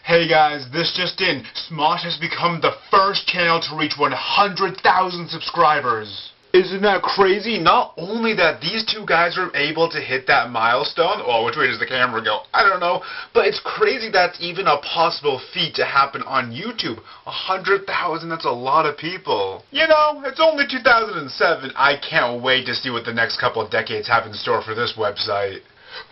Hey guys, this just in. Smosh has become the first channel to reach 100,000 subscribers. Isn't that crazy? Not only that these two guys were able to hit that milestone, well, which way does the camera go? I don't know, but it's crazy that's even a possible feat to happen on YouTube. 100,000, that's a lot of people. You know, it's only 2007. I can't wait to see what the next couple of decades have in store for this website.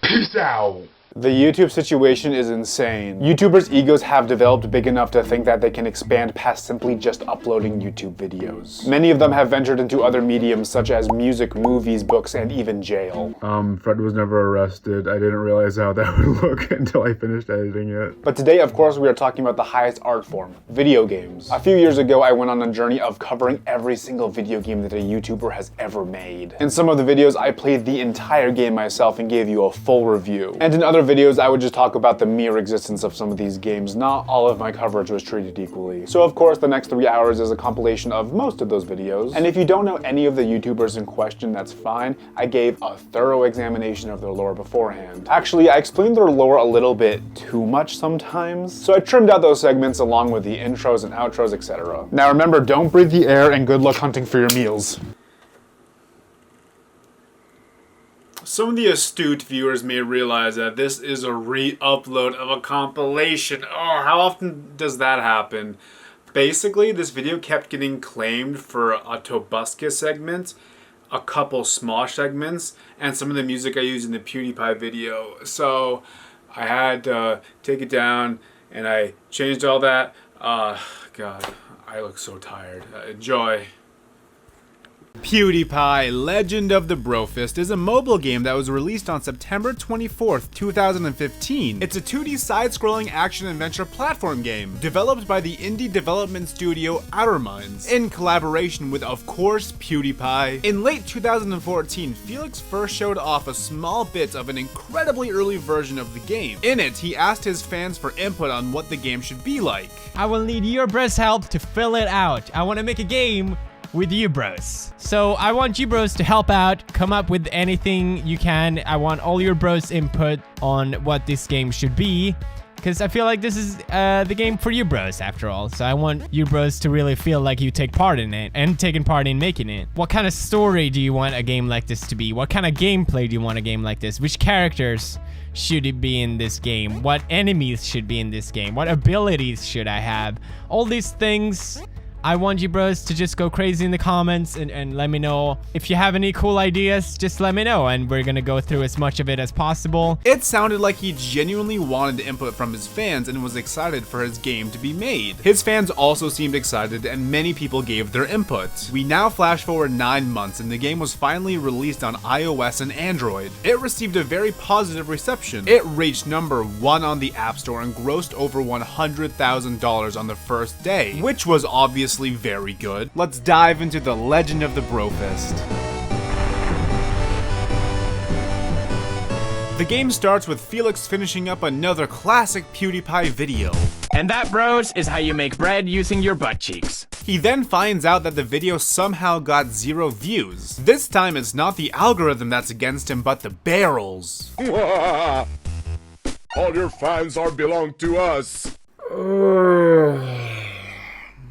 Peace out. The YouTube situation is insane. YouTubers' egos have developed big enough to think that they can expand past simply just uploading YouTube videos. Many of them have ventured into other mediums such as music, movies, books, and even jail. Fred was never arrested. I didn't realize how that would look until I finished editing it. But today, of course, we are talking about the highest art form, video games. A few years ago, I went on a journey of covering every single video game that a YouTuber has ever made. In some of the videos, I played the entire game myself and gave you a full review. And in other videos, I would just talk about the mere existence of some of these games. Not all of my coverage was treated equally. So of course, the next 3 hours is a compilation of most of those videos. And if you don't know any of the YouTubers in question, that's fine. I gave a thorough examination of their lore beforehand. Actually, I explained their lore a little bit too much sometimes, so I trimmed out those segments along with the intros and outros, etc. Now remember, don't breathe the air and good luck hunting for your meals. Some of the astute viewers may realize that this is a re-upload of a compilation. Oh, how often does that happen? Basically, this video kept getting claimed for a Tobuscus segment, a couple Smosh segments, and some of the music I used in the PewDiePie video. So I had to take it down, and I changed all that. God, I look so tired. Enjoy. PewDiePie, Legend of the Brofist, is a mobile game that was released on September 24th, 2015. It's a 2D side-scrolling action-adventure platform game, developed by the indie development studio Outer Minds, in collaboration with, of course, PewDiePie. In late 2014, Felix first showed off a small bit of an incredibly early version of the game. In it, he asked his fans for input on what the game should be like. I will need your bros' help to fill it out. I want to make a game with you bros. So I want you bros to help out, come up with anything you can. I want all your bros input on what this game should be, because I feel like this is the game for you bros after all. So I want you bros to really feel like you take part in it and taking part in making it. What kind of story do you want a game like this to be? What kind of gameplay do you want a game like this? Which characters should it be in this game? What enemies should be in this game? What abilities should I have? All these things. I want you bros to just go crazy in the comments and let me know. If you have any cool ideas, just let me know and we're gonna go through as much of it as possible. It sounded like he genuinely wanted input from his fans and was excited for his game to be made. His fans also seemed excited and many people gave their input. We now flash forward 9 months and the game was finally released on iOS and Android. It received a very positive reception. It reached #1 on the App Store and grossed over $100,000 on the first day, which was obviously very good. Let's dive into the Legend of the Brofist. The game starts with Felix finishing up another classic PewDiePie video. And that, bros, is how you make bread using your butt cheeks. He then finds out that the video somehow got 0 views. This time it's not the algorithm that's against him, but the barrels. All your fans belong to us.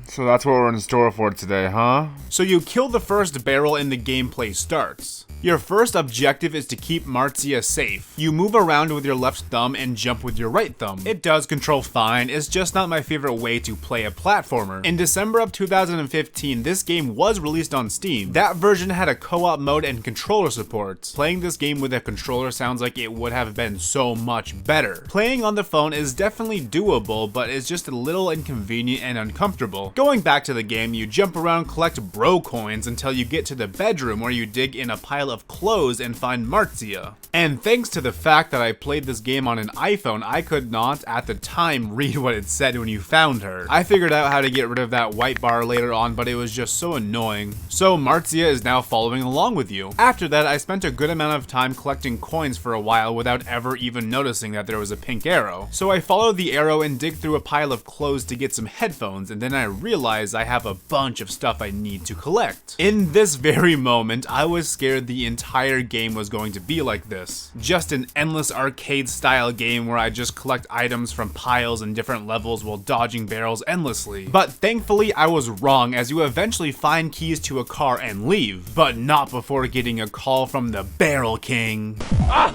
So that's what we're in store for today, huh? So you kill the first barrel and the gameplay starts. Your first objective is to keep Marzia safe. You move around with your left thumb and jump with your right thumb. It does control fine, it's just not my favorite way to play a platformer. In December of 2015, this game was released on Steam. That version had a co-op mode and controller support. Playing this game with a controller sounds like it would have been so much better. Playing on the phone is definitely doable, but it's just a little inconvenient and uncomfortable. Going back to the game, you jump around, collect bro coins until you get to the bedroom where you dig in a pile of clothes and find Marzia. And thanks to the fact that I played this game on an iPhone, I could not, at the time, read what it said when you found her. I figured out how to get rid of that white bar later on, but it was just so annoying. So Marzia is now following along with you. After that, I spent a good amount of time collecting coins for a while without ever even noticing that there was a pink arrow. So I followed the arrow and dig through a pile of clothes to get some headphones, and then I realized realize I have a bunch of stuff I need to collect. In this very moment, I was scared the entire game was going to be like this. Just an endless arcade style game where I just collect items from piles and different levels while dodging barrels endlessly. But thankfully I was wrong, as you eventually find keys to a car and leave, but not before getting a call from the Barrel King. I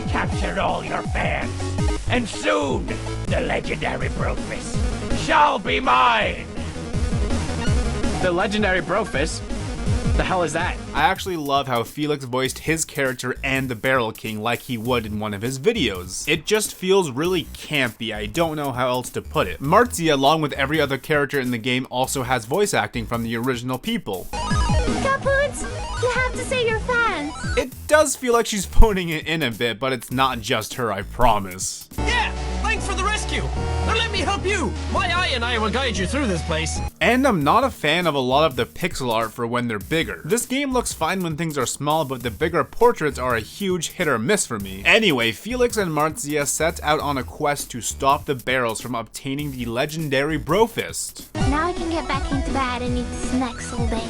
captured all your fans, and soon the legendary Brofist shall be mine! The legendary Brofist? The hell is that? I actually love how Felix voiced his character and the Barrel King like he would in one of his videos. It just feels really campy, I don't know how else to put it. Martzia, along with every other character in the game, also has voice acting from the original people. Capoons, you have to say your fans. It does feel like she's phoning it in a bit, but it's not just her, I promise. Yeah, thanks for the rescue. Now let me help you. My eye and I will guide you through this place. And I'm not a fan of a lot of the pixel art for when they're bigger. This game looks fine when things are small, but the bigger portraits are a huge hit or miss for me. Anyway, Felix and Martzia set out on a quest to stop the barrels from obtaining the legendary Brofist. Now I can get back into bed and eat snacks all day.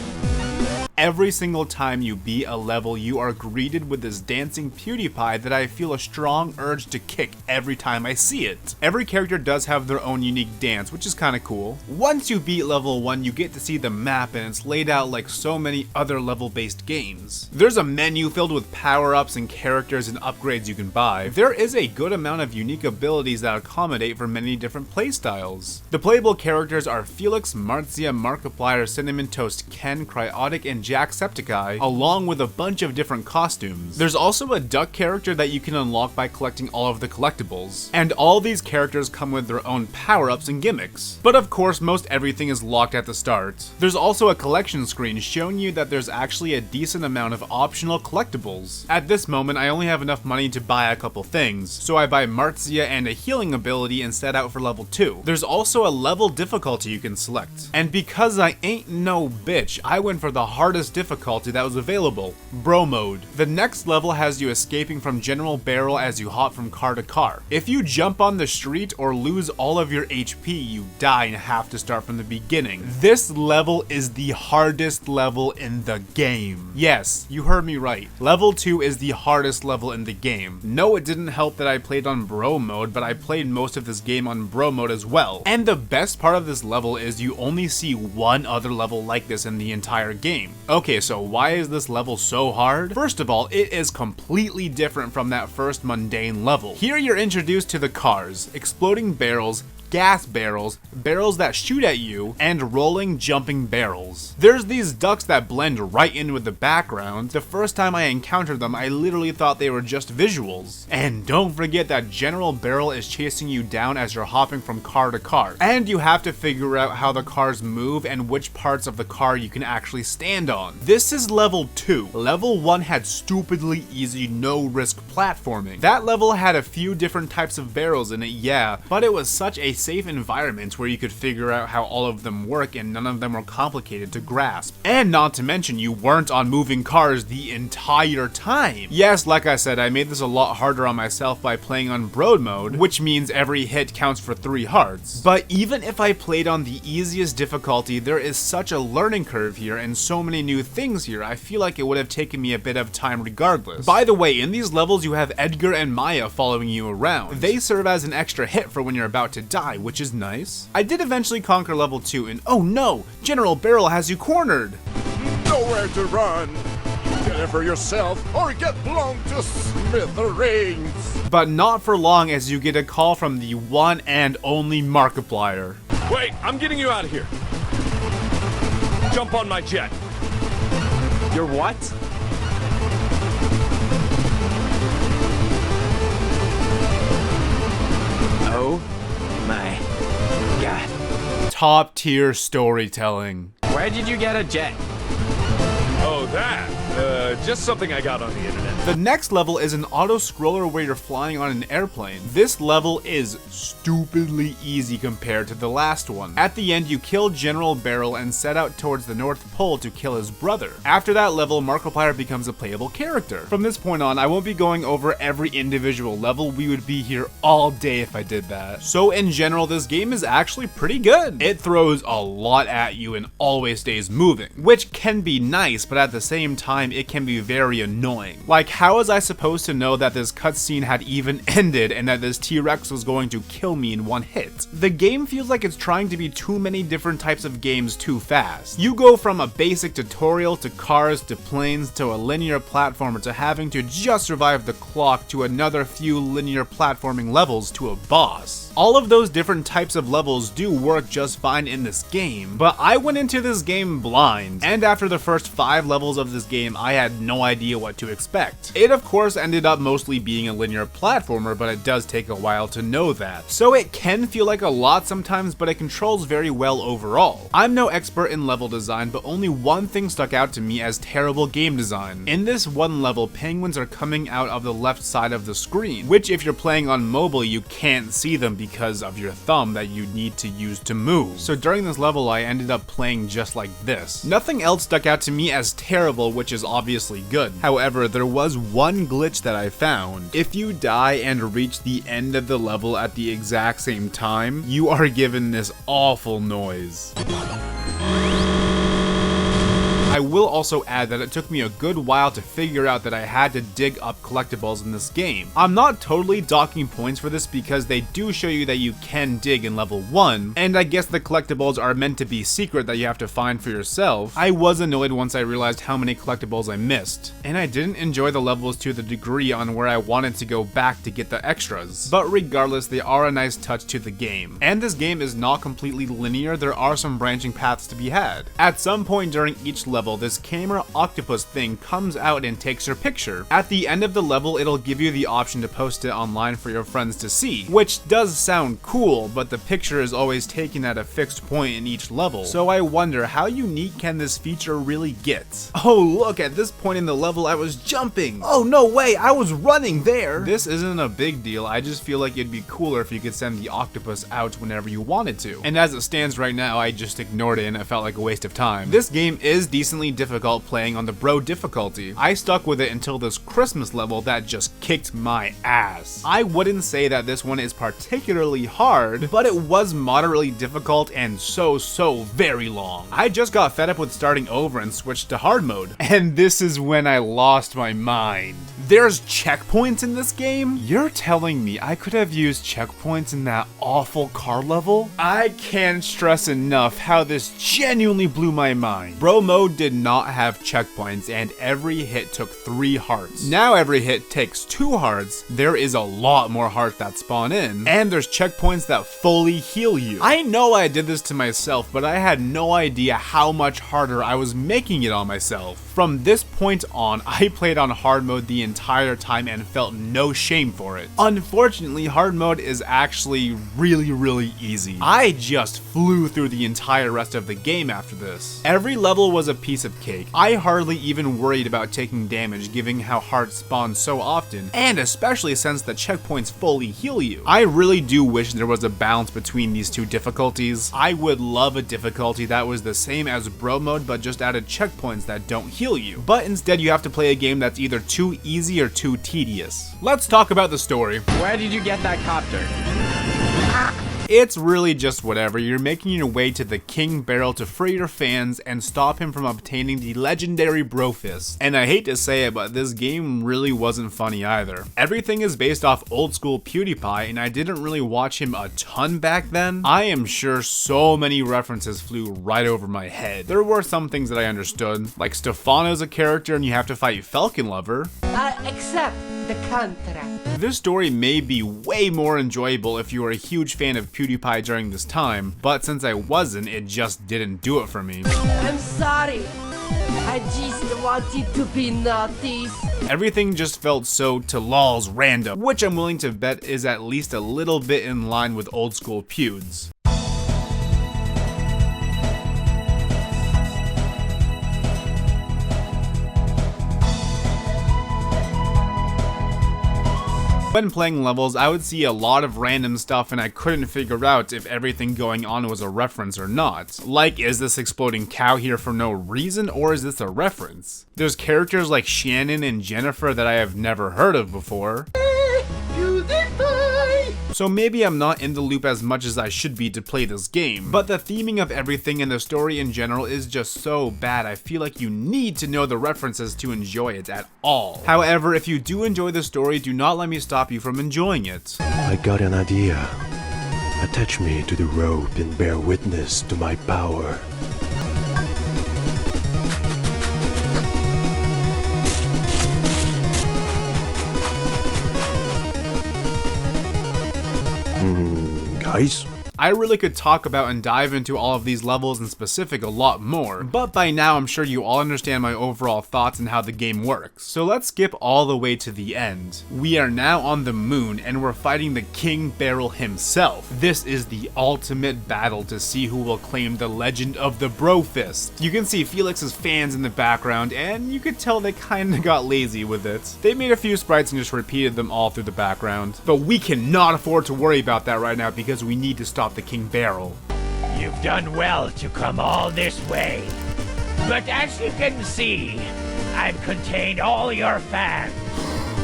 Every single time you beat a level, you are greeted with this dancing PewDiePie that I feel a strong urge to kick every time I see it. Every character does have their own unique dance, which is kinda cool. Once you beat level 1, you get to see the map, and it's laid out like so many other level-based games. There's a menu filled with power-ups and characters and upgrades you can buy. There is a good amount of unique abilities that accommodate for many different playstyles. The playable characters are Felix, Martzia, Markiplier, Cinnamon Toast, Ken, Cryotic, and Jacksepticeye, along with a bunch of different costumes. There's also a duck character that you can unlock by collecting all of the collectibles. And all these characters come with their own power-ups and gimmicks. But of course, most everything is locked at the start. There's also a collection screen showing you that there's actually a decent amount of optional collectibles. At this moment, I only have enough money to buy a couple things, so I buy Martzia and a healing ability and set out for level 2. There's also a level difficulty you can select. And because I ain't no bitch, I went for the hardest difficulty that was available, Bro Mode. The next level has you escaping from General Barrel as you hop from car to car. If you jump on the street or lose all of your HP, you die and have to start from the beginning. This level is the hardest level in the game. Yes, you heard me right. Level 2 is the hardest level in the game. No, it didn't help that I played on Bro Mode, but I played most of this game on Bro Mode as well. And the best part of this level is you only see one other level like this in the entire game. Okay, so why is this level so hard? First of all, it is completely different from that first mundane level. Here you're introduced to the cars, exploding barrels, gas barrels, barrels that shoot at you, and rolling, jumping barrels. There's these ducks that blend right in with the background. The first time I encountered them, I literally thought they were just visuals. And don't forget that General Barrel is chasing you down as you're hopping from car to car. And you have to figure out how the cars move and which parts of the car you can actually stand on. This is level 2. Level 1 had stupidly easy, no-risk platforming. That level had a few different types of barrels in it, yeah, but it was such a safe environment where you could figure out how all of them work and none of them were complicated to grasp. And not to mention, you weren't on moving cars the entire time. Yes, like I said, I made this a lot harder on myself by playing on Bro Mode, which means every hit counts for 3 hearts. But even if I played on the easiest difficulty, there is such a learning curve here and so many new things here, I feel like it would have taken me a bit of time regardless. By the way, in these levels you have Edgar and Maya following you around. They serve as an extra hit for when you're about to die, which is nice. I did eventually conquer level 2 and oh no, General Barrel has you cornered! Nowhere to run. Deliver yourself or get blown to smithereens. But not for long, as you get a call from the one and only Markiplier. Wait, I'm getting you out of here. Jump on my jet. Your what? Oh my god. Top tier storytelling. Where did you get a jet? Oh, that? Just something I got on the internet. The next level is an auto-scroller where you're flying on an airplane. This level is stupidly easy compared to the last one. At the end, you kill General Barrel and set out towards the North Pole to kill his brother. After that level, Markiplier becomes a playable character. From this point on, I won't be going over every individual level. We would be here all day if I did that. So in general, this game is actually pretty good. It throws a lot at you and always stays moving, which can be nice, but at the same time, it can be very annoying. Like, how was I supposed to know that this cutscene had even ended and that this T-Rex was going to kill me in one hit? The game feels like it's trying to be too many different types of games too fast. You go from a basic tutorial to cars to planes to a linear platformer to having to just survive the clock to another few linear platforming levels to a boss. All of those different types of levels do work just fine in this game, but I went into this game blind, and after the first 5 levels of this game, I had no idea what to expect. It of course ended up mostly being a linear platformer, but it does take a while to know that. So it can feel like a lot sometimes, but it controls very well overall. I'm no expert in level design, but only one thing stuck out to me as terrible game design. In this one level, penguins are coming out of the left side of the screen, which if you're playing on mobile, you can't see them because of your thumb that you need to use to move. So during this level, I ended up playing just like this. Nothing else stuck out to me as terrible, which is obviously good. However, there was one glitch that I found. If you die and reach the end of the level at the exact same time, you are given this awful noise. I will also add that it took me a good while to figure out that I had to dig up collectibles in this game. I'm not totally docking points for this because they do show you that you can dig in level 1, and I guess the collectibles are meant to be secret that you have to find for yourself. I was annoyed once I realized how many collectibles I missed, and I didn't enjoy the levels to the degree on where I wanted to go back to get the extras. But regardless, they are a nice touch to the game. And this game is not completely linear, there are some branching paths to be had. At some point during each level, this camera octopus thing comes out and takes your picture. At the end of the level, it'll give you the option to post it online for your friends to see, which does sound cool, but the picture is always taken at a fixed point in each level. So I wonder, how unique can this feature really get? Oh look, at this point in the level I was jumping! Oh no way, I was running there! This isn't a big deal, I just feel like it'd be cooler if you could send the octopus out whenever you wanted to. And as it stands right now, I just ignored it and it felt like a waste of time. This game is decently difficult playing on the bro difficulty. I stuck with it until this Christmas level that just kicked my ass. I wouldn't say that this one is particularly hard, but it was moderately difficult and so very long. I just got fed up with starting over and switched to hard mode. And this is when I lost my mind. There's checkpoints in this game? You're telling me I could have used checkpoints in that awful car level? I can't stress enough how this genuinely blew my mind. Bro mode did not have checkpoints and every hit took 3 hearts. Now every hit takes 2 hearts. There is a lot more hearts that spawn in, and there's checkpoints that fully heal you. I know I did this to myself, but I had no idea how much harder I was making it on myself. From this point on, I played on hard mode the entire time and felt no shame for it. Unfortunately, hard mode is actually really easy. I just flew through the entire rest of the game after this. Every level was a piece of cake. I hardly even worried about taking damage given how hearts spawn so often, and especially since the checkpoints fully heal you. I really do wish there was a balance between these two difficulties. I would love a difficulty that was the same as bro mode but just added checkpoints that don't heal you. But instead you have to play a game that's either too easy or too tedious. Let's talk about the story. Where did you get that copter? It's really just whatever. You're making your way to the King Barrel to free your fans and stop him from obtaining the legendary Brofist. And I hate to say it, but this game really wasn't funny either. Everything is based off old school PewDiePie, and I didn't really watch him a ton back then. I am sure so many references flew right over my head. There were some things that I understood, like Stefano's a character and you have to fight Falcon Lover. I accept the contract. This story may be way more enjoyable if you were a huge fan of PewDiePie during this time, but since I wasn't, it just didn't do it for me. I'm sorry. I just wanted to be naughty. Everything just felt so to lols random, which I'm willing to bet is at least a little bit in line with old school Pewds. When playing levels, I would see a lot of random stuff and I couldn't figure out if everything going on was a reference or not. Like, is this exploding cow here for no reason, or is this a reference? There's characters like Shannon and Jennifer that I have never heard of before. So maybe I'm not in the loop as much as I should be to play this game, but the theming of everything and the story in general is just so bad I feel like you need to know the references to enjoy it at all. However, if you do enjoy the story, do not let me stop you from enjoying it. I got an idea. Attach me to the rope and bear witness to my power. Guys? I really could talk about and dive into all of these levels in specific a lot more, but by now I'm sure you all understand my overall thoughts and how the game works. So let's skip all the way to the end. We are now on the moon and we're fighting the King Barrel himself. This is the ultimate battle to see who will claim the legend of the Brofist. You can see Felix's fans in the background and you could tell they kinda got lazy with it. They made a few sprites and just repeated them all through the background. But we cannot afford to worry about that right now because we need to stop the King Barrel. You've done well to come all this way. But as you can see, I've contained all your fans.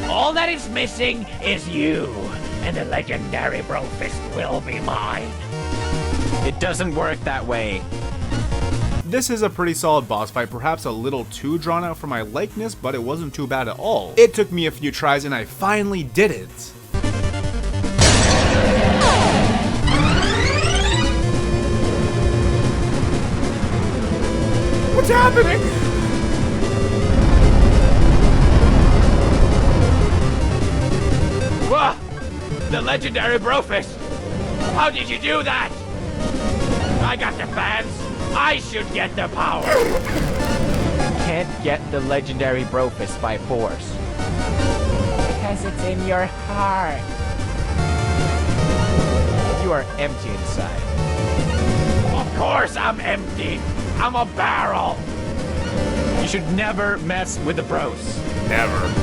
All that is missing is you, and the legendary Brofist will be mine. It doesn't work that way. This is a pretty solid boss fight, perhaps a little too drawn out for my likeness, but it wasn't too bad at all. It took me a few tries and I finally did it. What's happening? Whoa! The legendary Brofist! How did you do that? I got the fans. I should get the power. Can't get the legendary Brofist by force. Because it's in your heart. You are empty inside. Of course I'm empty. I'm a barrel. You should never mess with the bros. Never.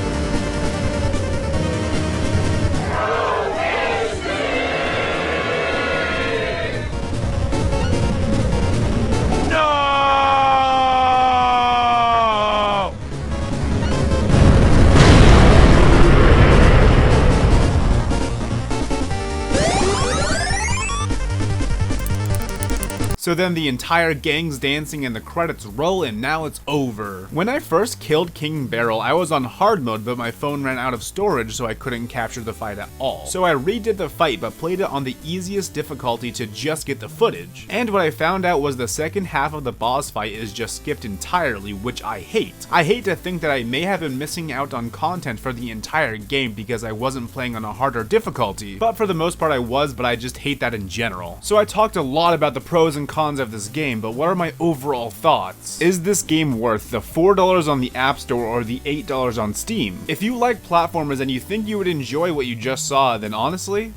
So then the entire gang's dancing and the credits roll and now it's over. When I first killed King Barrel, I was on hard mode but my phone ran out of storage so I couldn't capture the fight at all. So I redid the fight but played it on the easiest difficulty to just get the footage. And what I found out was the second half of the boss fight is just skipped entirely, which I hate. I hate to think that I may have been missing out on content for the entire game because I wasn't playing on a harder difficulty. But for the most part I was, but I just hate that in general. So I talked a lot about the pros and cons of this game, but what are my overall thoughts? Is this game worth the $4 on the App Store or the $8 on Steam? If you like platformers and you think you would enjoy what you just saw, then honestly,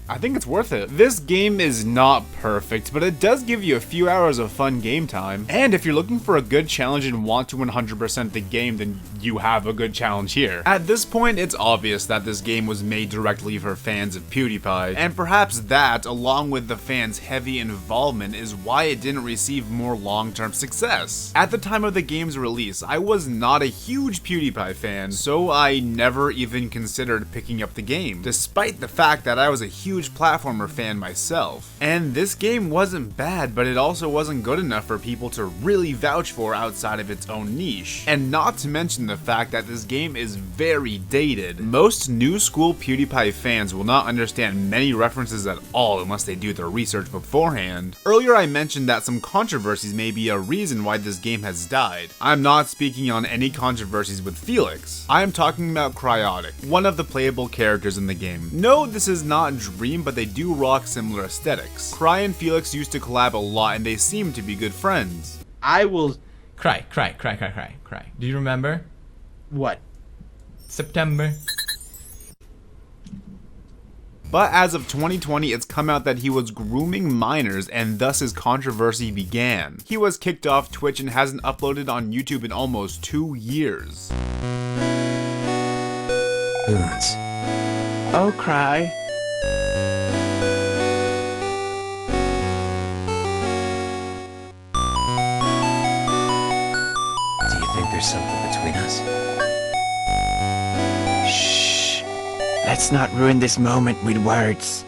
I think it's worth it. This game is not perfect, but it does give you a few hours of fun game time. And if you're looking for a good challenge and want to 100% the game, then you have a good challenge here. At this point, it's obvious that this game was made directly for fans of PewDiePie, and perhaps that, along with the fans' heavy involvement, is why it didn't receive more long-term success. At the time of the game's release, I was not a huge PewDiePie fan, so I never even considered picking up the game, despite the fact that I was a huge platformer fan myself. And this game wasn't bad, but it also wasn't good enough for people to really vouch for outside of its own niche. And not to mention the fact that this game is very dated. Most new school PewDiePie fans will not understand many references at all unless they do their research beforehand. Earlier I mentioned that some controversies may be a reason why this game has died. I'm not speaking on any controversies with Felix. I am talking about Cryotic, one of the playable characters in the game. No, this is not Dream, but they do rock similar aesthetics. Cry and Felix used to collab a lot and they seem to be good friends. I will cry. Do you remember? What? September. But as of 2020, it's come out that he was grooming minors and thus his controversy began. He was kicked off Twitch and hasn't uploaded on YouTube in almost 2 years. Oh, cry. Do you think there's something between us? Shh. Let's not ruin this moment with words.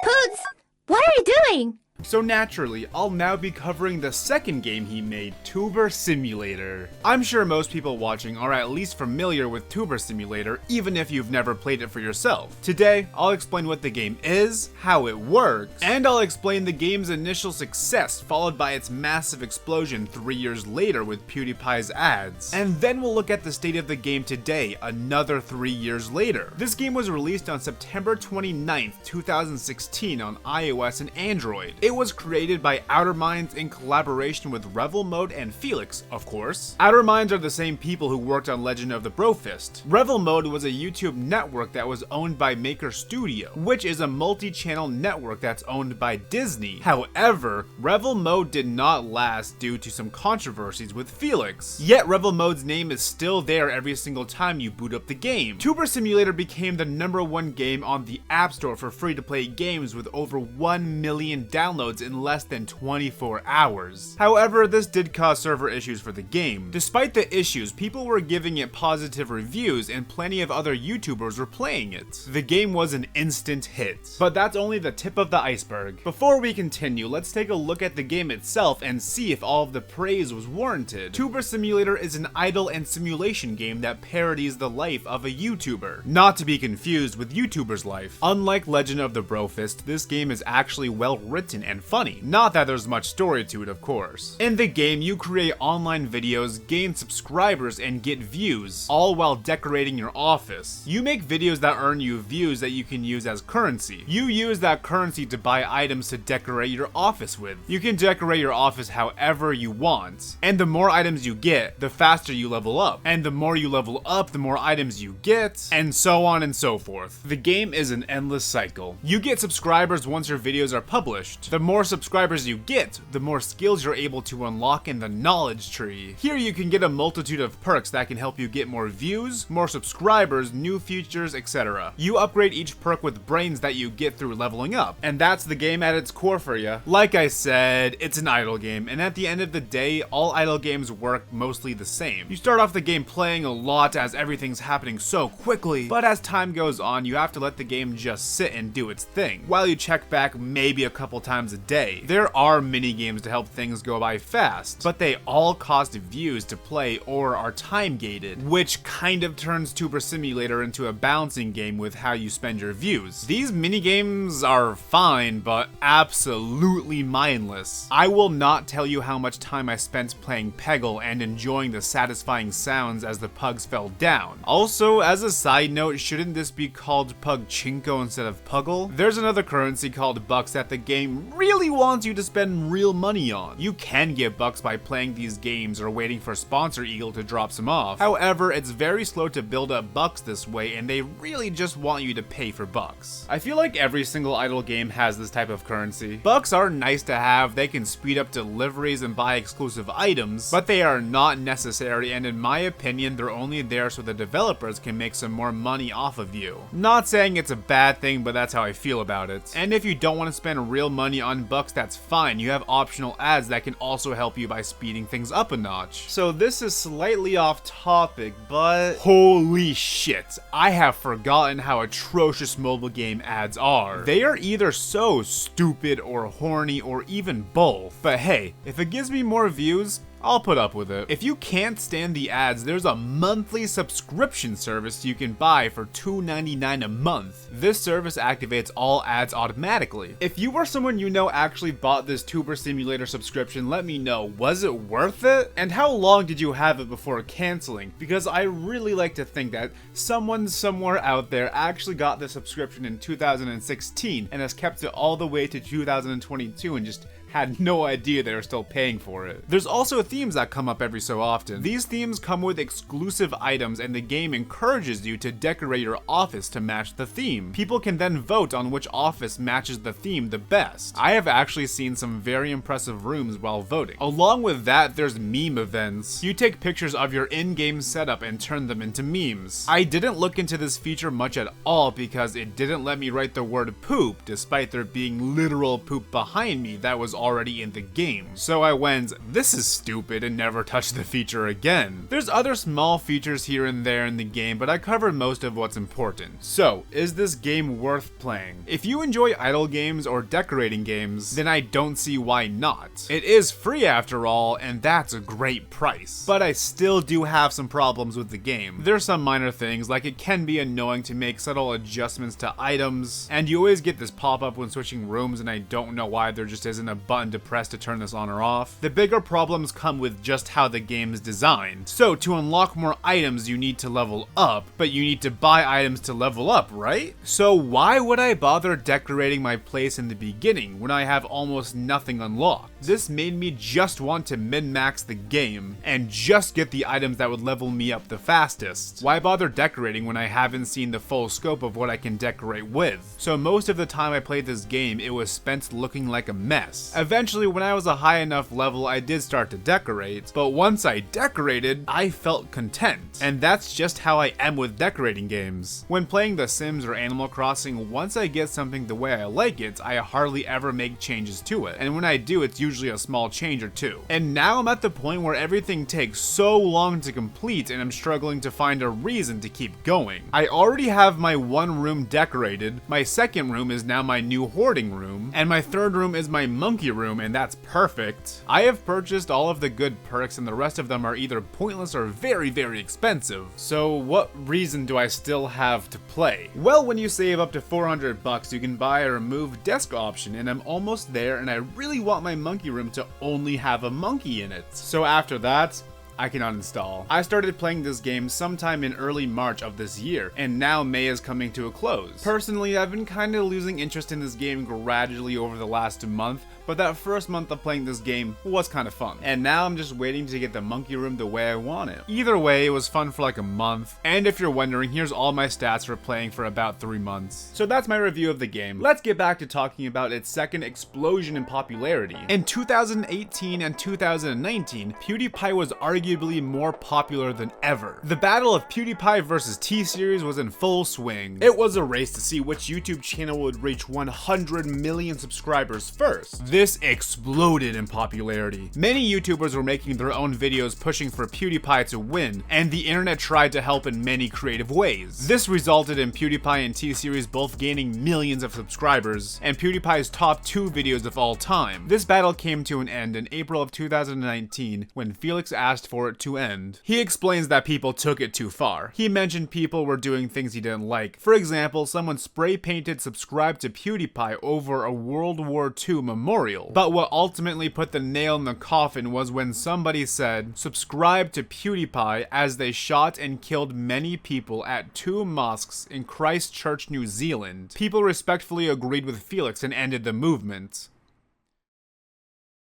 Poots, what are you doing? So naturally, I'll now be covering the second game he made, Tuber Simulator. I'm sure most people watching are at least familiar with Tuber Simulator, even if you've never played it for yourself. Today, I'll explain what the game is, how it works, and I'll explain the game's initial success, followed by its massive explosion 3 years later with PewDiePie's ads. And then we'll look at the state of the game today, another 3 years later. This game was released on September 29th, 2016 on iOS and Android. It was created by Outer Minds in collaboration with Revel Mode and Felix, of course. Outer Minds are the same people who worked on Legend of the Brofist. Revel Mode was a YouTube network that was owned by Maker Studio, which is a multi-channel network that's owned by Disney. However, Revel Mode did not last due to some controversies with Felix. Yet Revel Mode's name is still there every single time you boot up the game. Tuber Simulator became the #1 game on the App Store for free-to-play games with over 1 million downloads in less than 24 hours. However, this did cause server issues for the game. Despite the issues, people were giving it positive reviews and plenty of other YouTubers were playing it. The game was an instant hit. But that's only the tip of the iceberg. Before we continue, let's take a look at the game itself and see if all of the praise was warranted. Tuber Simulator is an idle and simulation game that parodies the life of a YouTuber, not to be confused with YouTuber's life. Unlike Legend of the Brofist, this game is actually well written and funny. Not that there's much story to it, of course. In the game, you create online videos, gain subscribers, and get views, all while decorating your office. You make videos that earn you views that you can use as currency. You use that currency to buy items to decorate your office with. You can decorate your office however you want. And the more items you get, the faster you level up. And the more you level up, the more items you get, and so on and so forth. The game is an endless cycle. You get subscribers once your videos are published. The more subscribers you get, the more skills you're able to unlock in the knowledge tree. Here you can get a multitude of perks that can help you get more views, more subscribers, new features, etc. You upgrade each perk with brains that you get through leveling up, and that's the game at its core for you. Like I said, it's an idle game, and at the end of the day, all idle games work mostly the same. You start off the game playing a lot as everything's happening so quickly, but as time goes on, you have to let the game just sit and do its thing, while you check back maybe a couple times a day. There are mini games to help things go by fast, but they all cost views to play or are time gated, which kind of turns Tuber Simulator into a balancing game with how you spend your views. These mini games are fine, but absolutely mindless. I will not tell you how much time I spent playing Peggle and enjoying the satisfying sounds as the pugs fell down. Also, as a side note, shouldn't this be called Pugchinko instead of Puggle? There's another currency called bucks that the game really wants you to spend real money on. You can get bucks by playing these games or waiting for Sponsor Eagle to drop some off. However, it's very slow to build up bucks this way, and they really just want you to pay for bucks. I feel like every single idle game has this type of currency. Bucks are nice to have, they can speed up deliveries and buy exclusive items, but they are not necessary, and in my opinion, they're only there so the developers can make some more money off of you. Not saying it's a bad thing, but that's how I feel about it. And if you don't want to spend real money on bucks, that's fine. You have optional ads that can also help you by speeding things up a notch. So this is slightly off topic, but holy shit, I have forgotten how atrocious mobile game ads are. They are either so stupid or horny or even both. But hey, if it gives me more views, I'll put up with it. If you can't stand the ads, there's a monthly subscription service you can buy for $2.99 a month. This service activates all ads automatically. If you or someone you know actually bought this Tuber Simulator subscription, let me know. Was it worth it? And how long did you have it before canceling? Because I really like to think that someone somewhere out there actually got the subscription in 2016 and has kept it all the way to 2022 and just Had no idea they were still paying for it. There's also themes that come up every so often. These themes come with exclusive items and the game encourages you to decorate your office to match the theme. People can then vote on which office matches the theme the best. I have actually seen some very impressive rooms while voting. Along with that, there's meme events. You take pictures of your in-game setup and turn them into memes. I didn't look into this feature much at all because it didn't let me write the word poop despite there being literal poop behind me that was already in the game. So I went, this is stupid, and never touched the feature again. There's other small features here and there in the game, but I covered most of what's important. So, is this game worth playing? If you enjoy idle games or decorating games, then I don't see why not. It is free after all, and that's a great price. But I still do have some problems with the game. There's some minor things, like it can be annoying to make subtle adjustments to items, and you always get this pop-up when switching rooms, and I don't know why there just isn't a button to press to turn this on or off. The bigger problems come with just how the game is designed. So to unlock more items you need to level up, but you need to buy items to level up, right? So why would I bother decorating my place in the beginning when I have almost nothing unlocked? This made me just want to min-max the game and just get the items that would level me up the fastest. Why bother decorating when I haven't seen the full scope of what I can decorate with? So most of the time I played this game, it was spent looking like a mess. Eventually, when I was a high enough level, I did start to decorate, but once I decorated, I felt content. And that's just how I am with decorating games. When playing The Sims or Animal Crossing, once I get something the way I like it, I hardly ever make changes to it. And when I do, it's usually a small change or two. And now I'm at the point where everything takes so long to complete and I'm struggling to find a reason to keep going. I already have my one room decorated, my second room is now my new hoarding room, and my third room is my monkey room, and that's perfect. I have purchased all of the good perks and the rest of them are either pointless or very, very expensive. So what reason do I still have to play? Well, when you save up to 400 bucks, you can buy a remove desk option, and I'm almost there, and I really want my monkey room to only have a monkey in it. So after that, I can uninstall. I started playing this game sometime in early March of this year, and now May is coming to a close. Personally, I've been kind of losing interest in this game gradually over the last month, but that first month of playing this game was kind of fun. And now I'm just waiting to get the monkey room the way I want it. Either way, it was fun for like a month, and if you're wondering, here's all my stats for playing for about 3 months. So that's my review of the game. Let's get back to talking about its second explosion in popularity. In 2018 and 2019, PewDiePie was arguably more popular than ever. The battle of PewDiePie versus T-Series was in full swing. It was a race to see which YouTube channel would reach 100 million subscribers first. This exploded in popularity. Many YouTubers were making their own videos pushing for PewDiePie to win, and the internet tried to help in many creative ways. This resulted in PewDiePie and T-Series both gaining millions of subscribers, and PewDiePie's top 2 videos of all time. This battle came to an end in April of 2019 when Felix asked for it to end. He explains that people took it too far. He mentioned people were doing things he didn't like. For example, someone spray painted "subscribe to PewDiePie" over a World War II memorial. But what ultimately put the nail in the coffin was when somebody said, "subscribe to PewDiePie," as they shot and killed many people at 2 mosques in Christchurch, New Zealand. People respectfully agreed with Felix and ended the movement.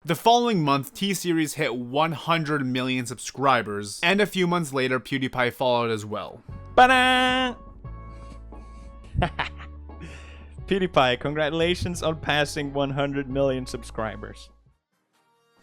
The following month, T-Series hit 100 million subscribers, and a few months later, PewDiePie followed as well. Ba-da! PewDiePie, congratulations on passing 100 million subscribers.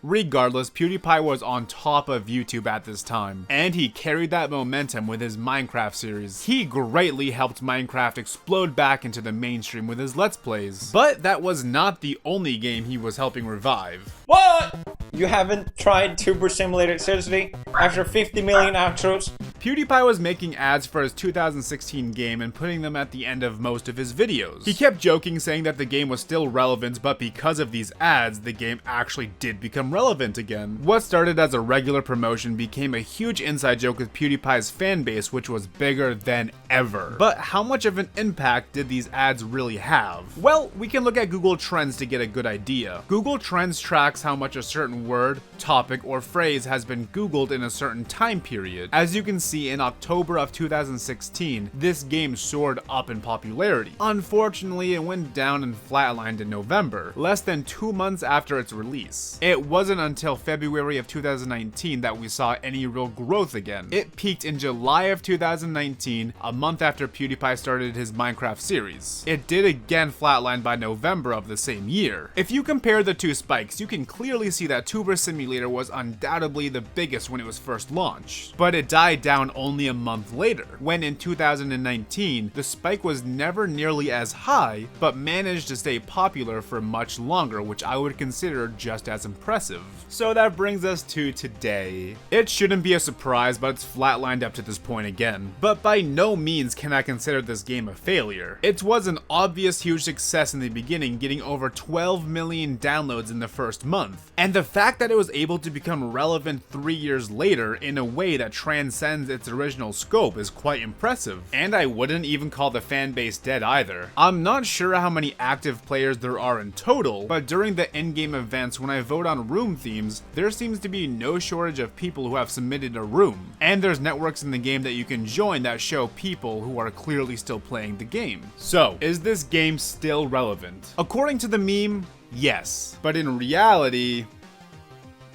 Regardless, PewDiePie was on top of YouTube at this time, and he carried that momentum with his Minecraft series. He greatly helped Minecraft explode back into the mainstream with his Let's Plays. But that was not the only game he was helping revive. What? You haven't tried Tuber Simulator seriously? After 50 million outros? PewDiePie was making ads for his 2016 game and putting them at the end of most of his videos. He kept joking, saying that the game was still relevant, but because of these ads, the game actually did become relevant again. What started as a regular promotion became a huge inside joke with PewDiePie's fan base, which was bigger than ever. But how much of an impact did these ads really have? Well, we can look at Google Trends to get a good idea. Google Trends tracks how much a certain certain word, topic, or phrase has been Googled in a certain time period. As you can see, in October of 2016, this game soared up in popularity. Unfortunately, it went down and flatlined in November, less than 2 months after its release. It wasn't until February of 2019 that we saw any real growth again. It peaked in July of 2019, a month after PewDiePie started his Minecraft series. It did again flatline by November of the same year. If you compare the two spikes, you can clearly see that Tuber Simulator was undoubtedly the biggest when it was first launched, but it died down only a month later, when in 2019, the spike was never nearly as high, but managed to stay popular for much longer, which I would consider just as impressive. So that brings us to today. It shouldn't be a surprise, but it's flatlined up to this point again. But by no means can I consider this game a failure. It was an obvious huge success in the beginning, getting over 12 million downloads in the first month. And the fact that it was able to become relevant 3 years later in a way that transcends its original scope is quite impressive. And I wouldn't even call the fan base dead either. I'm not sure how many active players there are in total, but during the in-game events when I vote on room themes, there seems to be no shortage of people who have submitted a room. And there's networks in the game that you can join that show people who are clearly still playing the game. So, is this game still relevant? According to the meme, yes. But in reality,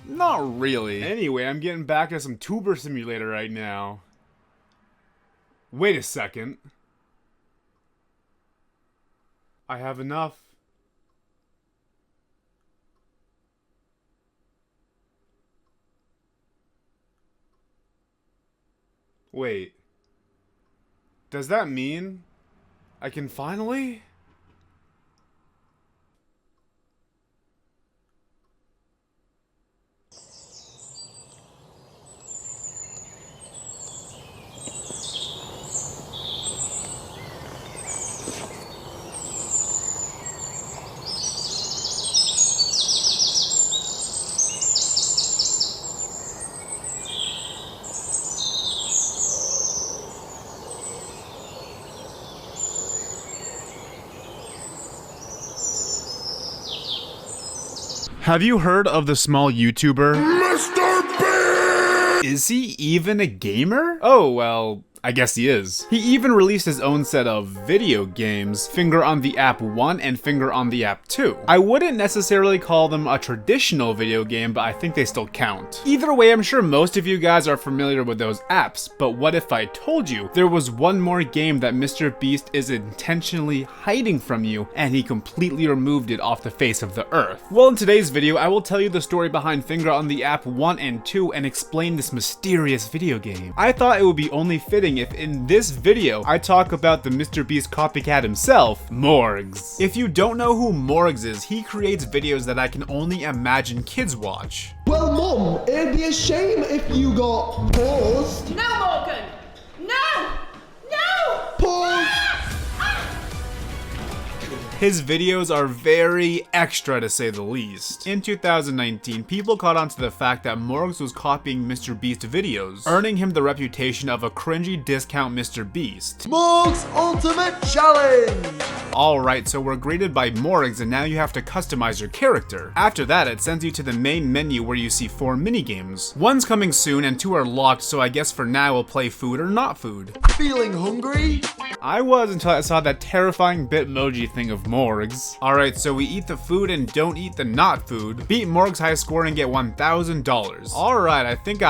not really. Anyway, I'm getting back to some Tuber Simulator right now. Wait a second. I have enough. Wait. Does that mean I can finally? Have you heard of the small YouTuber MrBeast? Is he even a gamer? Oh, well, I guess he is. He even released his own set of video games, Finger on the App 1 and Finger on the App 2. I wouldn't necessarily call them a traditional video game, but I think they still count. Either way, I'm sure most of you guys are familiar with those apps, but what if I told you there was one more game that MrBeast is intentionally hiding from you, and he completely removed it off the face of the earth? Well, in today's video, I will tell you the story behind Finger on the App 1 and 2 and explain this mysterious video game. I thought it would be only fitting if in this video I talk about the MrBeast copycat himself, Morgz. If you don't know who Morgz is, he creates videos that I can only imagine kids watch. Well, Mum, it'd be a shame if you got paused. No, Morgan! No! No! Pause! His videos are very extra to say the least. In 2019, people caught on to the fact that Morgz was copying MrBeast videos, earning him the reputation of a cringy discount MrBeast. Morgz Ultimate Challenge! Alright, so we're graded by Morgz and now you have to customize your character. After that, it sends you to the main menu where you see 4 minigames. One's coming soon and 2 are locked, so I guess for now we'll play food or not food. Feeling hungry? I was until I saw that terrifying Bitmoji thing of Morgz. Alright, so we eat the food and don't eat the not food. Beat Morgz high score and get $1,000. Alright, I think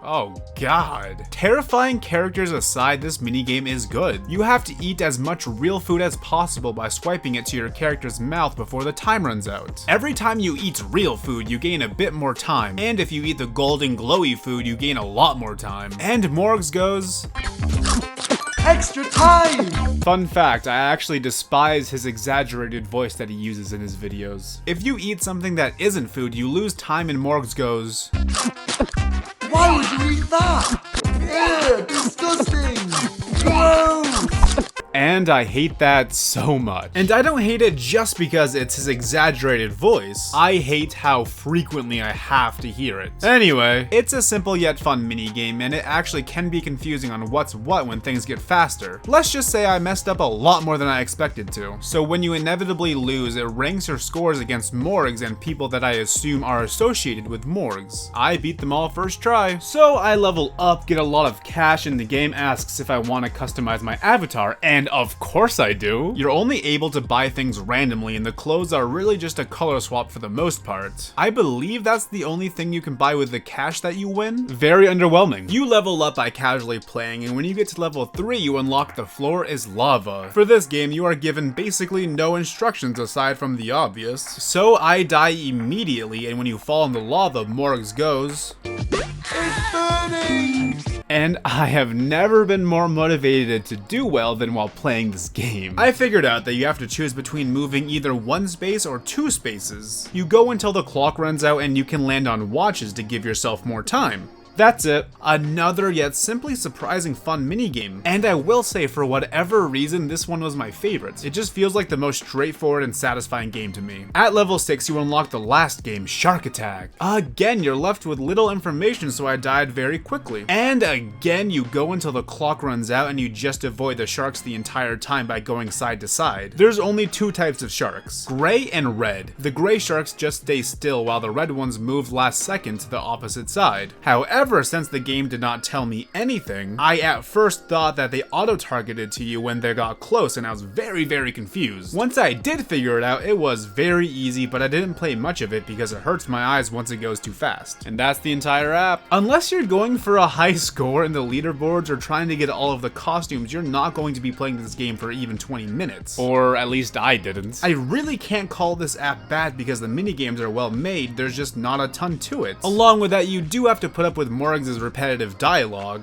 oh god. Terrifying characters aside, this minigame is good. You have to eat as much real food as possible by swiping it to your character's mouth before the time runs out. Every time you eat real food, you gain a bit more time. And if you eat the golden glowy food, you gain a lot more time. And Morgz goes... Extra time! Fun fact, I actually despise his exaggerated voice that he uses in his videos. If you eat something that isn't food, you lose time and Morgz goes... Why would you eat that? Ew, disgusting! Gross! And And I hate that so much. And I don't hate it just because it's his exaggerated voice. I hate how frequently I have to hear it. Anyway, it's a simple yet fun minigame, and it actually can be confusing on what's what when things get faster. Let's just say I messed up a lot more than I expected to. So when you inevitably lose, it ranks your scores against Morgz and people that I assume are associated with Morgz. I beat them all first try. So I level up, get a lot of cash, and the game asks if I want to customize my avatar, and of course I do. You're only able to buy things randomly, and the clothes are really just a color swap for the most part. I believe that's the only thing you can buy with the cash that you win. Very underwhelming. You level up by casually playing, and when you get to level 3, you unlock the floor is lava. For this game, you are given basically no instructions aside from the obvious. So I die immediately, and when you fall in the lava, Morgz goes, and I have never been more motivated to do well than while playing this game. I figured out that you have to choose between moving either one space or two spaces. You go until the clock runs out, and you can land on watches to give yourself more time. That's it. Another yet simply surprising fun minigame. And I will say, for whatever reason, this one was my favorite. It just feels like the most straightforward and satisfying game to me. At level 6, you unlock the last game, Shark Attack. Again, you're left with little information, so I died very quickly. And again, you go until the clock runs out, and you just avoid the sharks the entire time by going side to side. There's only two types of sharks, gray and red. The gray sharks just stay still, while the red ones move last second to the opposite side. However, since the game did not tell me anything, I at first thought that they auto-targeted to you when they got close, and I was very confused. Once I did figure it out, it was very easy, but I didn't play much of it because it hurts my eyes once it goes too fast. And that's the entire app. Unless you're going for a high score in the leaderboards or trying to get all of the costumes, you're not going to be playing this game for even 20 minutes. Or at least I didn't. I really can't call this app bad because the minigames are well made, there's just not a ton to it. Along with that, you do have to put up with Morgz' repetitive dialogue.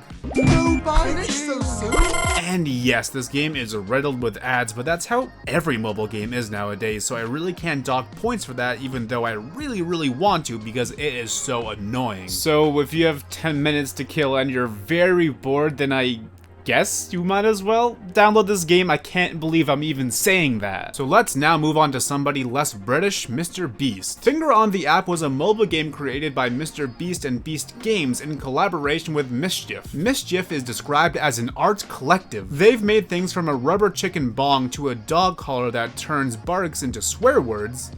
And yes, this game is riddled with ads, but that's how every mobile game is nowadays, so I really can't dock points for that, even though I really want to because it is so annoying. So if you have 10 minutes to kill and you're very bored, then I guess you might as well download this game. I can't believe I'm even saying that. So let's now move on to somebody less British, MrBeast. Finger on the App was a mobile game created by MrBeast and Beast Games in collaboration with Mischief. Mischief is described as an art collective. They've made things from a rubber chicken bong to a dog collar that turns barks into swear words.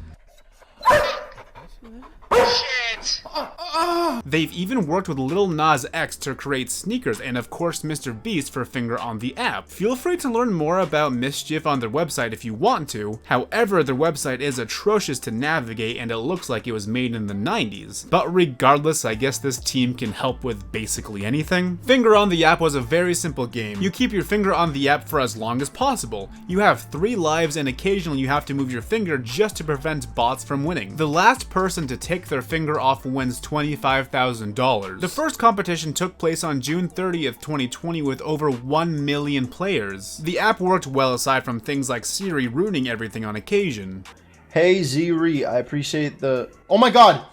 They've even worked with Lil Nas X to create sneakers, and of course MrBeast for Finger on the App. Feel free to learn more about Mischief on their website if you want to. However, their website is atrocious to navigate and it looks like it was made in the 90s. But regardless, I guess this team can help with basically anything. Finger on the App was a very simple game. You keep your finger on the app for as long as possible. You have 3 lives and occasionally you have to move your finger just to prevent bots from winning. The last person to take their finger off wins $25,000. The first competition took place on June 30th, 2020 with over 1 million players. The app worked well aside from things like Siri ruining everything on occasion. Hey Ziri, I appreciate the... Oh my god!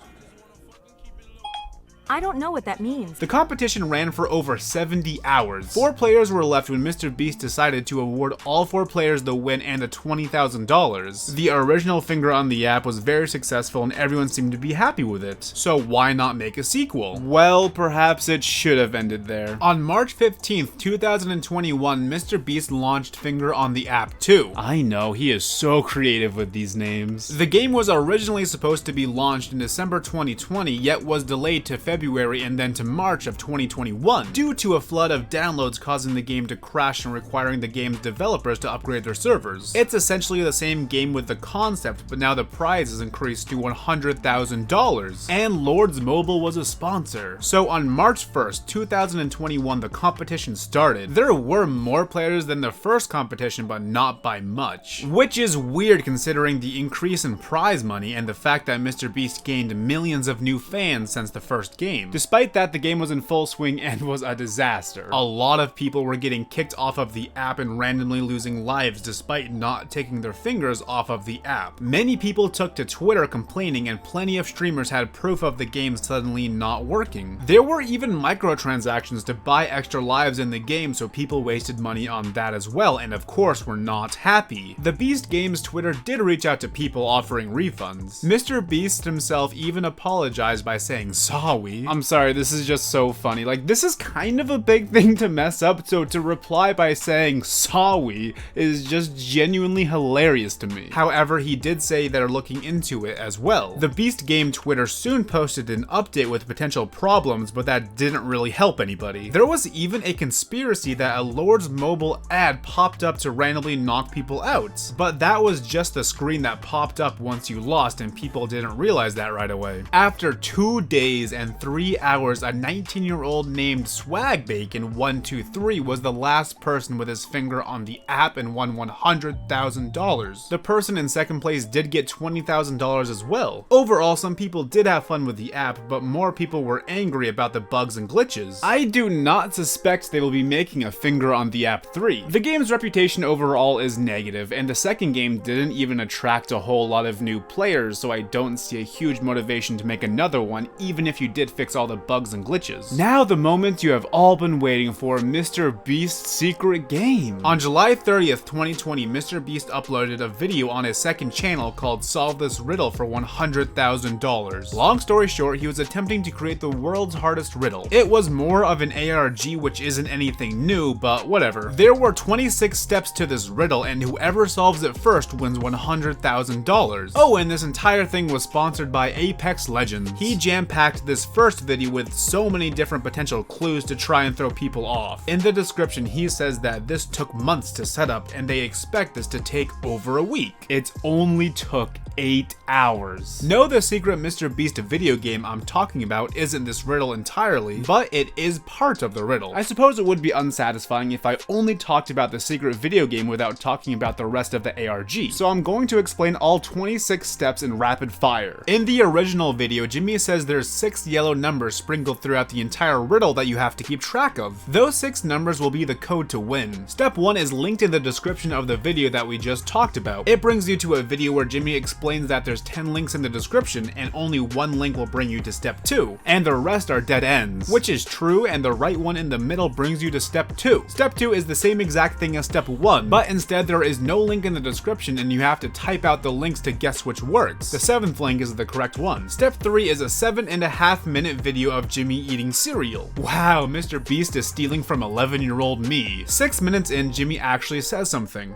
I don't know what that means. The competition ran for over 70 hours. 4 players were left when MrBeast decided to award all 4 players the win and the $20,000. The original Finger on the App was very successful and everyone seemed to be happy with it. So why not make a sequel? Well, perhaps it should have ended there. On March 15th, 2021, MrBeast launched Finger on the App 2. I know, he is so creative with these names. The game was originally supposed to be launched in December 2020, yet was delayed to February and then to March of 2021 due to a flood of downloads causing the game to crash and requiring the game's developers to upgrade their servers. It's essentially the same game with the concept, but now the prize is increased to $100,000, and Lords Mobile was a sponsor. So on March 1st, 2021, the competition started. There were more players than the first competition, but not by much, which is weird considering the increase in prize money and the fact that MrBeast gained millions of new fans since the first game. game. Despite that, the game was in full swing and was a disaster. A lot of people were getting kicked off of the app and randomly losing lives despite not taking their fingers off of the app. Many people took to Twitter complaining, and plenty of streamers had proof of the game suddenly not working. There were even microtransactions to buy extra lives in the game, so people wasted money on that as well, and of course were not happy. The Beast Games Twitter did reach out to people offering refunds. MrBeast himself even apologized by saying sorry. I'm sorry, this is just so funny. Like, this is kind of a big thing to mess up, so to reply by saying sorry is just genuinely hilarious to me. However, he did say they're looking into it as well. The Beast Game Twitter soon posted an update with potential problems, but that didn't really help anybody. There was even a conspiracy that a Lord's mobile ad popped up to randomly knock people out, but that was just the screen that popped up once you lost, and people didn't realize that right away. After 2 days and 3 hours, a 19-year-old named SwagBacon123 was the last person with his finger on the app and won $100,000. The person in second place did get $20,000 as well. Overall, some people did have fun with the app, but more people were angry about the bugs and glitches. I do not suspect they will be making a finger on the app 3. The game's reputation overall is negative, and the second game didn't even attract a whole lot of new players, so I don't see a huge motivation to make another one, even if you did fix all the bugs and glitches. Now the moment you have all been waiting for, MrBeast's secret game. On July 30th, 2020, MrBeast uploaded a video on his second channel called Solve This Riddle for $100,000. Long story short, he was attempting to create the world's hardest riddle. It was more of an ARG, which isn't anything new, but whatever. There were 26 steps to this riddle, and whoever solves it first wins $100,000. Oh, and this entire thing was sponsored by Apex Legends. He jam-packed this first video with so many different potential clues to try and throw people off. In the description, he says that this took months to set up, and they expect this to take over a week. It only took 8 hours. No, the secret MrBeast video game I'm talking about isn't this riddle entirely, but it is part of the riddle. I suppose it would be unsatisfying if I only talked about the secret video game without talking about the rest of the ARG, so I'm going to explain all 26 steps in rapid fire. In the original video, Jimmy says there's 6 yellow numbers sprinkled throughout the entire riddle that you have to keep track of. Those 6 numbers will be the code to win. Step 1 is linked in the description of the video that we just talked about. It brings you to a video where Jimmy explains that there's 10 links in the description and only 1 link will bring you to step 2, and the rest are dead ends, which is true, and the right one in the middle brings you to step 2. Step 2 is the same exact thing as step 1, but instead there is no link in the description and you have to type out the links to guess which works. The 7th link is the correct one. Step 3 is a 7.5-minute video of Jimmy eating cereal. Wow, MrBeast is stealing from 11-year-old me. 6 minutes in, Jimmy actually says something.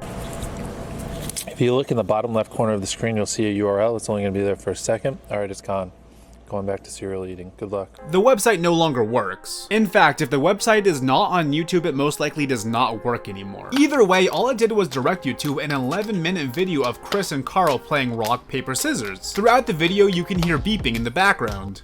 If you look in the bottom left corner of the screen, you'll see a URL. It's only going to be there for a second. All right, it's gone. Going back to cereal eating. Good luck. The website no longer works. In fact, if the website is not on YouTube, it most likely does not work anymore. Either way, all it did was direct you to an 11-minute video of Chris and Carl playing rock, paper, scissors. Throughout the video, you can hear beeping in the background.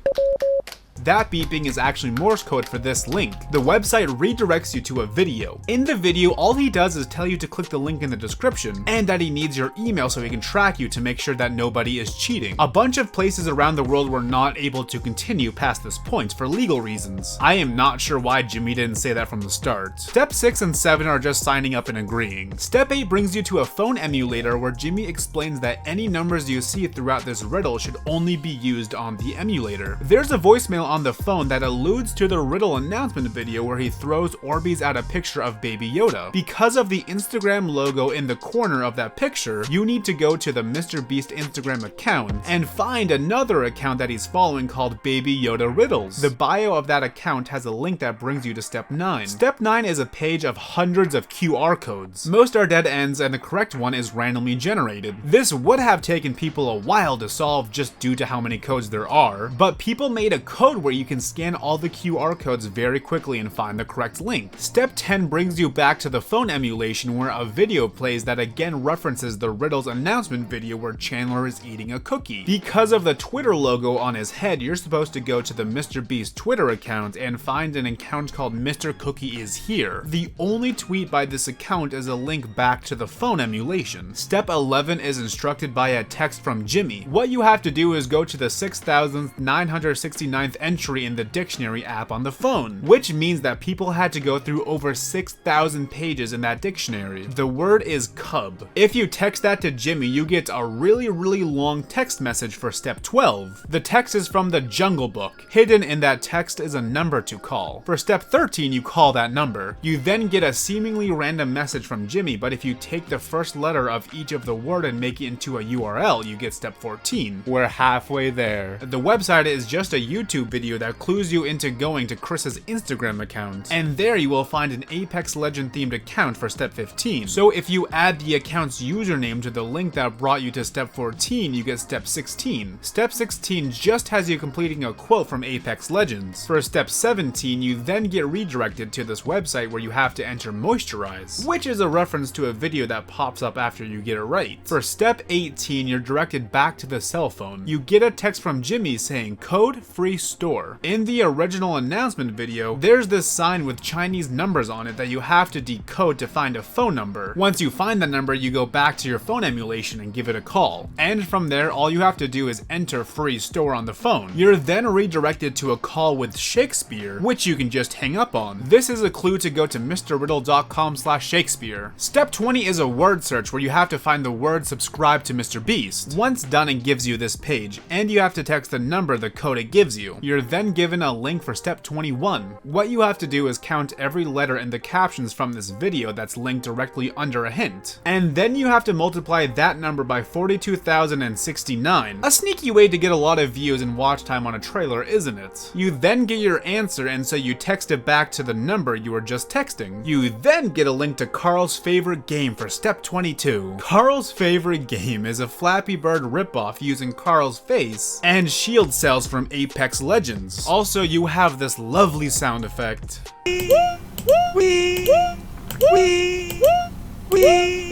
That beeping is actually Morse code for this link. The website redirects you to a video. In the video, all he does is tell you to click the link in the description, and that he needs your email so he can track you to make sure that nobody is cheating. A bunch of places around the world were not able to continue past this point for legal reasons. I am not sure why Jimmy didn't say that from the start. Step 6 and 7 are just signing up and agreeing. Step 8 brings you to a phone emulator where Jimmy explains that any numbers you see throughout this riddle should only be used on the emulator. There's a voicemail on the phone that alludes to the riddle announcement video where he throws Orbeez at a picture of Baby Yoda. Because of the Instagram logo in the corner of that picture, you need to go to the MrBeast Instagram account and find another account that he's following called Baby Yoda Riddles. The bio of that account has a link that brings you to step 9. Step 9 is a page of hundreds of QR codes. Most are dead ends and the correct one is randomly generated. This would have taken people a while to solve just due to how many codes there are, but people made a code where you can scan all the QR codes very quickly and find the correct link. Step 10 brings you back to the phone emulation where a video plays that again references the riddle's announcement video where Chandler is eating a cookie. Because of the Twitter logo on his head, you're supposed to go to the MrBeast Twitter account and find an account called Mr. Cookie is Here. The only tweet by this account is a link back to the phone emulation. Step 11 is instructed by a text from Jimmy. What you have to do is go to the 6,969th entry entry in the dictionary app on the phone, which means that people had to go through over 6,000 pages in that dictionary. The word is cub. If you text that to Jimmy, you get a really long text message for step 12. The text is from the Jungle Book. Hidden in that text is a number to call. For step 13, you call that number. You then get a seemingly random message from Jimmy, but if you take the first letter of each of the word and make it into a URL, you get step 14. We're halfway there. The website is just a YouTube video that clues you into going to Chris's Instagram account, and there you will find an Apex Legend themed account for step 15. So if you add the account's username to the link that brought you to step 14, you get step 16. Step 16 just has you completing a quote from Apex Legends. For step 17, you then get redirected to this website where you have to enter moisturize, which is a reference to a video that pops up after you get it right. For step 18, you're directed back to the cell phone. You get a text from Jimmy saying code free store. In the original announcement video, there's this sign with Chinese numbers on it that you have to decode to find a phone number. Once you find the number, you go back to your phone emulation and give it a call. And from there, all you have to do is enter free store on the phone. You're then redirected to a call with Shakespeare, which you can just hang up on. This is a clue to go to mrriddle.com/Shakespeare. Step 20 is a word search where you have to find the word subscribe to MrBeast. Once done, it gives you this page, and you have to text the number the code it gives you. You're then given a link for step 21. What you have to do is count every letter in the captions from this video that's linked directly under a hint. And then you have to multiply that number by 42,069. A sneaky way to get a lot of views and watch time on a trailer, isn't it? You then get your answer, and so you text it back to the number you were just texting. You then get a link to Carl's favorite game for step 22. Carl's favorite game is a Flappy Bird ripoff using Carl's face and shield cells from Apex Legends. Also, you have this lovely sound effect.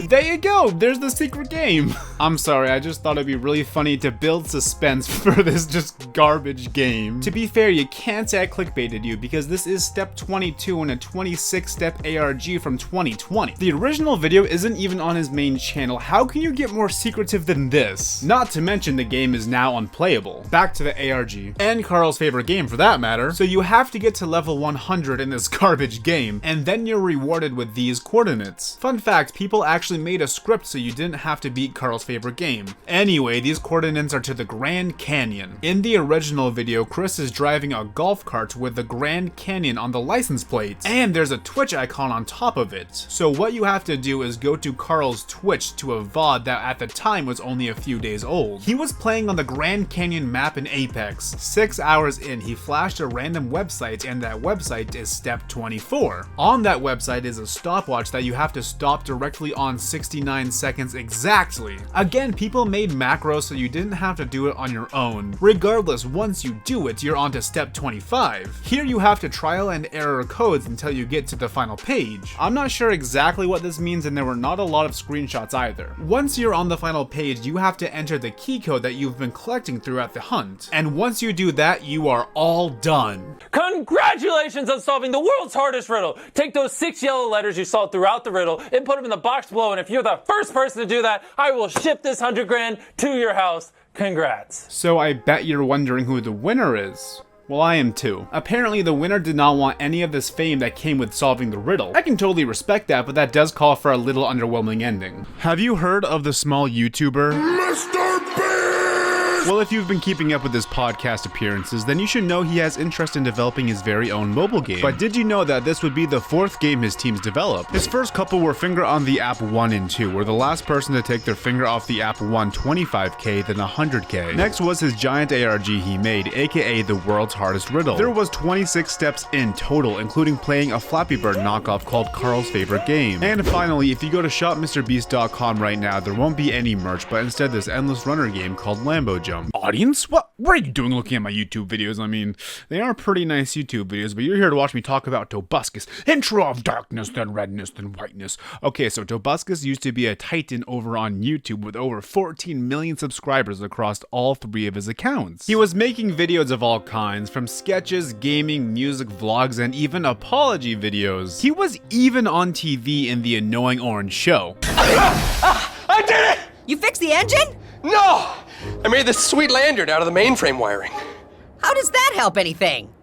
There you go, there's the secret game. I'm sorry, I just thought it'd be really funny to build suspense for this just garbage game. To be fair, you can't say I clickbaited you because this is step 22 in a 26-step ARG from 2020. The original video isn't even on his main channel. How can you get more secretive than this? Not to mention the game is now unplayable. Back to the ARG. And Carl's favorite game for that matter. So you have to get to level 100 in this garbage game, and then you're rewarded with these coordinates. Fun fact, people actually made a script so you didn't have to beat Carl's favorite game. Anyway, these coordinates are to the Grand Canyon. In the original video, Chris is driving a golf cart with the Grand Canyon on the license plate, and there's a Twitch icon on top of it. So what you have to do is go to Carl's Twitch to a VOD that at the time was only a few days old. He was playing on the Grand Canyon map in Apex. 6 hours in, he flashed a random website, and that website is step 24. On that website is a stopwatch that you have to stop directly on 69 seconds exactly. Again, people made macros so you didn't have to do it on your own. Regardless, once you do it, you're on to step 25. Here you have to trial and error codes until you get to the final page. I'm not sure exactly what this means, and there were not a lot of screenshots either. Once you're on the final page, you have to enter the key code that you've been collecting throughout the hunt. And once you do that, you are all done. Congratulations on solving the world's hardest riddle. Take those 6 yellow letters you saw throughout the riddle and put them in the box below, and if you're the first person to do that, I will ship this 100 grand to your house. Congrats. So I bet you're wondering who the winner is. Well, I am too. Apparently the winner did not want any of this fame that came with solving the riddle. I can totally respect that, but that does call for a little underwhelming ending. Have you heard of the small YouTuber? MrBeast! Well, if you've been keeping up with his podcast appearances, then you should know he has interest in developing his very own mobile game. But did you know that this would be the 4th game his teams developed? His first couple were Finger on the App 1 and 2, where the last person to take their finger off the app won 25k, then 100k. Next was his giant ARG he made, aka the world's hardest riddle. There was 26 steps in total, including playing a Flappy Bird knockoff called Carl's favorite game. And finally, if you go to shopmrbeast.com right now, there won't be any merch, but instead this endless runner game called Lambo Jump. Audience? What are you doing looking at my YouTube videos? I mean, they are pretty nice YouTube videos, but you're here to watch me talk about Tobuscus. Intro of darkness, then redness, then whiteness. Okay, so Tobuscus used to be a titan over on YouTube with over 14 million subscribers across all 3 of his accounts. He was making videos of all kinds, from sketches, gaming, music, vlogs, and even apology videos. He was even on TV in the Annoying Orange Show. I did it! You fixed the engine? No! I made this sweet lanyard out of the mainframe wiring. How does that help anything?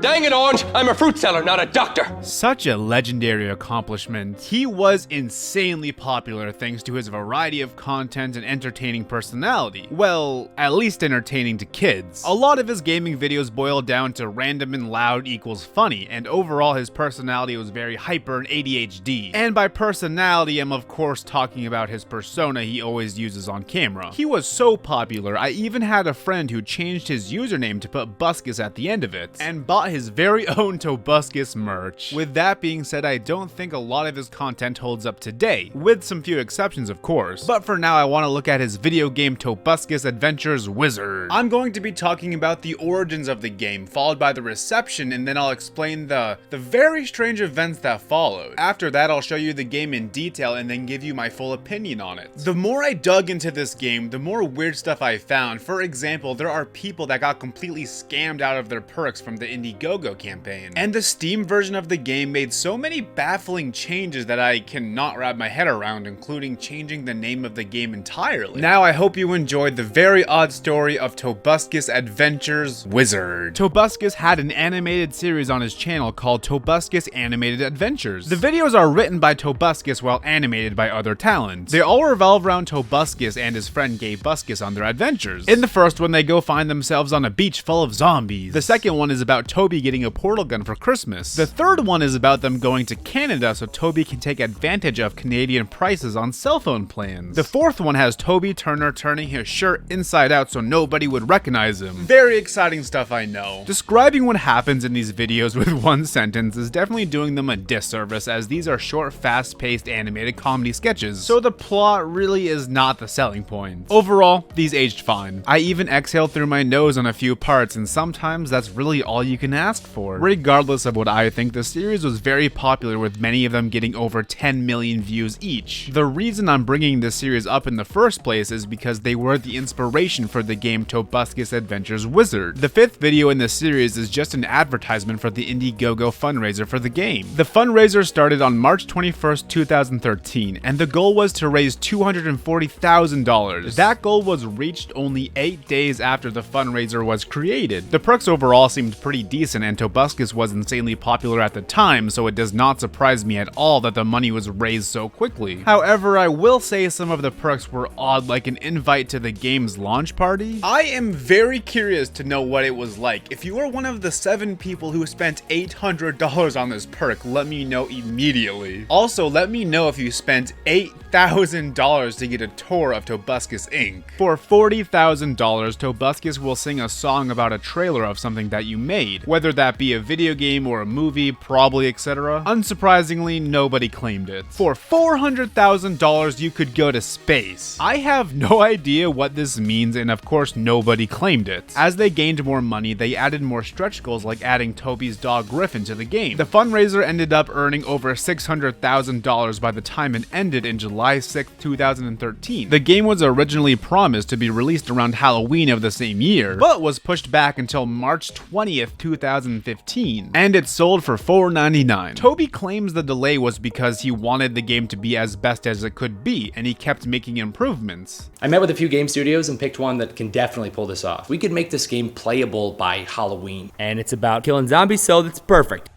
Dang it, Orange! I'm a fruit seller, not a doctor! Such a legendary accomplishment. He was insanely popular thanks to his variety of content and entertaining personality. Well, at least entertaining to kids. A lot of his gaming videos boiled down to random and loud equals funny, and overall his personality was very hyper and ADHD. And by personality, I'm of course talking about his persona he always uses on camera. He was so popular, I even had a friend who changed his username to put Buscus at the end of it, and bought his very own Tobuscus merch. With that being said, I don't think a lot of his content holds up today, with some few exceptions of course. But for now, I want to look at his video game Tobuscus Adventures Wizard. I'm going to be talking about the origins of the game, followed by the reception, and then I'll explain the very strange events that followed. After that, I'll show you the game in detail and then give you my full opinion on it. The more I dug into this game, the more weird stuff I found. For example, there are people that got completely scammed out of their perks from the Indiegogo campaign. And the Steam version of the game made so many baffling changes that I cannot wrap my head around, including changing the name of the game entirely. Now I hope you enjoyed the very odd story of Tobuscus Adventures Wizard. Tobuscus had an animated series on his channel called Tobuscus Animated Adventures. The videos are written by Tobuscus while animated by other talents. They all revolve around Tobuscus and his friend Gay Buscus on their adventures. In the first one, they go find themselves on a beach full of zombies. The second one is about Toby getting a portal gun for Christmas. The third one is about them going to Canada so Toby can take advantage of Canadian prices on cell phone plans. The fourth one has Toby Turner turning his shirt inside out so nobody would recognize him. Very exciting stuff, I know. Describing what happens in these videos with one sentence is definitely doing them a disservice, as these are short, fast-paced animated comedy sketches, so the plot really is not the selling point. Overall, these aged fine. I even exhaled through my nose on a few parts, and sometimes that's really all you can ask for. Regardless of what I think, the series was very popular, with many of them getting over 10 million views each. The reason I'm bringing this series up in the first place is because they were the inspiration for the game Tobuscus Adventures Wizard. The fifth video in the series is just an advertisement for the Indiegogo fundraiser for the game. The fundraiser started on March 21st, 2013, and the goal was to raise $240,000. That goal was reached only 8 days after the fundraiser was created. The perks overall seemed pretty decent, and Tobuscus was insanely popular at the time, so it does not surprise me at all that the money was raised so quickly. However, I will say some of the perks were odd, like an invite to the game's launch party. I am very curious to know what it was like. If you are one of the 7 people who spent $800 on this perk, let me know immediately. Also, let me know if you spent $8,000 to get a tour of Tobuscus Inc. For $40,000, Tobuscus will sing a song about a trailer of something that you made, whether that be a video game or a movie, probably, etc. Unsurprisingly, nobody claimed it. For $400,000, you could go to space. I have no idea what this means, and of course nobody claimed it. As they gained more money, they added more stretch goals, like adding Toby's dog Griffin to the game. The fundraiser ended up earning over $600,000 by the time it ended in July 6, 2013. The game was originally promised to be released around Halloween of the same year, but was pushed back until March 20th, 2015, and it sold for $4.99. Toby claims the delay was because he wanted the game to be as best as it could be, and he kept making improvements. I met with a few game studios and picked one that can definitely pull this off. We could make this game playable by Halloween. And it's about killing zombies, so that's perfect.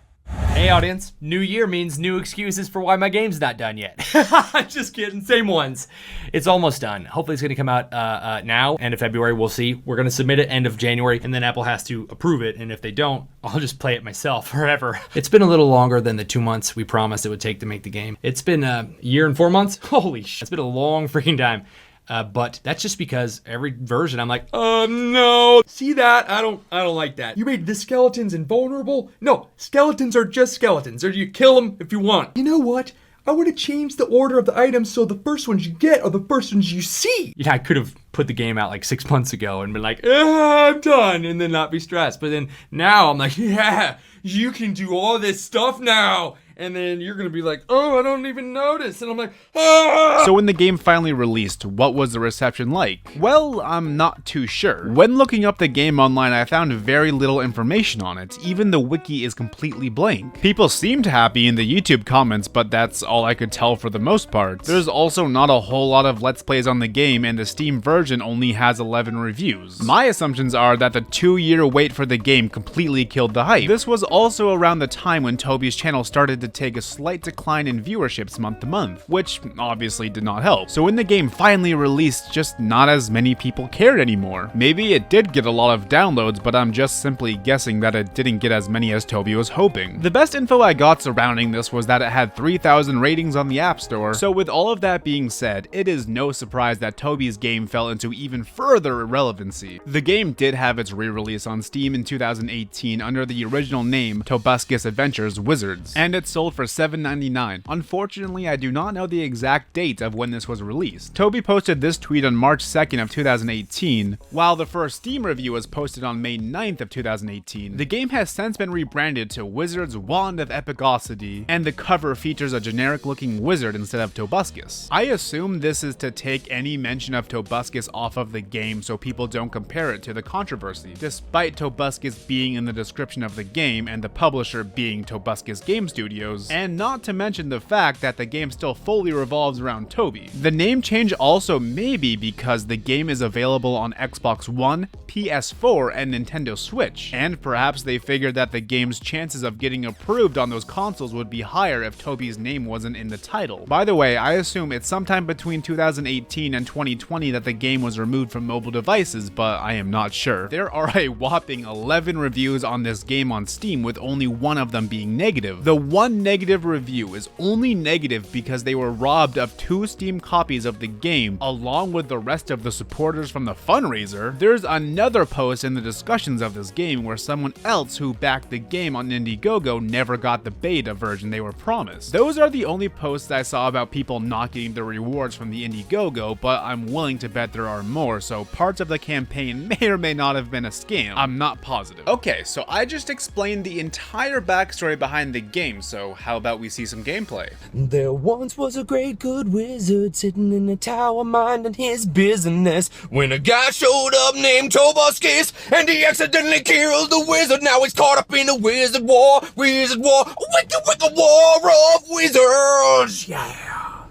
Hey audience, new year means new excuses for why my game's not done yet. Just kidding, same ones. It's almost done. Hopefully it's gonna come out now, end of February, we'll see. We're gonna submit it end of January, and then Apple has to approve it, and if they don't, I'll just play it myself forever. It's been a little longer than the 2 months we promised it would take to make the game. It's been a year and 4 months? Holy shit, it's been a long freaking time. But that's just because every version I'm like, no. See that? I don't like that. You made the skeletons invulnerable? No, skeletons are just skeletons. Or you kill them if you want. You know what? I want to change the order of the items so the first ones you get are the first ones you see. Yeah, I could have put the game out like 6 months ago and been like, I'm done, and then not be stressed. But then now I'm like, yeah, you can do all this stuff now. and then you're gonna be like, oh, I don't even notice, and I'm like, ah! So when the game finally released, what was the reception like? Well, I'm not too sure. When looking up the game online, I found very little information on it. Even the wiki is completely blank. People seemed happy in the YouTube comments, but that's all I could tell for the most part. There's also not a whole lot of Let's Plays on the game, and the Steam version only has 11 reviews. My assumptions are that the 2-year wait for the game completely killed the hype. This was also around the time when Toby's channel started to take a slight decline in viewerships month to month, which obviously did not help. So when the game finally released, just not as many people cared anymore. Maybe it did get a lot of downloads, but I'm just simply guessing that it didn't get as many as Toby was hoping. The best info I got surrounding this was that it had 3,000 ratings on the App Store, so with all of that being said, it is no surprise that Toby's game fell into even further irrelevancy. The game did have its re-release on Steam in 2018 under the original name Tobuscus Adventures Wizards, and it sold for $7.99. Unfortunately, I do not know the exact date of when this was released. Toby posted this tweet on March 2nd of 2018, while the first Steam review was posted on May 9th of 2018. The game has since been rebranded to Wizard's Wand of Epicosity, and the cover features a generic-looking wizard instead of Tobuscus. I assume this is to take any mention of Tobuscus off of the game so people don't compare it to the controversy, despite Tobuscus being in the description of the game and the publisher being Tobuscus Game Studios, and not to mention the fact that the game still fully revolves around Toby. The name change also may be because the game is available on Xbox One, PS4, and Nintendo Switch, and perhaps they figured that the game's chances of getting approved on those consoles would be higher if Toby's name wasn't in the title. By the way, I assume it's sometime between 2018 and 2020 that the game was removed from mobile devices, but I am not sure. There are a whopping 11 reviews on this game on Steam, with only one of them being negative. The one negative review is only negative because they were robbed of 2 Steam copies of the game, along with the rest of the supporters from the fundraiser. There's another post in the discussions of this game where someone else who backed the game on Indiegogo never got the beta version they were promised. Those are the only posts I saw about people not getting the rewards from the Indiegogo, but I'm willing to bet there are more, so parts of the campaign may or may not have been a scam. I'm not positive. Okay, so I just explained the entire backstory behind the game, so how about we see some gameplay? There once was a great good wizard sitting in a tower minding his business when a guy showed up named Tobuscus and he accidentally killed the wizard. Now he's caught up in a wizard war, a wicked war of wizards. Yeah.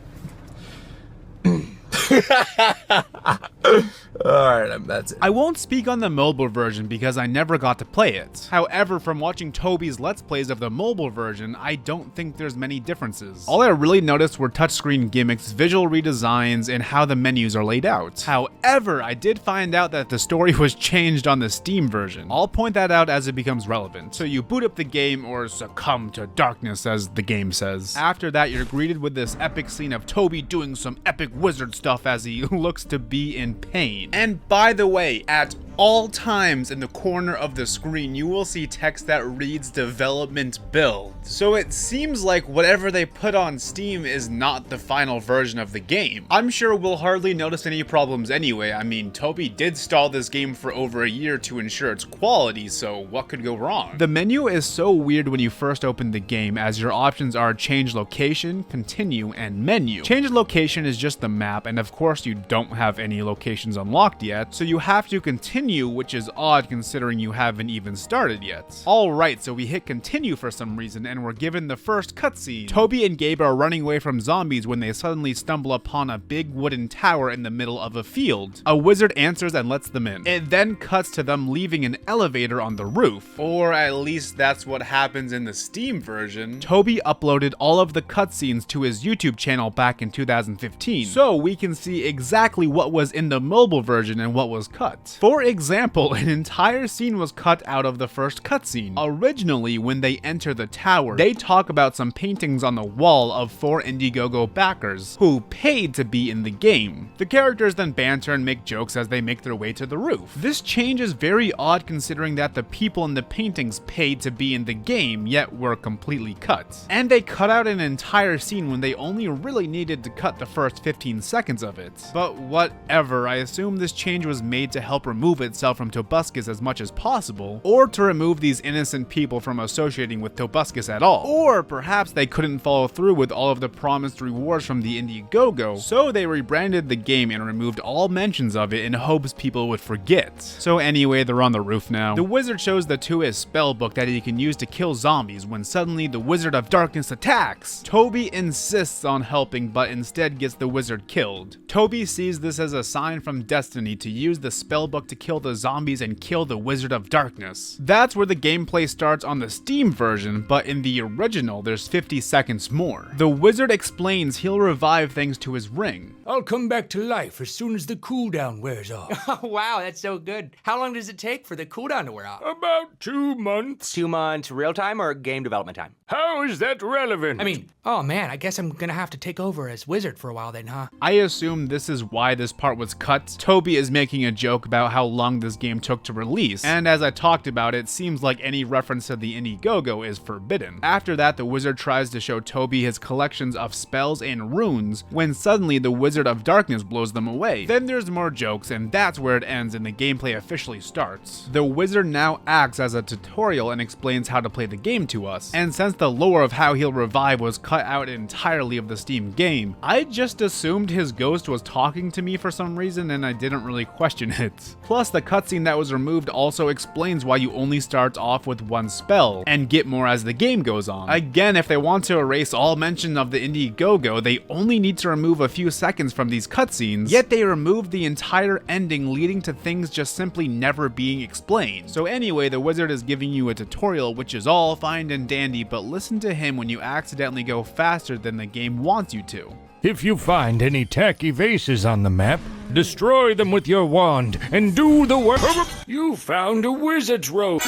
Alright, that's it. I won't speak on the mobile version because I never got to play it. However, from watching Toby's Let's Plays of the mobile version, I don't think there's many differences. All I really noticed were touchscreen gimmicks, visual redesigns, and how the menus are laid out. However, I did find out that the story was changed on the Steam version. I'll point that out as it becomes relevant. So you boot up the game, or succumb to darkness as the game says. After that, you're greeted with this epic scene of Toby doing some epic wizard stuff as he looks to be in pain. And by the way, at all times in the corner of the screen, you will see text that reads development build. So it seems like whatever they put on Steam is not the final version of the game. I'm sure we'll hardly notice any problems anyway. I mean, Toby did stall this game for over a year to ensure its quality, so what could go wrong? The menu is so weird when you first open the game, as your options are change location, continue, and menu. Change location is just the map, and of course you don't have any locations unlocked yet, so you have to continue, which is odd considering you haven't even started yet. Alright, so we hit continue for some reason, and we're given the first cutscene. Toby and Gabe are running away from zombies when they suddenly stumble upon a big wooden tower in the middle of a field. A wizard answers and lets them in. It then cuts to them leaving an elevator on the roof. Or at least that's what happens in the Steam version. Toby uploaded all of the cutscenes to his YouTube channel back in 2015, so we can see exactly what was in the mobile version and what was cut. For example, an entire scene was cut out of the first cutscene. Originally, when they enter the tower, they talk about some paintings on the wall of 4 Indiegogo backers who paid to be in the game. The characters then banter and make jokes as they make their way to the roof. This change is very odd considering that the people in the paintings paid to be in the game, yet were completely cut. And they cut out an entire scene when they only really needed to cut the first 15 seconds of it. But whatever, I assume this change was made to help remove it itself from Tobuscus as much as possible, or to remove these innocent people from associating with Tobuscus at all. Or perhaps they couldn't follow through with all of the promised rewards from the Indiegogo, so they rebranded the game and removed all mentions of it in hopes people would forget. So anyway, they're on the roof now. The wizard shows the two his spellbook that he can use to kill zombies when suddenly the Wizard of Darkness attacks. Toby insists on helping but instead gets the wizard killed. Toby sees this as a sign from destiny to use the spellbook to kill the zombies and kill the Wizard of Darkness. That's where the gameplay starts on the Steam version, but in the original there's 50 seconds more. The wizard explains he'll revive thanks to his ring. I'll come back to life as soon as the cooldown wears off. Oh, wow, that's so good. How long does it take for the cooldown to wear off? About 2 months. 2 months real time or game development time? How is that relevant? I mean, oh man, I guess I'm gonna have to take over as wizard for a while then, huh? I assume this is why this part was cut. Toby is making a joke about how long this game took to release, and as I talked about, it seems like any reference to the Indiegogo is forbidden. After that, the wizard tries to show Toby his collections of spells and runes, when suddenly the Wizard of Darkness blows them away. Then there's more jokes, and that's where it ends and the gameplay officially starts. The wizard now acts as a tutorial and explains how to play the game to us, and since the lore of how he'll revive was cut out entirely of the Steam game, I just assumed his ghost was talking to me for some reason and I didn't really question it. Plus, the cutscene that was removed also explains why you only start off with one spell, and get more as the game goes on. Again, if they want to erase all mention of the Indiegogo, they only need to remove a few seconds from these cutscenes, yet they removed the entire ending, leading to things just simply never being explained. So anyway, the wizard is giving you a tutorial, which is all fine and dandy, but listen to him when you accidentally go faster than the game wants you to. If you find any tacky vases on the map, destroy them with your wand and do the work. You found a wizard's robe.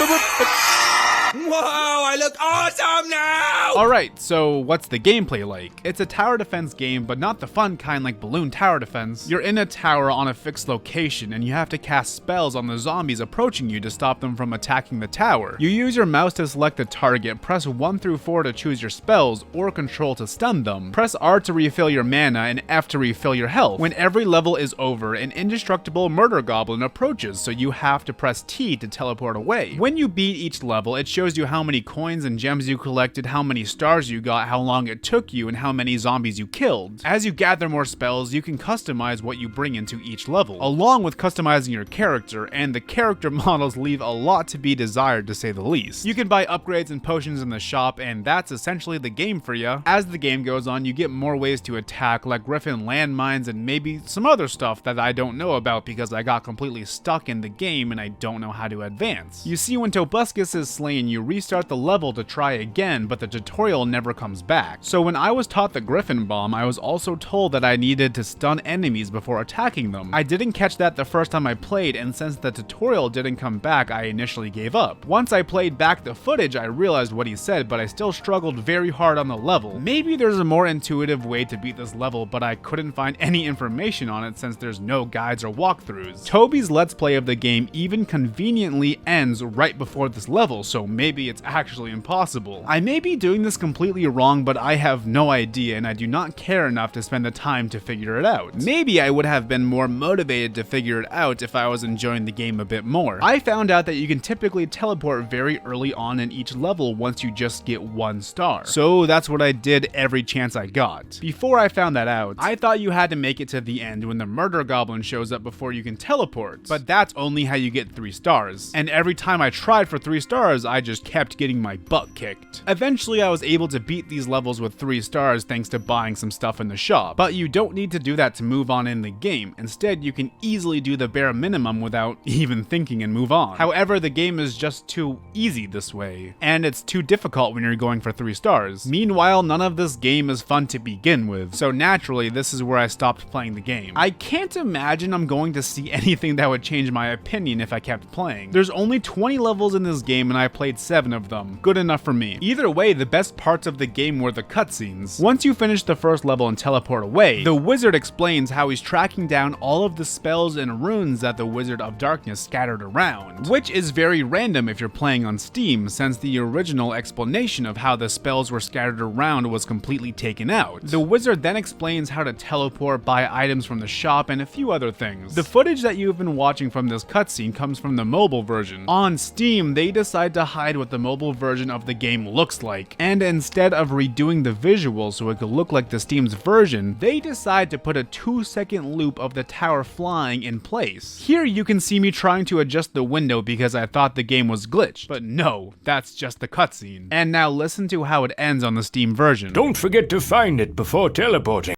Whoa, I look awesome now! Alright, so what's the gameplay like? It's a tower defense game, but not the fun kind like Balloon Tower Defense. You're in a tower on a fixed location, and you have to cast spells on the zombies approaching you to stop them from attacking the tower. You use your mouse to select the target, press 1 through 4 to choose your spells, or control to stun them. Press R to refill your mana, and F to refill your health. When every level is over, an indestructible murder goblin approaches, so you have to press T to teleport away. When you beat each level, it shows you how many coins and gems you collected, how many stars you got, how long it took you, and how many zombies you killed. As you gather more spells, you can customize what you bring into each level, along with customizing your character, and the character models leave a lot to be desired, to say the least. You can buy upgrades and potions in the shop, and that's essentially the game for you. As the game goes on, you get more ways to attack, like Griffin landmines and maybe some other stuff that I don't know about because I got completely stuck in the game and I don't know how to advance. You see, when Tobuscus is slain, you restart the level to try again, but the tutorial never comes back. So when I was taught the Griffin bomb, I was also told that I needed to stun enemies before attacking them. I didn't catch that the first time I played, and since the tutorial didn't come back, I initially gave up. Once I played back the footage, I realized what he said, but I still struggled very hard on the level. Maybe there's a more intuitive way to beat this level, but I couldn't find any information on it since there's no guides or walkthroughs. Toby's Let's Play of the game even conveniently ends right before this level, so maybe it's actually impossible. I may be doing this completely wrong, but I have no idea, and I do not care enough to spend the time to figure it out. Maybe I would have been more motivated to figure it out if I was enjoying the game a bit more. I found out that you can typically teleport very early on in each level once you just get 1 star. So that's what I did every chance I got. Before I found that out, I thought you had to make it to the end when the murder goblin shows up before you can teleport, but that's only how you get 3 stars. And every time I tried for 3 stars, I just kept getting my butt kicked. Eventually, I was able to beat these levels with 3 stars thanks to buying some stuff in the shop, but you don't need to do that to move on in the game. Instead, you can easily do the bare minimum without even thinking and move on. However, the game is just too easy this way, and it's too difficult when you're going for 3 stars. Meanwhile, none of this game is fun to begin with, so naturally, this is where I stopped playing the game. I can't imagine I'm going to see anything that would change my opinion if I kept playing. There's only 20 levels in this game, and I played made 7 of them. Good enough for me. Either way, the best parts of the game were the cutscenes. Once you finish the first level and teleport away, the wizard explains how he's tracking down all of the spells and runes that the Wizard of Darkness scattered around, which is very random if you're playing on Steam, since the original explanation of how the spells were scattered around was completely taken out. The wizard then explains how to teleport, buy items from the shop, and a few other things. The footage that you've been watching from this cutscene comes from the mobile version. On Steam, they decide to hide what the mobile version of the game looks like, and instead of redoing the visuals so it could look like the Steam's version, they decide to put a 2-second loop of the tower flying in place. Here you can see me trying to adjust the window because I thought the game was glitched, but no, that's just the cutscene. And now listen to how it ends on the Steam version. Don't forget to find it before teleporting.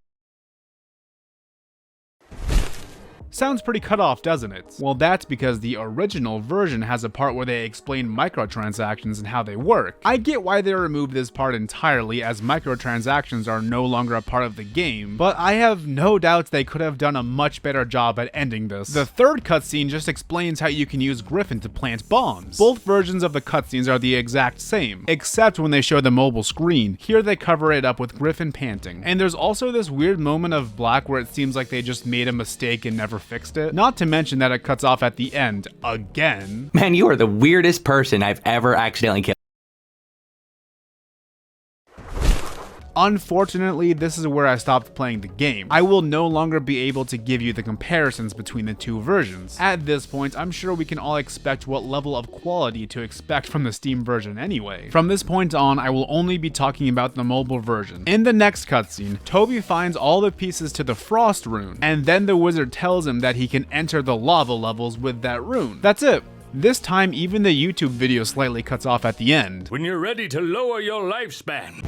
Sounds pretty cut off, doesn't it? Well, that's because the original version has a part where they explain microtransactions and how they work. I get why they removed this part entirely, as microtransactions are no longer a part of the game, but I have no doubts they could have done a much better job at ending this. The third cutscene just explains how you can use Griffin to plant bombs. Both versions of the cutscenes are the exact same, except when they show the mobile screen. Here they cover it up with Griffin panting. And there's also this weird moment of black where it seems like they just made a mistake and never fixed it. Not to mention that it cuts off at the end again. Man, you are the weirdest person I've ever accidentally killed. Unfortunately, this is where I stopped playing the game. I will no longer be able to give you the comparisons between the two versions. At this point, I'm sure we can all expect what level of quality to expect from the Steam version anyway. From this point on, I will only be talking about the mobile version. In the next cutscene, Toby finds all the pieces to the Frost rune, and then the wizard tells him that he can enter the lava levels with that rune. That's it. This time, even the YouTube video slightly cuts off at the end. When you're ready to lower your lifespan.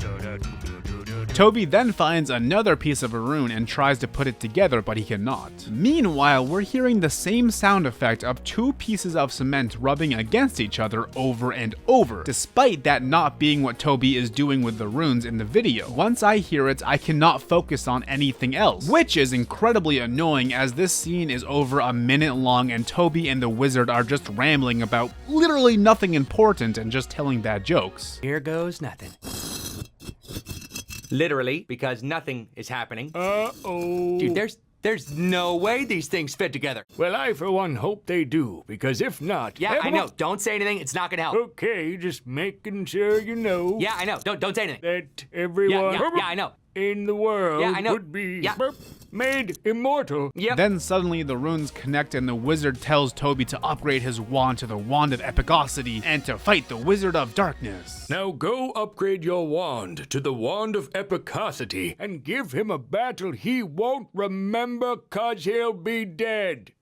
Toby then finds another piece of a rune and tries to put it together, but he cannot. Meanwhile, we're hearing the same sound effect of 2 pieces of cement rubbing against each other over and over, despite that not being what Toby is doing with the runes in the video. Once I hear it, I cannot focus on anything else, which is incredibly annoying as this scene is over a minute long and Toby and the wizard are just rambling about literally nothing important and just telling bad jokes. Here goes nothing. Literally, because nothing is happening. Uh-oh. Dude, there's no way these things fit together. Well, I for one hope they do, because if not... Yeah, I know. Don't say anything. It's not gonna help. Okay, just making sure you know. Yeah, I know. Don't say anything. That everyone... Yeah, I know. In the world would be made immortal. Yep. Then suddenly the runes connect and the wizard tells Toby to upgrade his wand to the Wand of Epicosity and to fight the Wizard of Darkness. Now go upgrade your wand to the Wand of Epicosity and give him a battle he won't remember 'cause he'll be dead.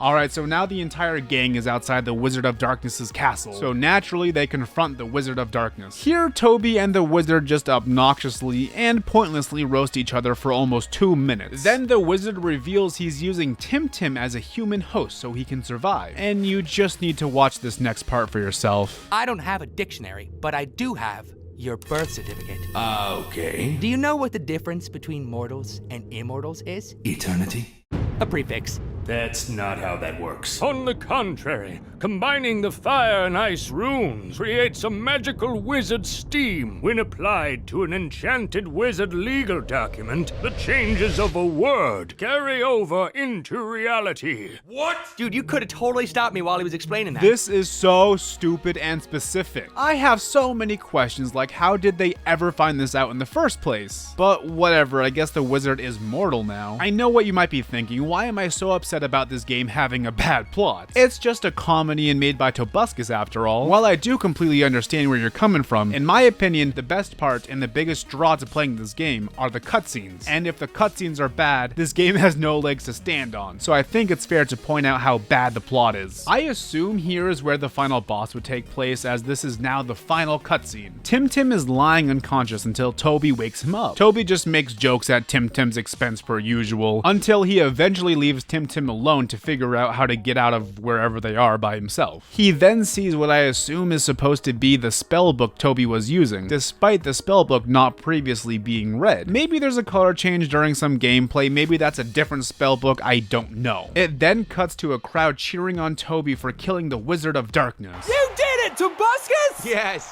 Alright, so now the entire gang is outside the Wizard of Darkness's castle, so naturally they confront the Wizard of Darkness. Here, Toby and the wizard just obnoxiously and pointlessly roast each other for almost 2 minutes. Then the wizard reveals he's using Tim Tim as a human host so he can survive. And you just need to watch this next part for yourself. I don't have a dictionary, but I do have your birth certificate. Okay. Do you know what the difference between mortals and immortals is? Eternity? A prefix. That's not how that works. On the contrary, combining the fire and ice runes creates a magical wizard steam. When applied to an enchanted wizard legal document, the changes of a word carry over into reality. What? Dude, you could have totally stopped me while he was explaining that. This is so stupid and specific. I have so many questions like how did they ever find this out in the first place? But whatever, I guess the wizard is mortal now. I know what you might be thinking, why am I so upset about this game having a bad plot? It's just a comedy and made by Tobuscus after all. While I do completely understand where you're coming from, in my opinion, the best part and the biggest draw to playing this game are the cutscenes. And if the cutscenes are bad, this game has no legs to stand on. So I think it's fair to point out how bad the plot is. I assume here is where the final boss would take place, as this is now the final cutscene. Tim Tim is lying unconscious until Toby wakes him up. Toby just makes jokes at Tim Tim's expense per usual, until he eventually leaves Tim Tim him alone to figure out how to get out of wherever they are by himself. He then sees what I assume is supposed to be the spellbook Toby was using, despite the spellbook not previously being read. Maybe there's a color change during some gameplay, maybe that's a different spellbook, I don't know. It then cuts to a crowd cheering on Toby for killing the Wizard of Darkness. You did it, Tobuscus!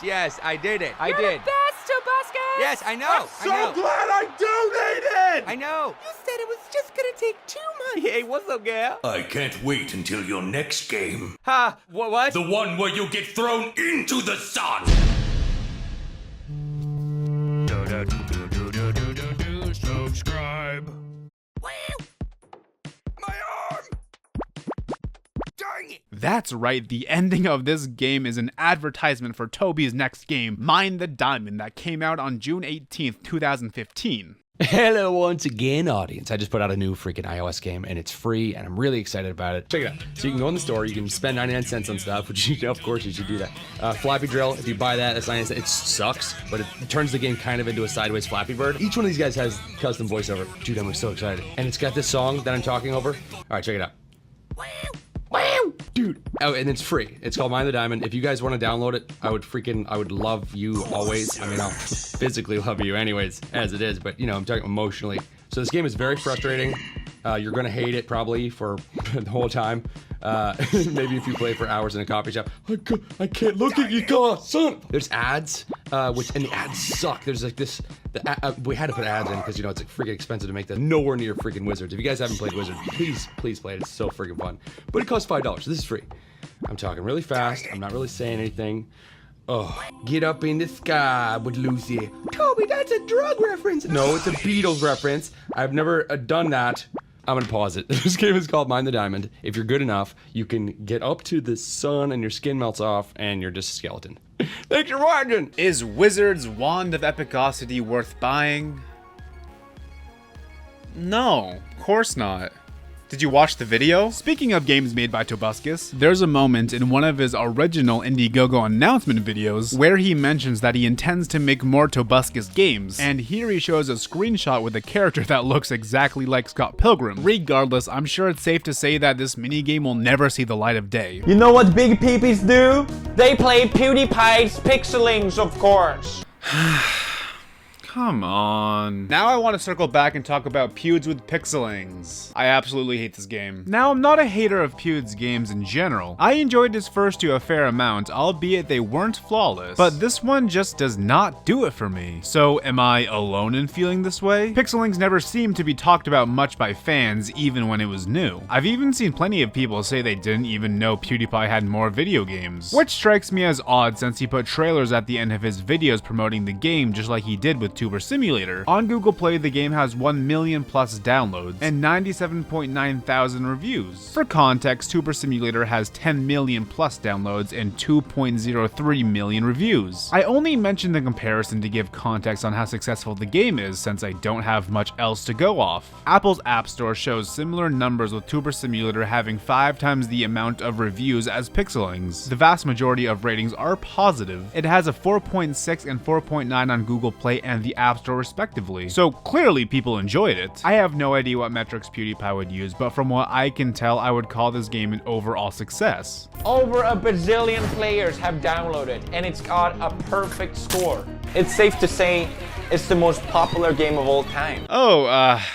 Yes, I did it. I You're did. the best, Tobuscus! Yes, I know. I'm so glad I donated! I know. You said it was just gonna take 2 months. Hey, what's up, girl? I can't wait until your next game. Ha! What? The one where you get thrown into the sun! Subscribe. My arm! Dang it! That's right, the ending of this game is an advertisement for Toby's next game, Mine the Diamond, that came out on June 18th, 2015. Hello once again, audience. I just put out a new freaking iOS game and it's free and I'm really excited about it. Check it out. So you can go in the store, you can spend 99 cents on stuff, which you, of course you should do that. Flappy Drill, if you buy that, that's 99 cents. It sucks, but it turns the game kind of into a sideways Flappy Bird. Each one of these guys has custom voiceover. Dude, I'm so excited. And it's got this song that I'm talking over. All right, check it out. Dude, oh, and it's free. It's called Mine the Diamond. If you guys want to download it, I would love you always. I mean, I'll physically love you anyways, as it is, but you know, I'm talking emotionally. So this game is very frustrating. You're gonna hate it probably for the whole time. Maybe if you play for hours in a coffee shop. I can't look at you, God, son. There's ads, and the ads suck. There's like this. We had to put ads in because you know it's like freaking expensive to make that. Nowhere near freaking Wizards. If you guys haven't played Wizards, please play it. It's so freaking fun. But it costs $5. This is free. I'm talking really fast. I'm not really saying anything. Oh, get up in the sky with Lucy. Toby, that's a drug reference. No, it's a Beatles reference. I've never done that. I'm gonna pause it. This game is called Mine the Diamond. If you're good enough, you can get up to the sun and your skin melts off and you're just a skeleton. Thanks for watching! Is Wizard's Wand of Epicosity worth buying? No, of course not. Did you watch the video? Speaking of games made by Tobuscus, there's a moment in one of his original Indiegogo announcement videos where he mentions that he intends to make more Tobuscus games, and here he shows a screenshot with a character that looks exactly like Scott Pilgrim. Regardless, I'm sure it's safe to say that this minigame will never see the light of day. You know what big peepees do? They play PewDiePie's Pixelings, of course. Come on. Now I want to circle back and talk about Pewds with Pixelings. I absolutely hate this game. Now, I'm not a hater of Pewds games in general. I enjoyed his first two a fair amount, albeit they weren't flawless. But this one just does not do it for me. So, am I alone in feeling this way? Pixelings never seemed to be talked about much by fans, even when it was new. I've even seen plenty of people say they didn't even know PewDiePie had more video games. Which strikes me as odd since he put trailers at the end of his videos promoting the game just like he did with Tuber Simulator. On Google Play, the game has 1 million plus downloads and 97.9 thousand reviews. For context, Tuber Simulator has 10 million plus downloads and 2.03 million reviews. I only mention the comparison to give context on how successful the game is since I don't have much else to go off. Apple's App Store shows similar numbers with Tuber Simulator having 5 times the amount of reviews as Pixelings. The vast majority of ratings are positive. It has a 4.6 and 4.9 on Google Play and the App Store respectively, so clearly people enjoyed it. I have no idea what metrics PewDiePie would use, but from what I can tell, I would call this game an overall success. Over a bazillion players have downloaded, and it's got a perfect score. It's safe to say it's the most popular game of all time. Oh,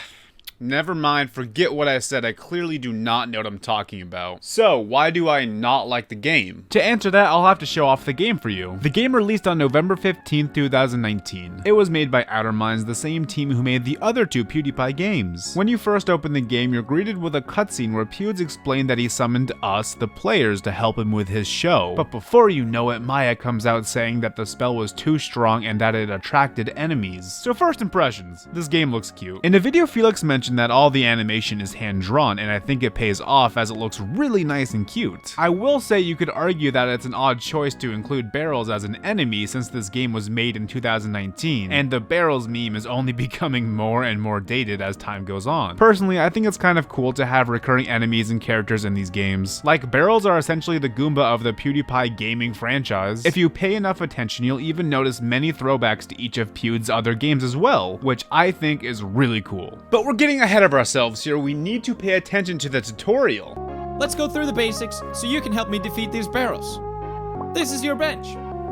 never mind, forget what I said, I clearly do not know what I'm talking about. So, why do I not like the game? To answer that, I'll have to show off the game for you. The game released on November 15th, 2019. It was made by Outer Minds, the same team who made the other two PewDiePie games. When you first open the game, you're greeted with a cutscene where Pewds explained that he summoned us, the players, to help him with his show. But before you know it, Maya comes out saying that the spell was too strong and that it attracted enemies. So first impressions, this game looks cute. In a video, Felix mentioned that all the animation is hand-drawn, and I think it pays off as it looks really nice and cute. I will say you could argue that it's an odd choice to include barrels as an enemy since this game was made in 2019, and the barrels meme is only becoming more and more dated as time goes on. Personally, I think it's kind of cool to have recurring enemies and characters in these games. Like, barrels are essentially the Goomba of the PewDiePie gaming franchise. If you pay enough attention, you'll even notice many throwbacks to each of Pewds' other games as well, which I think is really cool. But we're getting getting ahead of ourselves here, we need to pay attention to the tutorial. Let's go through the basics so you can help me defeat these barrels. This is your bench.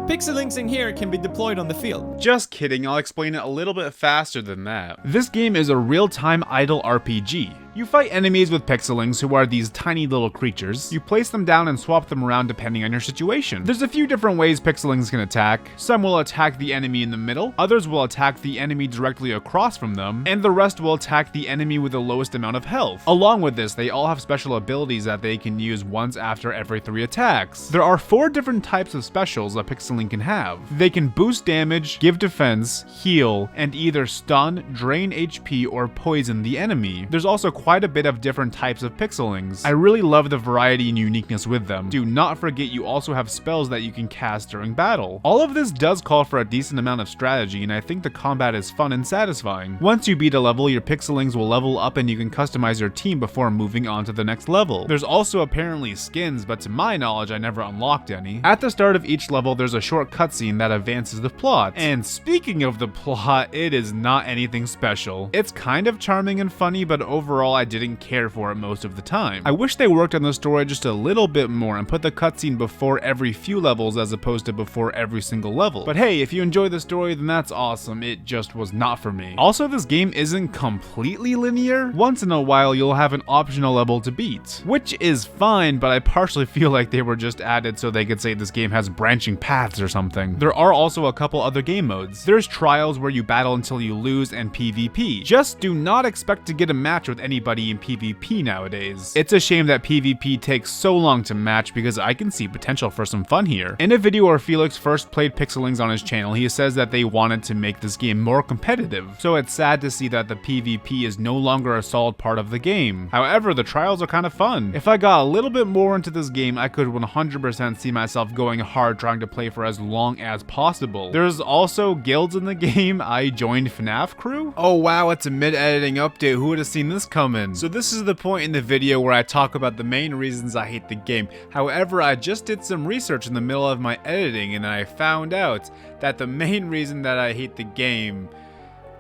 Pixelings in here can be deployed on the field. Just kidding, I'll explain it a little bit faster than that. This game is a real-time idle RPG. You fight enemies with Pixelings, who are these tiny little creatures. You place them down and swap them around depending on your situation. There's a few different ways Pixelings can attack. Some will attack the enemy in the middle, others will attack the enemy directly across from them, and the rest will attack the enemy with the lowest amount of health. Along with this, they all have special abilities that they can use once after every 3 attacks. There are 4 different types of specials a Pixeling can have. They can boost damage, give defense, heal, and either stun, drain HP, or poison the enemy. There's also quite a bit of different types of Pixelings. I really love the variety and uniqueness with them. Do not forget you also have spells that you can cast during battle. All of this does call for a decent amount of strategy, and I think the combat is fun and satisfying. Once you beat a level, your Pixelings will level up and you can customize your team before moving on to the next level. There's also apparently skins, but to my knowledge I never unlocked any. At the start of each level there's a short cutscene that advances the plot. And speaking of the plot, it is not anything special. It's kind of charming and funny, but overall I didn't care for it most of the time. I wish they worked on the story just a little bit more and put the cutscene before every few levels as opposed to before every single level. But hey, if you enjoy the story then that's awesome, it just was not for me. Also, this game isn't completely linear. Once in a while you'll have an optional level to beat, which is fine, but I partially feel like they were just added so they could say this game has branching paths or something. There are also a couple other game modes. There's trials where you battle until you lose, and PvP. Just do not expect to get a match with anybody in PvP nowadays. It's a shame that PvP takes so long to match because I can see potential for some fun here. In a video where Felix first played Pixelings on his channel, he says that they wanted to make this game more competitive, so it's sad to see that the PvP is no longer a solid part of the game. However, the trials are kind of fun. If I got a little bit more into this game, I could 100% see myself going hard trying to play for as long as possible. There's also guilds in the game. I joined FNAF crew. Oh wow, it's a mid-editing update. Who would have seen this coming? So this is the point in the video where I talk about the main reasons I hate the game. However, I just did some research in the middle of my editing and I found out that the main reason that I hate the game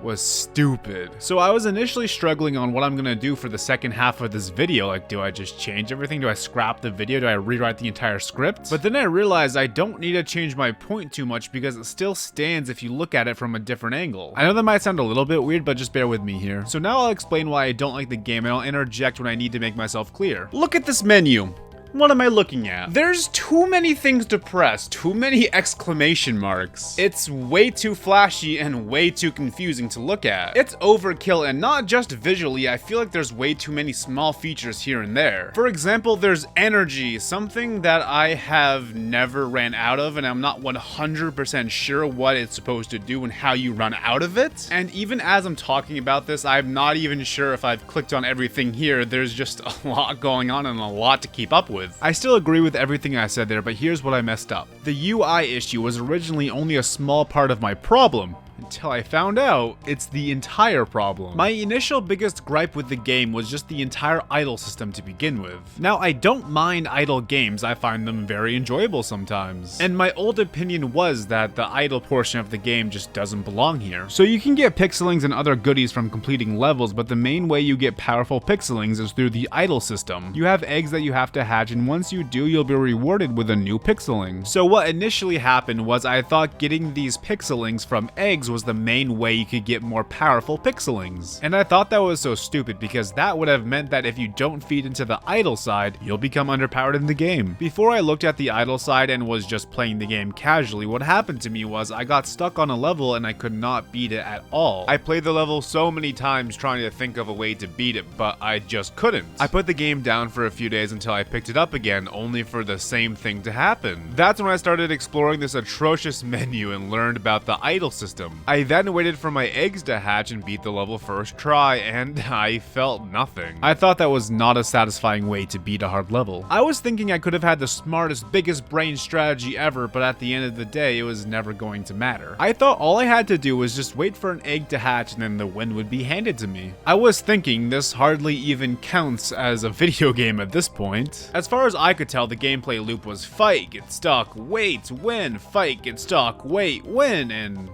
was stupid. So I was initially struggling on what I'm gonna do for the second half of this video. Like, do I just change everything? Do I scrap the video? Do I rewrite the entire script? But then I realized I don't need to change my point too much because it still stands if you look at it from a different angle. I know that might sound a little bit weird, but just bear with me here. So now I'll explain why I don't like the game and I'll interject when I need to make myself clear. Look at this menu. What am I looking at? There's too many things to press, too many exclamation marks. It's way too flashy and way too confusing to look at. It's overkill, and not just visually, I feel like there's way too many small features here and there. For example, there's energy, something that I have never ran out of, and I'm not 100% sure what it's supposed to do and how you run out of it. And even as I'm talking about this, I'm not even sure if I've clicked on everything here. There's just a lot going on and a lot to keep up with. I still agree with everything I said there, but here's what I messed up. The UI issue was originally only a small part of my problem, until I found out it's the entire problem. My initial biggest gripe with the game was just the entire idle system to begin with. Now, I don't mind idle games, I find them very enjoyable sometimes. And my old opinion was that the idle portion of the game just doesn't belong here. So you can get Pixelings and other goodies from completing levels, but the main way you get powerful Pixelings is through the idle system. You have eggs that you have to hatch, and once you do, you'll be rewarded with a new Pixeling. So what initially happened was I thought getting these Pixelings from eggs was the main way you could get more powerful Pixelings. And I thought that was so stupid because that would have meant that if you don't feed into the idle side, you'll become underpowered in the game. Before I looked at the idle side and was just playing the game casually, what happened to me was I got stuck on a level and I could not beat it at all. I played the level so many times trying to think of a way to beat it, but I just couldn't. I put the game down for a few days until I picked it up again, only for the same thing to happen. That's when I started exploring this atrocious menu and learned about the idle system. I then waited for my eggs to hatch and beat the level first try, and I felt nothing. I thought that was not a satisfying way to beat a hard level. I was thinking I could have had the smartest, biggest brain strategy ever, but at the end of the day, it was never going to matter. I thought all I had to do was just wait for an egg to hatch and then the win would be handed to me. I was thinking this hardly even counts as a video game at this point. As far as I could tell, the gameplay loop was fight, get stuck, wait, win, fight, get stuck, wait, win, and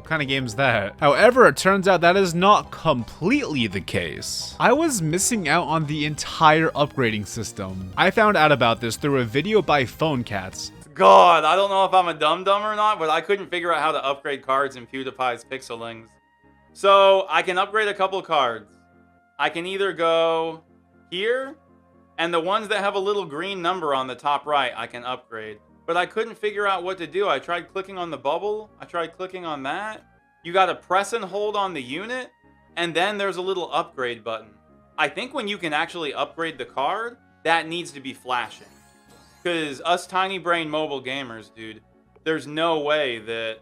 kind of game's that? However, it turns out that is not completely the case. I was missing out on the entire upgrading system. I found out about this through a video by PhoneCats. God, I don't know if I'm a dum-dum or not, but I couldn't figure out how to upgrade cards in PewDiePie's Pixelings. So, I can upgrade a couple cards. I can either go here, and the ones that have a little green number on the top right, I can upgrade. But I couldn't figure out what to do. I tried clicking on the bubble. I tried clicking on that. You gotta press and hold on the unit, and then there's a little upgrade button. I think when you can actually upgrade the card, that needs to be flashing. Because us tiny brain mobile gamers, dude, there's no way that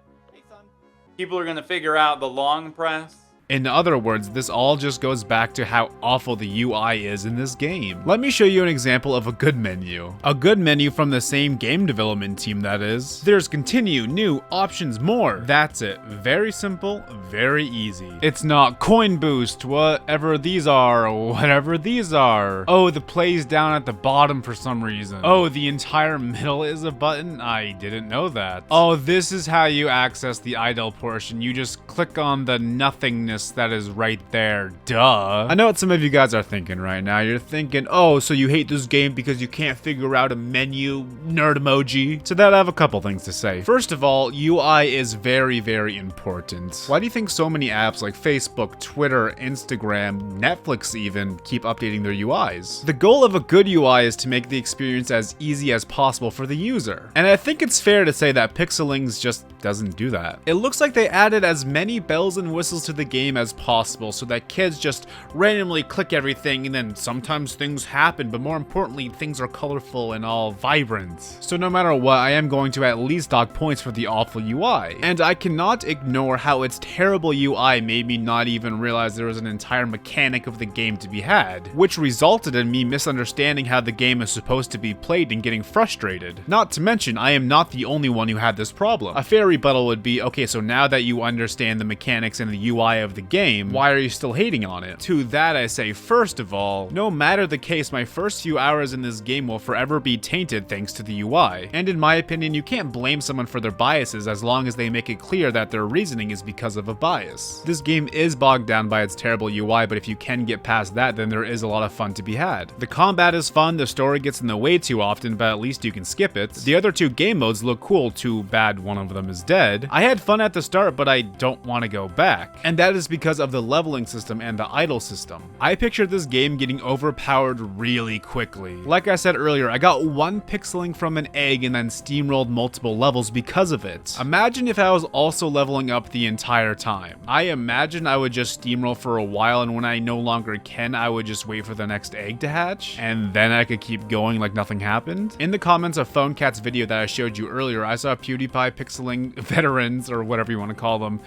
people are going to figure out the long press. In other words, this all just goes back to how awful the UI is in this game. Let me show you an example of a good menu. A good menu from the same game development team, that is. There's continue, new, options, more. That's it. Very simple, very easy. It's not coin boost, whatever these are, whatever these are. Oh, the play's down at the bottom for some reason. Oh, the entire middle is a button? I didn't know that. Oh, this is how you access the idle portion. You just click on the nothingness that is right there, duh. I know what some of you guys are thinking right now. You're thinking, oh, so you hate this game because you can't figure out a menu, nerd emoji. To that, I have a couple things to say. First of all, UI is very, very important. Why do you think so many apps like Facebook, Twitter, Instagram, Netflix even keep updating their UIs? The goal of a good UI is to make the experience as easy as possible for the user. And I think it's fair to say that Pixelings just doesn't do that. It looks like they added as many bells and whistles to the game as possible so that kids just randomly click everything and then sometimes things happen, but more importantly, things are colorful and all vibrant. So no matter what, I am going to at least dock points for the awful UI. And I cannot ignore how its terrible UI made me not even realize there was an entire mechanic of the game to be had, which resulted in me misunderstanding how the game is supposed to be played and getting frustrated. Not to mention, I am not the only one who had this problem. A fair rebuttal would be, okay, so now that you understand the mechanics and the UI of the game, why are you still hating on it? To that I say, first of all, no matter the case, my first few hours in this game will forever be tainted thanks to the UI. And in my opinion, you can't blame someone for their biases as long as they make it clear that their reasoning is because of a bias. This game is bogged down by its terrible UI, but if you can get past that, then there is a lot of fun to be had. The combat is fun, the story gets in the way too often, but at least you can skip it. The other two game modes look cool, too bad one of them is dead. I had fun at the start, but I don't want to go back. And that is because of the leveling system and the idle system. I pictured this game getting overpowered really quickly. Like I said earlier, I got one pixeling from an egg and then steamrolled multiple levels because of it. Imagine if I was also leveling up the entire time. I imagine I would just steamroll for a while, and when I no longer can, I would just wait for the next egg to hatch, and then I could keep going like nothing happened. In the comments of PhoneCat's video that I showed you earlier, I saw PewDiePie pixeling veterans, or whatever you want to call them,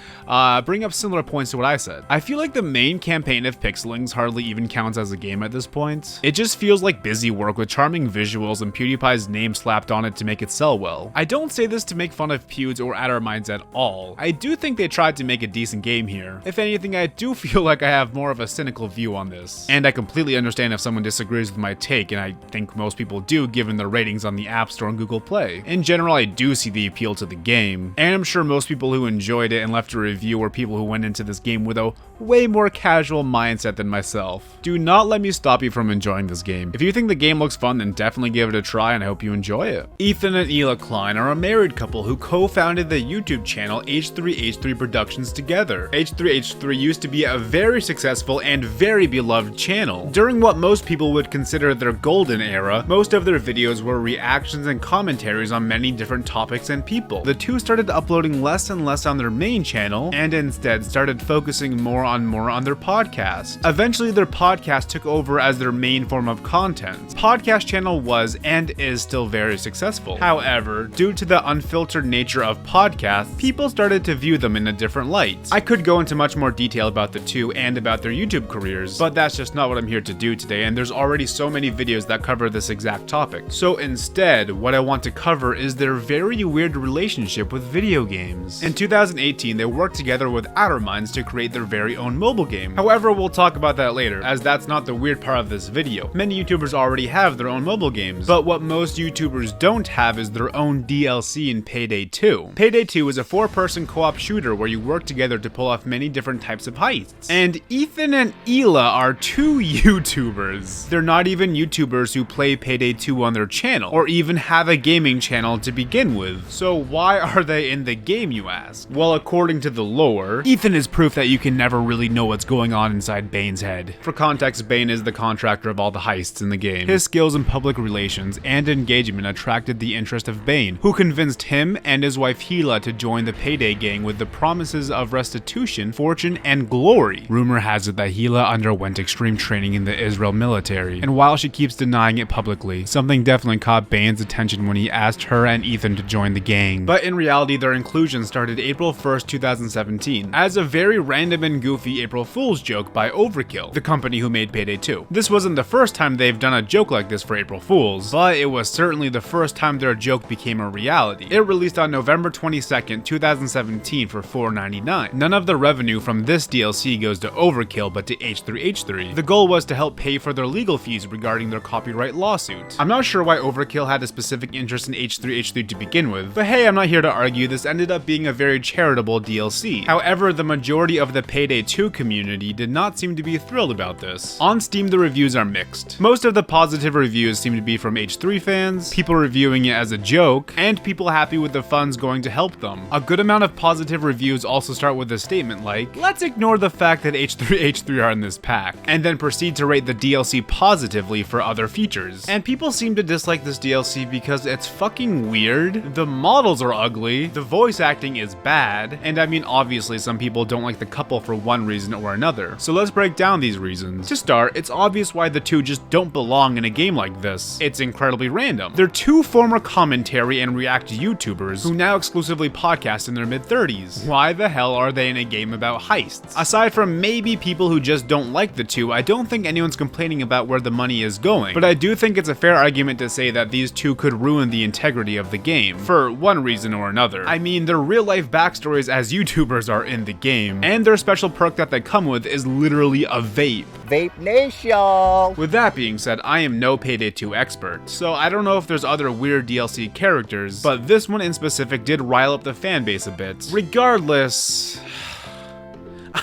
bring up similar points to what I said. I feel like the main campaign of Pixelings hardly even counts as a game at this point. It just feels like busy work with charming visuals and PewDiePie's name slapped on it to make it sell well. I don't say this to make fun of Pewds or Adder Minds at all. I do think they tried to make a decent game here. If anything, I do feel like I have more of a cynical view on this. And I completely understand if someone disagrees with my take, and I think most people do given the ratings on the App Store and Google Play. In general, I do see the appeal to the game, and I'm sure most people who enjoyed it and left a review were people who went into this game with a way more casual mindset than myself. Do not let me stop you from enjoying this game. If you think the game looks fun, then definitely give it a try, and I hope you enjoy it. Ethan and Ela Klein are a married couple who co-founded the YouTube channel H3H3 Productions together. H3H3 used to be a very successful and very beloved channel. During what most people would consider their golden era, most of their videos were reactions and commentaries on many different topics and people. The two started uploading less and less on their main channel, and instead started focusing more on their podcast. Eventually, their podcast took over as their main form of content. Podcast channel was and is still very successful. However, due to the unfiltered nature of podcasts, people started to view them in a different light. I could go into much more detail about the two and about their YouTube careers, but that's just not what I'm here to do today, and there's already so many videos that cover this exact topic. So instead, what I want to cover is their very weird relationship with video games. In 2018, they worked together with Outerminds to create their very own mobile game. However, we'll talk about that later, as that's not the weird part of this video. Many YouTubers already have their own mobile games, but what most YouTubers don't have is their own DLC in Payday 2. Payday 2 is a 4-person co-op shooter where you work together to pull off many different types of heists. And Ethan and Hila are 2 YouTubers. They're not even YouTubers who play Payday 2 on their channel, or even have a gaming channel to begin with. So why are they in the game, you ask? Well, according to the lore, Ethan is proof that you can never really know what's going on inside Bane's head. For context, Bane is the contractor of all the heists in the game. His skills in public relations and engagement attracted the interest of Bane, who convinced him and his wife Hila to join the Payday gang with the promises of restitution, fortune, and glory. Rumor has it that Hila underwent extreme training in the Israel military, and while she keeps denying it publicly, something definitely caught Bane's attention when he asked her and Ethan to join the gang. But in reality, their inclusion started April 1st, 2017, as a very random and goofy April Fool's joke by Overkill, the company who made Payday 2. This wasn't the first time they've done a joke like this for April Fools, but it was certainly the first time their joke became a reality. It released on November 22nd, 2017 for $4.99. None of the revenue from this DLC goes to Overkill but to H3H3. The goal was to help pay for their legal fees regarding their copyright lawsuit. I'm not sure why Overkill had a specific interest in H3H3 to begin with, but hey, I'm not here to argue. This ended up being a very charitable DLC. However, the majority of the Payday 2 community did not seem to be thrilled about this. On Steam, the reviews are mixed. Most of the positive reviews seem to be from H3 fans, people reviewing it as a joke, and people happy with the funds going to help them. A good amount of positive reviews also start with a statement like, let's ignore the fact that H3H3 are in this pack, and then proceed to rate the DLC positively for other features. And people seem to dislike this DLC because it's fucking weird, the models are ugly, the voice acting is bad, and I mean obviously some people don't like the couple for one reason or another. So let's break down these reasons. To start, it's obvious why the two just don't belong in a game like this. It's incredibly random. They're 2 former commentary and react YouTubers who now exclusively podcast in their mid-30s. Why the hell are they in a game about heists? Aside from maybe people who just don't like the two, I don't think anyone's complaining about where the money is going, but I do think it's a fair argument to say that these two could ruin the integrity of the game, for one reason or another. I mean, their real-life backstories as YouTubers are in the game, and their special perk that they come with is literally a vape. Vape Nation! With that being said, I am no Payday 2 expert, so I don't know if there's other weird DLC characters, but this one in specific did rile up the fanbase a bit. Regardless,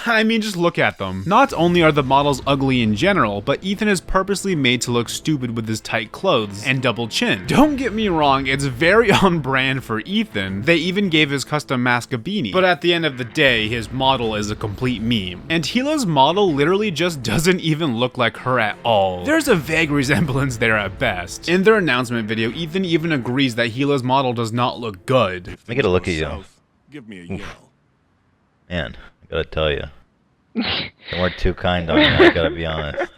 I mean, just look at them. Not only are the models ugly in general, but Ethan is purposely made to look stupid with his tight clothes and double chin. Don't get me wrong, it's very on brand for Ethan. They even gave his custom mask a beanie. But at the end of the day, his model is a complete meme. And Hila's model literally just doesn't even look like her at all. There's a vague resemblance there at best. In their announcement video, Ethan even agrees that Hila's model does not look good. Let me get a look at you. Give me a yell. Man, I gotta tell you. They weren't too kind on me, I gotta be honest.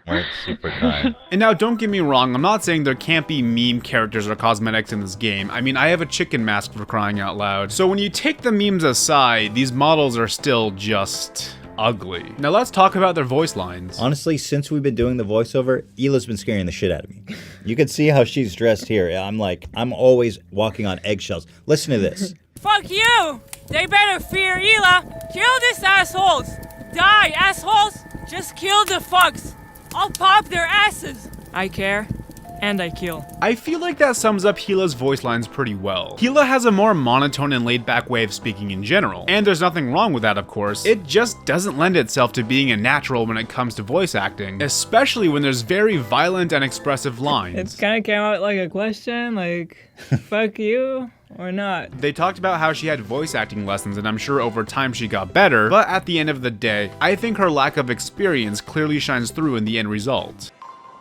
Weren't super kind. And now don't get me wrong, I'm not saying there can't be meme characters or cosmetics in this game. I mean, I have a chicken mask for crying out loud. So when you take the memes aside, these models are still just ugly. Now let's talk about their voice lines. Honestly, since we've been doing the voiceover, Hila's been scaring the shit out of me. You can see how she's dressed here. I'm always walking on eggshells. Listen to this. Fuck you! They better fear Hila! Kill these assholes! Die, assholes! Just kill the fucks! I'll pop their asses! I care, and I kill. I feel like that sums up Hila's voice lines pretty well. Hila has a more monotone and laid-back way of speaking in general, and there's nothing wrong with that, of course. It just doesn't lend itself to being a natural when it comes to voice acting, especially when there's very violent and expressive lines. It kind of came out like a question, like, fuck you? Or not. They talked about how she had voice acting lessons, and I'm sure over time she got better, but at the end of the day, I think her lack of experience clearly shines through in the end result.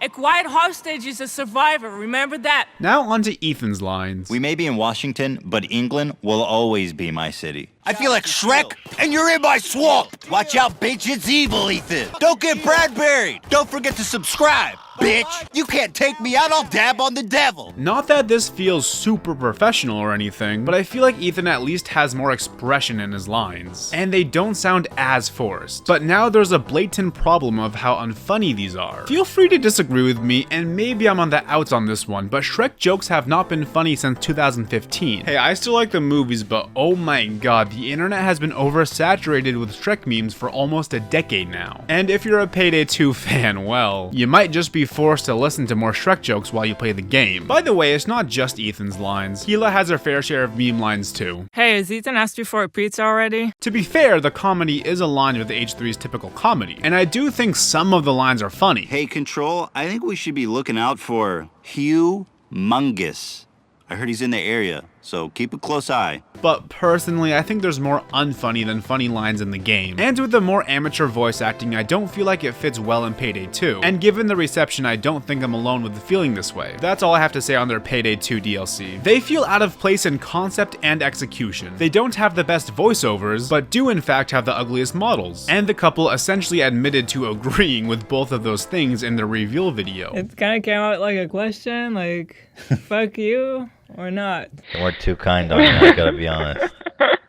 A quiet hostage is a survivor, remember that? Now onto Ethan's lines. We may be in Washington, but England will always be my city. I feel like Shrek, and you're in my swamp. Watch out, bitch, it's evil, Ethan. Don't get Bradbury. Don't forget to subscribe, bitch. You can't take me out, I'll dab on the devil. Not that this feels super professional or anything, but I feel like Ethan at least has more expression in his lines, and they don't sound as forced. But now there's a blatant problem of how unfunny these are. Feel free to disagree with me, and maybe I'm on the outs on this one, but Shrek jokes have not been funny since 2015. Hey, I still like the movies, but oh my god, the internet has been oversaturated with Shrek memes for almost a decade now. And if you're a Payday 2 fan, well, you might just be forced to listen to more Shrek jokes while you play the game. By the way, it's not just Ethan's lines. Hila has her fair share of meme lines too. Hey, has Ethan asked you for a pizza already? To be fair, the comedy is aligned with H3's typical comedy, and I do think some of the lines are funny. Hey, Control, I think we should be looking out for Humongous. I heard he's in the area, so keep a close eye. But personally, I think there's more unfunny than funny lines in the game. And with the more amateur voice acting, I don't feel like it fits well in Payday 2. And given the reception, I don't think I'm alone with feeling this way. That's all I have to say on their Payday 2 DLC. They feel out of place in concept and execution. They don't have the best voiceovers, but do in fact have the ugliest models. And the couple essentially admitted to agreeing with both of those things in their reveal video. It kind of came out like a question, like, fuck you or not. We're too kind on you, I gotta be honest.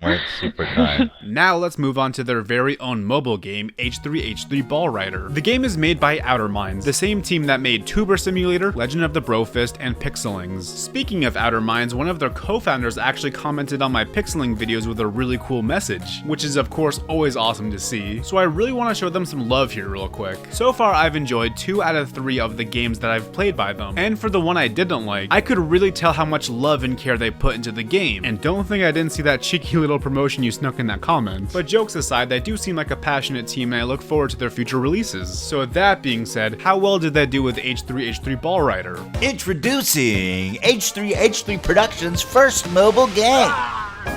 We're super kind. Now let's move on to their very own mobile game, H3H3 Ball Rider. The game is made by Outer Minds, the same team that made Tuber Simulator, Legend of the Brofist, and Pixelings. Speaking of Outer Minds, one of their co-founders actually commented on my Pixeling videos with a really cool message, which is of course always awesome to see, so I really want to show them some love here real quick. So far I've enjoyed 2 out of 3 of the games that I've played by them, and for the one I didn't like, I could really tell how much love and care they put into the game, and don't think I didn't see that cheeky little promotion you snuck in that comment. But jokes aside, they do seem like a passionate team and I look forward to their future releases. So with that being said, how well did they do with H3H3 Ball Rider? Introducing H3H3 Productions' first mobile game,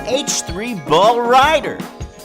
H3 Ball Rider.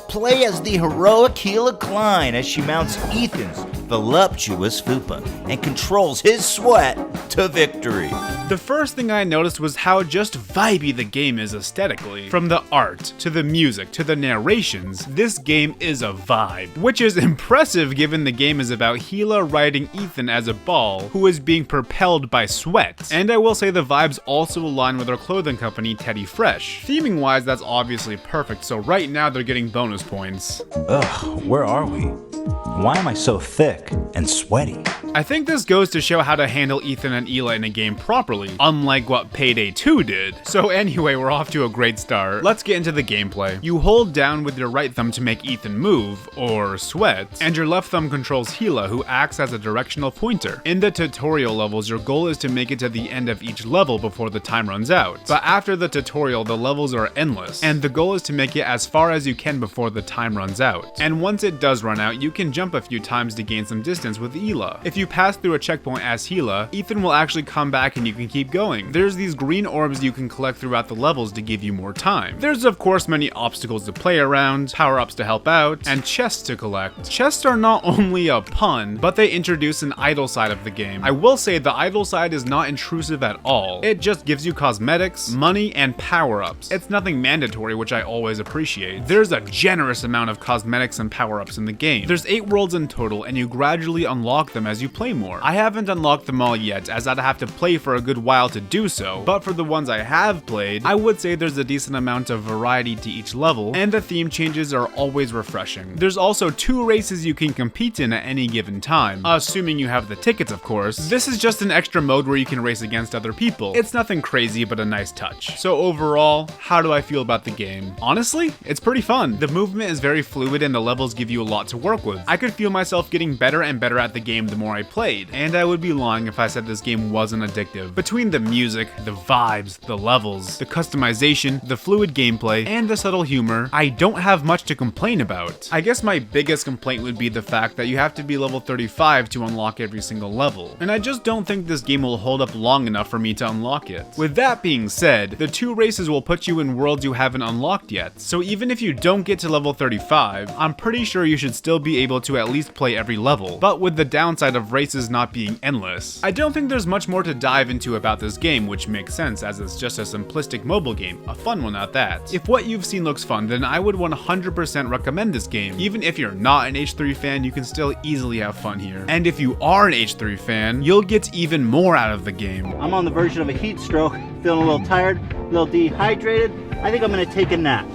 Play as the heroic Hila Klein as she mounts Ethan's voluptuous fupa and controls his sweat to victory. The first thing I noticed was how just vibey the game is aesthetically. From the art, to the music, to the narrations, this game is a vibe. Which is impressive given the game is about Hila riding Ethan as a ball who is being propelled by sweat. And I will say the vibes also align with our clothing company, Teddy Fresh. Theming wise, that's obviously perfect, so right now they're getting bonus points. Ugh, where are we? Why am I so thick and sweaty? I think this goes to show how to handle Ethan and Hila in a game properly, unlike what Payday 2 did. So anyway, we're off to a great start. Let's get into the gameplay. You hold down with your right thumb to make Ethan move, or sweat, and your left thumb controls Hila, who acts as a directional pointer. In the tutorial levels, your goal is to make it to the end of each level before the time runs out. But after the tutorial, the levels are endless, and the goal is to make it as far as you can before the time runs out. And once it does run out, you can jump a few times to gain some distance with Hila. If you pass through a checkpoint as Hila, Ethan will actually come back and you can keep going. There's these green orbs you can collect throughout the levels to give you more time. There's of course many obstacles to play around, power-ups to help out, and chests to collect. Chests are not only a pun, but they introduce an idle side of the game. I will say the idle side is not intrusive at all. It just gives you cosmetics, money, and power-ups. It's nothing mandatory, which I always appreciate. There's a generous amount of cosmetics and power-ups in the game. There's 8 worlds in total, and you gradually unlock them as you play more. I haven't unlocked them all yet, as I'd have to play for a good while to do so, but for the ones I have played, I would say there's a decent amount of variety to each level, and the theme changes are always refreshing. There's also 2 races you can compete in at any given time, assuming you have the tickets of course. This is just an extra mode where you can race against other people. It's nothing crazy, but a nice touch. So overall, how do I feel about the game? Honestly, it's pretty fun. The movement is very fluid and the levels give you a lot to work with. I could feel myself getting better and better at the game the more I played, and I would be lying if I said this game wasn't addictive. Between the music, the vibes, the levels, the customization, the fluid gameplay, and the subtle humor, I don't have much to complain about. I guess my biggest complaint would be the fact that you have to be level 35 to unlock every single level, and I just don't think this game will hold up long enough for me to unlock it. With that being said, the 2 races will put you in worlds you haven't unlocked yet, so even if you don't get to level 35, I'm pretty sure you should still be able to at least play every level. But with the downside of of races not being endless. I don't think there's much more to dive into about this game, which makes sense as it's just a simplistic mobile game, a fun one at that. If what you've seen looks fun, then I would 100% recommend this game. Even if you're not an H3 fan, you can still easily have fun here. And if you are an H3 fan, you'll get even more out of the game. I'm on the version of a heat stroke, feeling a little tired, a little dehydrated. I think I'm gonna take a nap.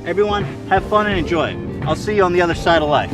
Everyone, have fun and enjoy. I'll see you on the other side of life.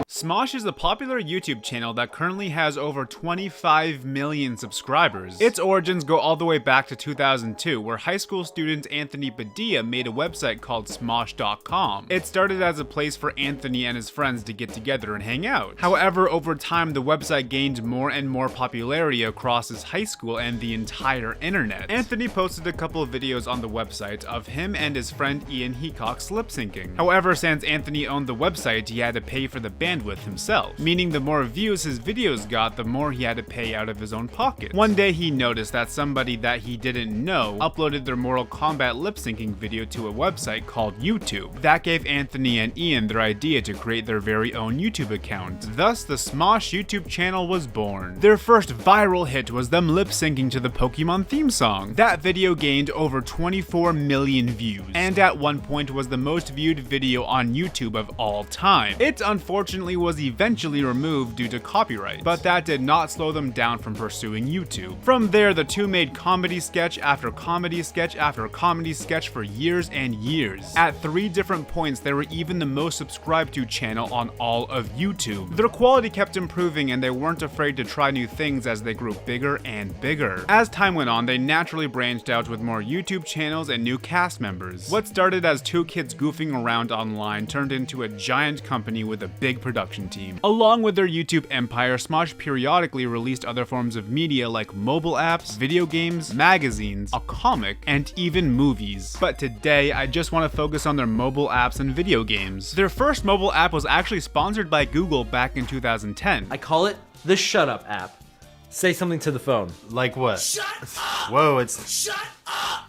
Smosh is a popular YouTube channel that currently has over 25 million subscribers. Its origins go all the way back to 2002, where high school student Anthony Padilla made a website called Smosh.com. It started as a place for Anthony and his friends to get together and hang out. However, over time, the website gained more and more popularity across his high school and the entire internet. Anthony posted a couple of videos on the website of him and his friend Ian Heacock's lip syncing. However, since Anthony owned the website, he had to pay for the bandwidth himself, meaning the more views his videos got, the more he had to pay out of his own pocket. One day he noticed that somebody that he didn't know uploaded their Mortal Kombat lip syncing video to a website called YouTube. That gave Anthony and Ian their idea to create their very own YouTube account. Thus, the Smosh YouTube channel was born. Their first viral hit was them lip syncing to the Pokemon theme song. That video gained over 24 million views, and at one point was the most viewed video on YouTube of all time. It unfortunately was eventually removed due to copyright, but that did not slow them down from pursuing YouTube. From there, the two made comedy sketch after comedy sketch after comedy sketch for years and years. At 3 different points, they were even the most subscribed to channel on all of YouTube. Their quality kept improving and they weren't afraid to try new things as they grew bigger and bigger. As time went on, they naturally branched out with more YouTube channels and new cast members. What started as 2 kids goofing around online turned into a giant company with a big production team. Along with their YouTube empire, Smosh periodically released other forms of media like mobile apps, video games, magazines, a comic, and even movies. But today, I just want to focus on their mobile apps and video games. Their first mobile app was actually sponsored by Google back in 2010. I call it the Shut Up app. Say something to the phone. Like what? Shut up! Whoa, it's... Shut up!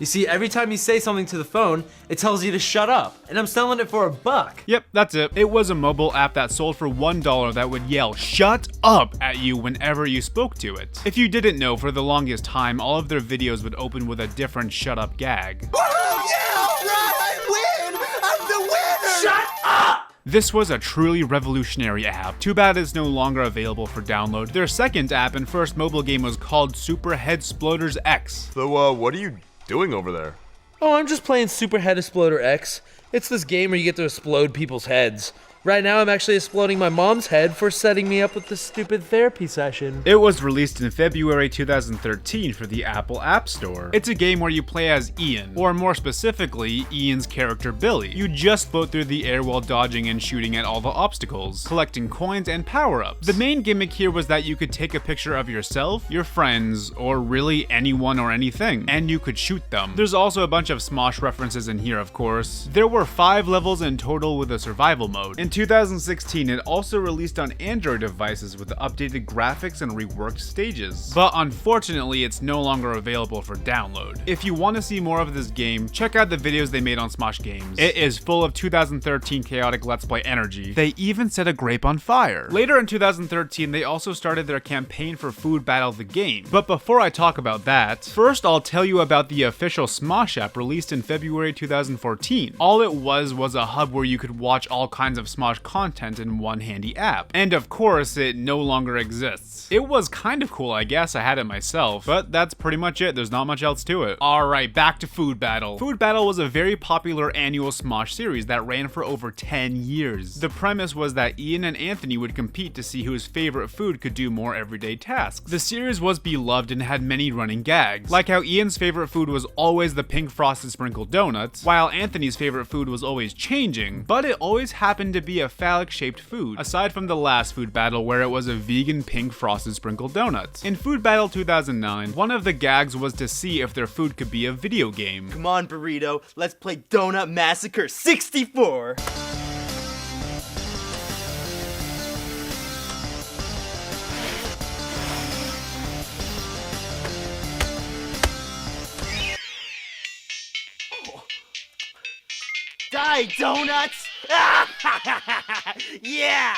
You see, every time you say something to the phone, it tells you to shut up, and I'm selling it for $1. Yep, that's it. It was a mobile app that sold for $1 that would yell "shut up" at you whenever you spoke to it. If you didn't know, for the longest time, all of their videos would open with a different shut up gag. Oh, yeah, right, I win! I'm the winner! Shut up! This was a truly revolutionary app. Too bad it's no longer available for download. Their second app and first mobile game was called Super Headsploders X. So, what are you doing over there? Oh, I'm just playing Super Head Exploder X. It's this game where you get to explode people's heads. Right now, I'm actually exploding my mom's head for setting me up with this stupid therapy session. It was released in February 2013 for the Apple App Store. It's a game where you play as Ian, or more specifically, Ian's character Billy. You just float through the air while dodging and shooting at all the obstacles, collecting coins and power-ups. The main gimmick here was that you could take a picture of yourself, your friends, or really anyone or anything, and you could shoot them. There's also a bunch of Smosh references in here, of course. There were 5 levels in total with a survival mode. In 2016, it also released on Android devices with updated graphics and reworked stages. But unfortunately, it's no longer available for download. If you want to see more of this game, check out the videos they made on Smosh Games. It is full of 2013 chaotic Let's Play energy. They even set a grape on fire. Later in 2013, they also started their campaign for Food Battle the Game. But before I talk about that, first I'll tell you about the official Smosh app released in February 2014. All it was a hub where you could watch all kinds of Smosh content in one handy app. And of course, it no longer exists. It was kind of cool, I guess. I had it myself, but that's pretty much it. There's not much else to it. Alright, back to Food Battle. Food Battle was a very popular annual Smosh series that ran for over 10 years. The premise was that Ian and Anthony would compete to see whose favorite food could do more everyday tasks. The series was beloved and had many running gags, like how Ian's favorite food was always the pink frosted sprinkled donuts, while Anthony's favorite food was always changing, but it always happened to be a phallic-shaped food, aside from the last Food Battle where it was a vegan pink frosted sprinkled donut. In Food Battle 2009, one of the gags was to see if their food could be a video game. Come on, Burrito, let's play Donut Massacre 64! Die, donuts! Yeah!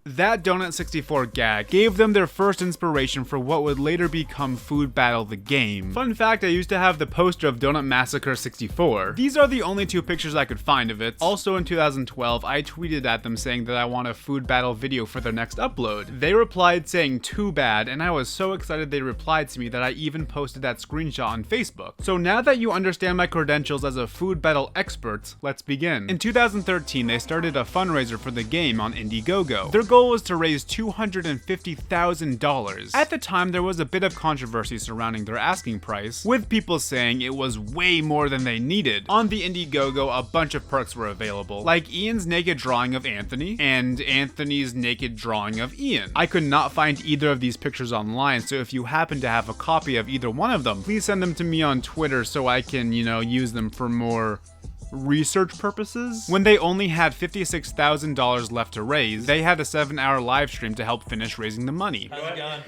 That Donut 64 gag gave them their first inspiration for what would later become Food Battle the game. Fun fact, I used to have the poster of Donut Massacre 64. These are the only two pictures I could find of it. Also in 2012, I tweeted at them saying that I want a Food Battle video for their next upload. They replied saying too bad, and I was so excited they replied to me that I even posted that screenshot on Facebook. So now that you understand my credentials as a Food Battle expert, let's begin. In 2013, they started a fundraiser for the game on Indiegogo. Their goal was to raise $250,000. At the time, there was a bit of controversy surrounding their asking price, with people saying it was way more than they needed. On the Indiegogo, a bunch of perks were available, like Ian's naked drawing of Anthony, and Anthony's naked drawing of Ian. I could not find either of these pictures online, so if you happen to have a copy of either one of them, please send them to me on Twitter so I can, use them for more research purposes. When they only had $56,000 left to raise, they had a 7-hour live stream to help finish raising the money. How's it going?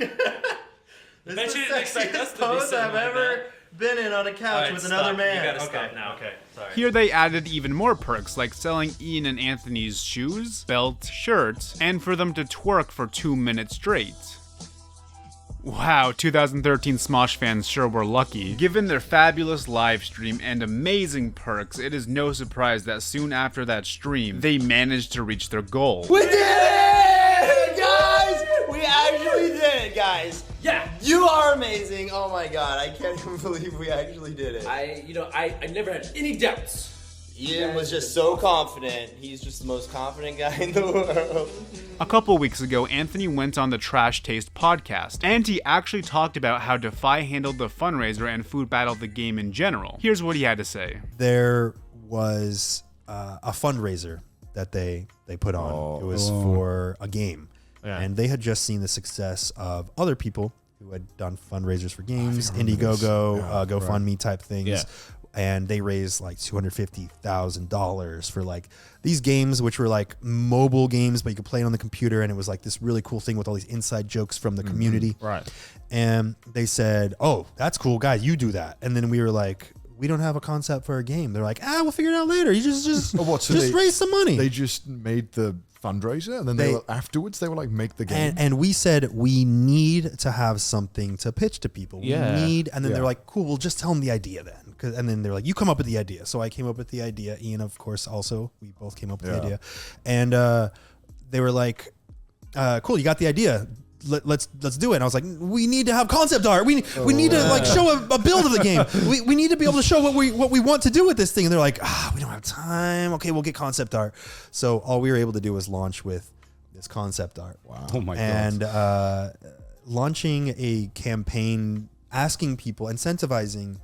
This is the sexiest pose I've ever been in on a couch with another man. You gotta stop now. Okay, sorry. Here they added even more perks, like selling Ian and Anthony's shoes, belt, shirts, and for them to twerk for 2 minutes straight. Wow, 2013 Smosh fans sure were lucky. Given their fabulous live stream and amazing perks, it is no surprise that soon after that stream, they managed to reach their goal. We did it! Guys! We actually did it, guys! Yeah! You are amazing! Oh my god, I can't even believe we actually did it. I never had any doubts. Ian was just so confident. He's just the most confident guy in the world. A couple weeks ago, Anthony went on the Trash Taste podcast, and he actually talked about how Defy handled the fundraiser and Food Battle the game in general. Here's what he had to say. There was a fundraiser that they put on. It was for a game. Yeah. And they had just seen the success of other people who had done fundraisers for games, Indiegogo, GoFundMe type things. Yeah. And they raised like $250,000 for like these games, which were like mobile games, but you could play it on the computer. And it was like this really cool thing with all these inside jokes from the community. Right. And they said, oh, that's cool, guys, you do that. And then we were like, we don't have a concept for a game. They're like, we'll figure it out later. You just raise some money. They just made the fundraiser, and then they were, afterwards they were like, make the game. And we said, we need to have something to pitch to people. We need, and then they're like, cool, we'll just tell them the idea then. And then they're like, you come up with the idea. So I came up with the idea. Ian, of course, also. We both came up with the idea. And they were like, cool, you got the idea. Let's do it. And I was like, we need to have concept art. We need to like show a build of the game. We need to be able to show what we want to do with this thing. And they're like, we don't have time. Okay, we'll get concept art. So all we were able to do was launch with this concept art. Wow. Oh my god. And launching a campaign, asking people, incentivizing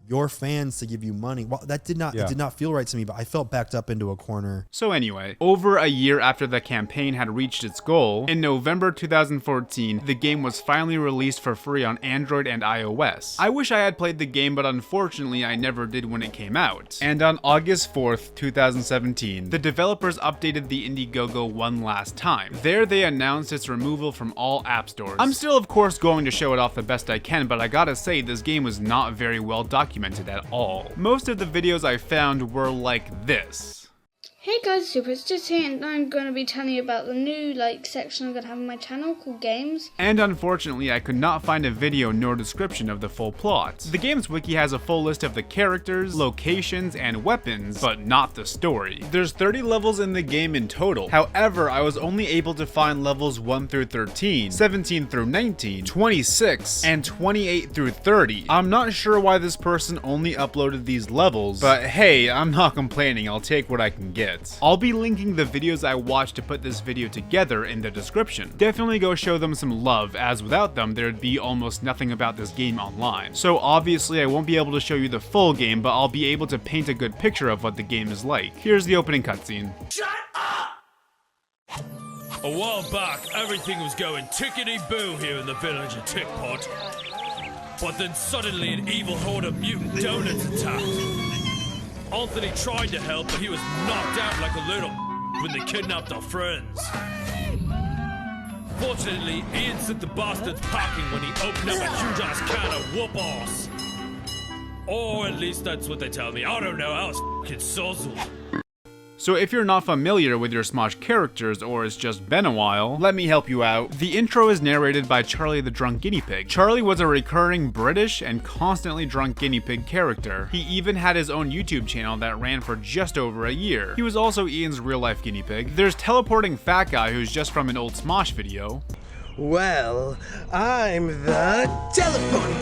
your fans to give you money. Well, that did not it did not feel right to me, but I felt backed up into a corner. So anyway, over a year after the campaign had reached its goal, in November 2014, the game was finally released for free on Android and iOS. I wish I had played the game, but unfortunately I never did when it came out. And on August 4th, 2017, the developers updated the Indiegogo one last time. There they announced its removal from all app stores. I'm still of course going to show it off the best I can, but I gotta say this game was not very well documented at all. Most of the videos I found were like this. Hey guys, Supers, just here, and I'm going to be telling you about the new section I'm going to have on my channel called Games. And unfortunately, I could not find a video nor description of the full plot. The game's wiki has a full list of the characters, locations, and weapons, but not the story. There's 30 levels in the game in total. However, I was only able to find levels 1 through 13, 17 through 19, 26, and 28 through 30. I'm not sure why this person only uploaded these levels, but hey, I'm not complaining, I'll take what I can get. I'll be linking the videos I watched to put this video together in the description. Definitely go show them some love, as without them there'd be almost nothing about this game online. So obviously I won't be able to show you the full game, but I'll be able to paint a good picture of what the game is like. Here's the opening cutscene. Shut up! A while back, everything was going tickety-boo here in the village of Tickpot. But then suddenly an evil horde of mutant donuts attacked. Anthony tried to help, but he was knocked out like a little when they kidnapped our friends. Fortunately, Ian sent the bastards packing when he opened up a huge-ass can of whoop-ass. Or at least that's what they tell me. I don't know, I was f***ing sozzled. So if you're not familiar with your Smosh characters, or it's just been a while, let me help you out. The intro is narrated by Charlie the Drunk Guinea Pig. Charlie was a recurring British and constantly drunk guinea pig character. He even had his own YouTube channel that ran for just over a year. He was also Ian's real life guinea pig. There's Teleporting Fat Guy, who's just from an old Smosh video. Well, I'm the teleporting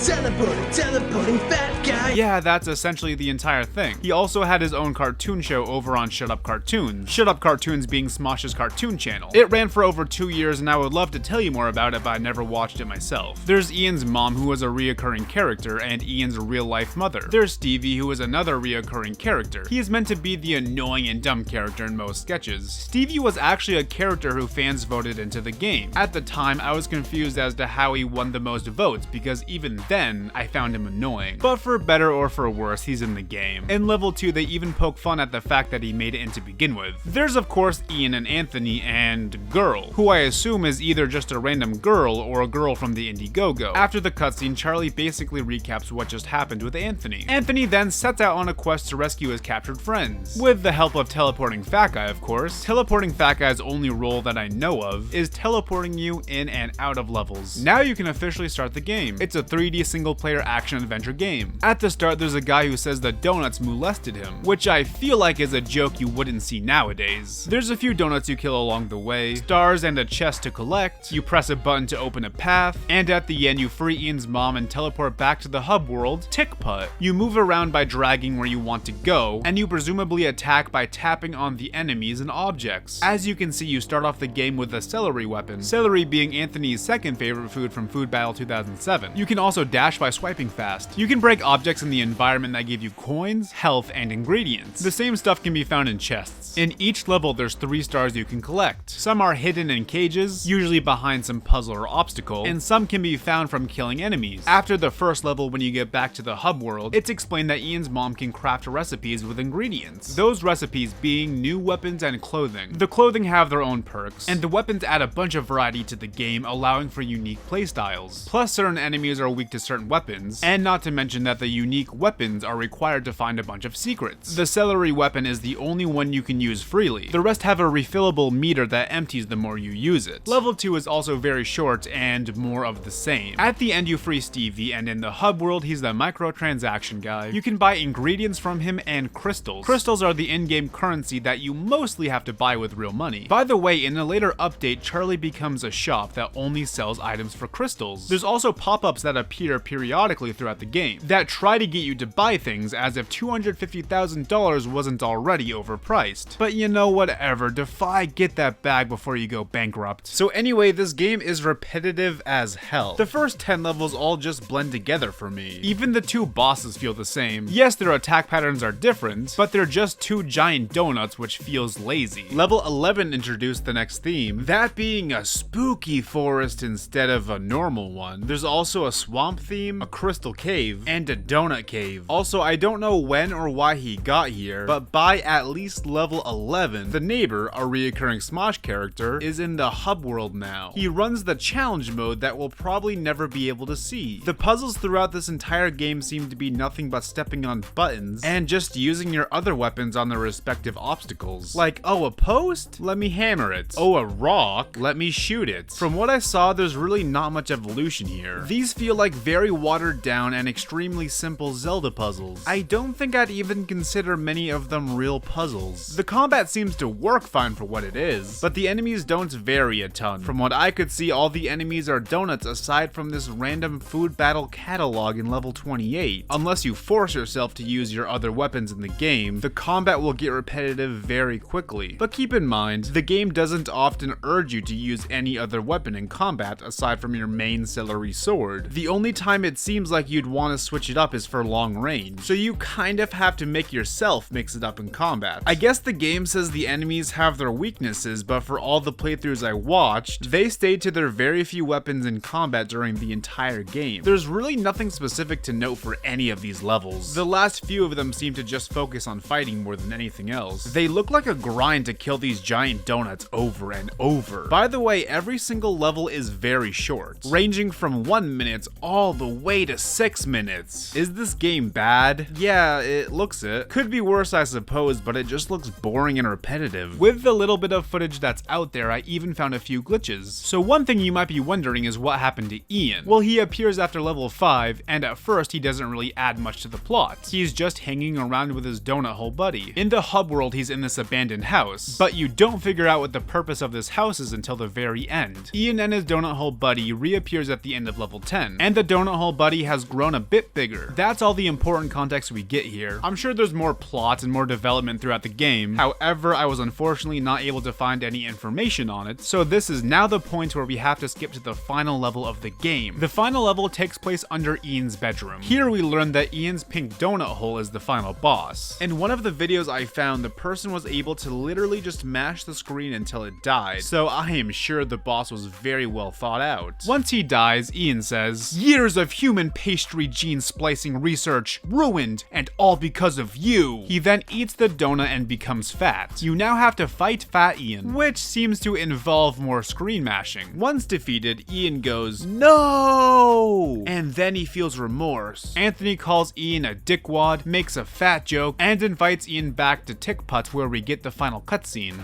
fat guy. Yeah, that's essentially the entire thing. He also had his own cartoon show over on Shut Up Cartoons. Shut Up Cartoons being Smosh's cartoon channel. It ran for over 2 years and I would love to tell you more about it, but I never watched it myself. There's Ian's mom, who was a reoccurring character, and Ian's real life mother. There's Stevie, who is another reoccurring character. He is meant to be the annoying and dumb character in most sketches. Stevie was actually a character who fans voted into the game. At the time, I was confused as to how he won the most votes, because even then, I found him annoying. But for better or for worse, he's in the game. In level 2, they even poke fun at the fact that he made it in to begin with. There's of course Ian and Anthony and Girl, who I assume is either just a random girl or a girl from the Indiegogo. After the cutscene, Charlie basically recaps what just happened with Anthony. Anthony then sets out on a quest to rescue his captured friends. With the help of Teleporting Fat Guy, of course. Teleporting Fat Guy's only role that I know of is teleporting you in and out of levels. Now you can officially start the game. It's a 3D single player action adventure game. At the start, there's a guy who says the donuts molested him, which I feel like is a joke you wouldn't see nowadays. There's a few donuts you kill along the way, stars and a chest to collect, you press a button to open a path, and at the end you free Ian's mom and teleport back to the hub world, Tick Putt. You move around by dragging where you want to go, and you presumably attack by tapping on the enemies and objects. As you can see, you start off the game with a celery weapon, celery being Anthony's second favorite food from Food Battle 2007. You can also dash by swiping fast. You can break objects in the environment that give you coins, health, and ingredients. The same stuff can be found in chests. In each level, there's 3 stars you can collect. Some are hidden in cages, usually behind some puzzle or obstacle, and some can be found from killing enemies. After the first level, when you get back to the hub world, it's explained that Ian's mom can craft recipes with ingredients. Those recipes being new weapons and clothing. The clothing have their own perks, and the weapons add a bunch of variety to the game, allowing for unique playstyles. Plus, certain enemies are weak to certain weapons, and not to mention that the unique weapons are required to find a bunch of secrets. The celery weapon is the only one you can use freely. The rest have a refillable meter that empties the more you use it. Level 2 is also very short and more of the same. At the end, you free Stevie, and in the hub world, he's the microtransaction guy. You can buy ingredients from him and crystals. Crystals are the in-game currency that you mostly have to buy with real money. By the way, in a later update, Charlie becomes a shop that only sells items for crystals. There's also pop-ups that appear periodically throughout the game that try to get you to buy things, as if $250,000 wasn't already overpriced. But you know, whatever, Defy get that bag before you go bankrupt. So anyway, this game is repetitive as hell. The first 10 levels all just blend together for me. Even the 2 bosses feel the same. Yes, their attack patterns are different, but they're just 2 giant donuts, which feels lazy. Level 11 introduced the next theme, that being a spooky forest instead of a normal one. There's also a swamp theme, a crystal cave, and a donut cave. Also, I don't know when or why he got here, but by at least level 11, the neighbor, a reoccurring Smosh character, is in the hub world now. He runs the challenge mode that we'll probably never be able to see. The puzzles throughout this entire game seem to be nothing but stepping on buttons and just using your other weapons on their respective obstacles. Like, oh, a post? Let me hammer it. Oh, a rock? Let me shoot it. From what I saw, there's really not much evolution here. These feel like very watered down and extremely simple Zelda puzzles. I don't think I'd even consider many of them real puzzles. The combat seems to work fine for what it is, but the enemies don't vary a ton. From what I could see, all the enemies are donuts aside from this random food battle catalog in level 28. Unless you force yourself to use your other weapons in the game, the combat will get repetitive very quickly. But keep in mind, the game doesn't often urge you to use any other weapon in combat aside from your main celery sword. The only time it seems like you'd want to switch it up is for long range, so you kind of have to make yourself mix it up in combat. I guess the game says the enemies have their weaknesses, but for all the playthroughs I watched, they stayed to their very few weapons in combat during the entire game. There's really nothing specific to note for any of these levels. The last few of them seem to just focus on fighting more than anything else. They look like a grind to kill these giant donuts over and over. By the way, every single single level is very short, ranging from 1 minute all the way to 6 minutes. Is this game bad? Yeah, it looks it. Could be worse, I suppose, but it just looks boring and repetitive. With the little bit of footage that's out there, I even found a few glitches. So one thing you might be wondering is what happened to Ian. Well, he appears after level 5, and at first he doesn't really add much to the plot. He's just hanging around with his donut hole buddy. In the hub world, he's in this abandoned house, but you don't figure out what the purpose of this house is until the very end. Ian and his donut hole buddy reappears at the end of level 10, and the donut hole buddy has grown a bit bigger. That's all the important context we get here. I'm sure there's more plot and more development throughout the game. However, I was unfortunately not able to find any information on it, so this is now the point where we have to skip to the final level of the game. The final level takes place under Ian's bedroom. Here we learn that Ian's pink donut hole is the final boss. In one of the videos I found, the person was able to literally just mash the screen until it died, so I am sure the boss was very well thought out. Once he dies, Ian says, "Years of human pastry gene splicing research ruined, and all because of you." He then eats the donut and becomes fat. You now have to fight Fat Ian, which seems to involve more screen mashing. Once defeated, Ian goes, "No!" And then he feels remorse. Anthony calls Ian a dickwad, makes a fat joke, and invites Ian back to Tickput where we get the final cutscene.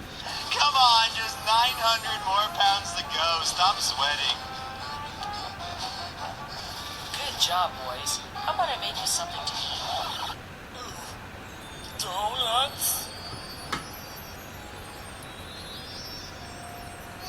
Come on, just 900 more pounds to go. Stop sweating. Good job, boys. How about I make you something to eat? Donuts?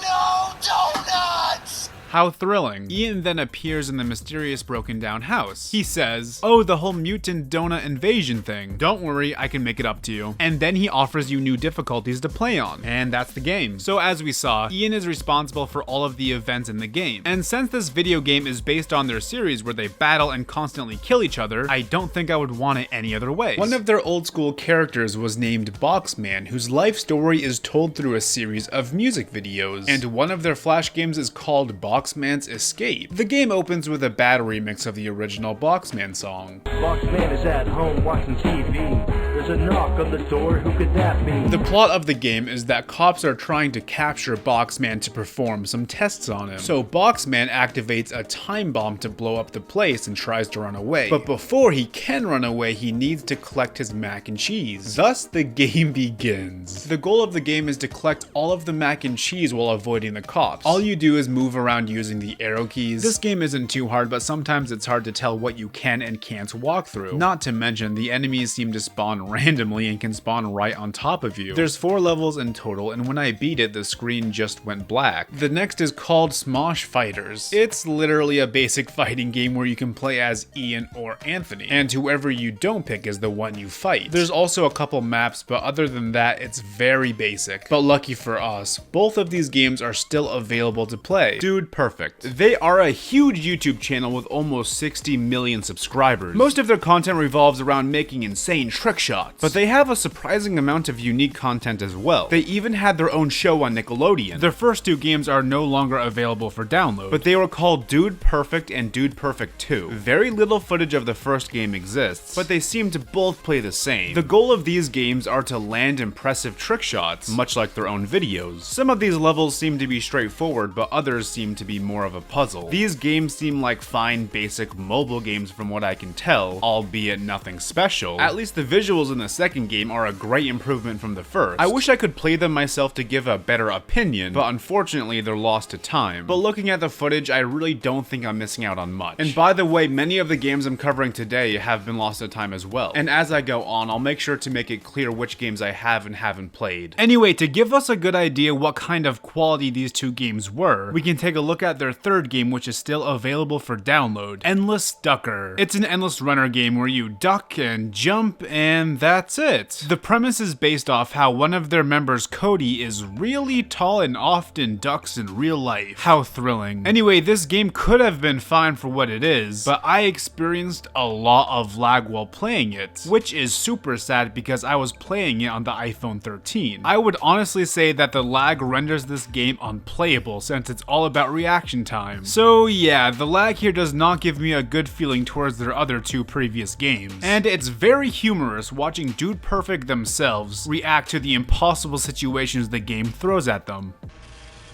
No donuts! How thrilling. Ian then appears in the mysterious broken down house. He says, "Oh, the whole mutant donut invasion thing. Don't worry, I can make it up to you." And then he offers you new difficulties to play on. And that's the game. So as we saw, Ian is responsible for all of the events in the game. And since this video game is based on their series where they battle and constantly kill each other, I don't think I would want it any other way. One of their old school characters was named Boxman, whose life story is told through a series of music videos. And one of their Flash games is called Boxman's Escape. The game opens with a bad remix of the original Boxman song. Boxman is at home watching TV. There's a knock on the door, who could that be? The plot of the game is that cops are trying to capture Boxman to perform some tests on him. So Boxman activates a time bomb to blow up the place and tries to run away. But before he can run away, he needs to collect his mac and cheese. Thus, the game begins. The goal of the game is to collect all of the mac and cheese while avoiding the cops. All you do is move around using the arrow keys. This game isn't too hard, but sometimes it's hard to tell what you can and can't walk through. Not to mention, the enemies seem to spawn randomly and can spawn right on top of you. There's 4 levels in total, and when I beat it, the screen just went black. The next is called Smosh Fighters. It's literally a basic fighting game where you can play as Ian or Anthony, and whoever you don't pick is the one you fight. There's also a couple maps, but other than that, it's very basic. But lucky for us, both of these games are still available to play. Dude Perfect. They are a huge YouTube channel with almost 60 million subscribers. Most of their content revolves around making insane trick shots, but they have a surprising amount of unique content as well. They even had their own show on Nickelodeon. Their first 2 games are no longer available for download, but they were called Dude Perfect and Dude Perfect 2. Very little footage of the first game exists, but they seem to both play the same. The goal of these games are to land impressive trick shots, much like their own videos. Some of these levels seem to be straightforward, but others seem to be more of a puzzle. These games seem like fine, basic mobile games from what I can tell, albeit nothing special. At least the visuals in the second game are a great improvement from the first. I wish I could play them myself to give a better opinion, but unfortunately they're lost to time. But looking at the footage, I really don't think I'm missing out on much. And by the way, many of the games I'm covering today have been lost to time as well. And as I go on, I'll make sure to make it clear which games I have and haven't played. Anyway, to give us a good idea what kind of quality these 2 games were, we can take a look at their third game, which is still available for download, Endless Ducker. It's an endless runner game where you duck and jump, and that's it. The premise is based off how one of their members, Cody, is really tall and often ducks in real life. How thrilling. Anyway, this game could have been fine for what it is, but I experienced a lot of lag while playing it, which is super sad because I was playing it on the iPhone 13. I would honestly say that the lag renders this game unplayable since it's all about reaction time. So yeah, the lag here does not give me a good feeling towards their other 2 previous games. And it's very humorous watching Dude Perfect themselves react to the impossible situations the game throws at them.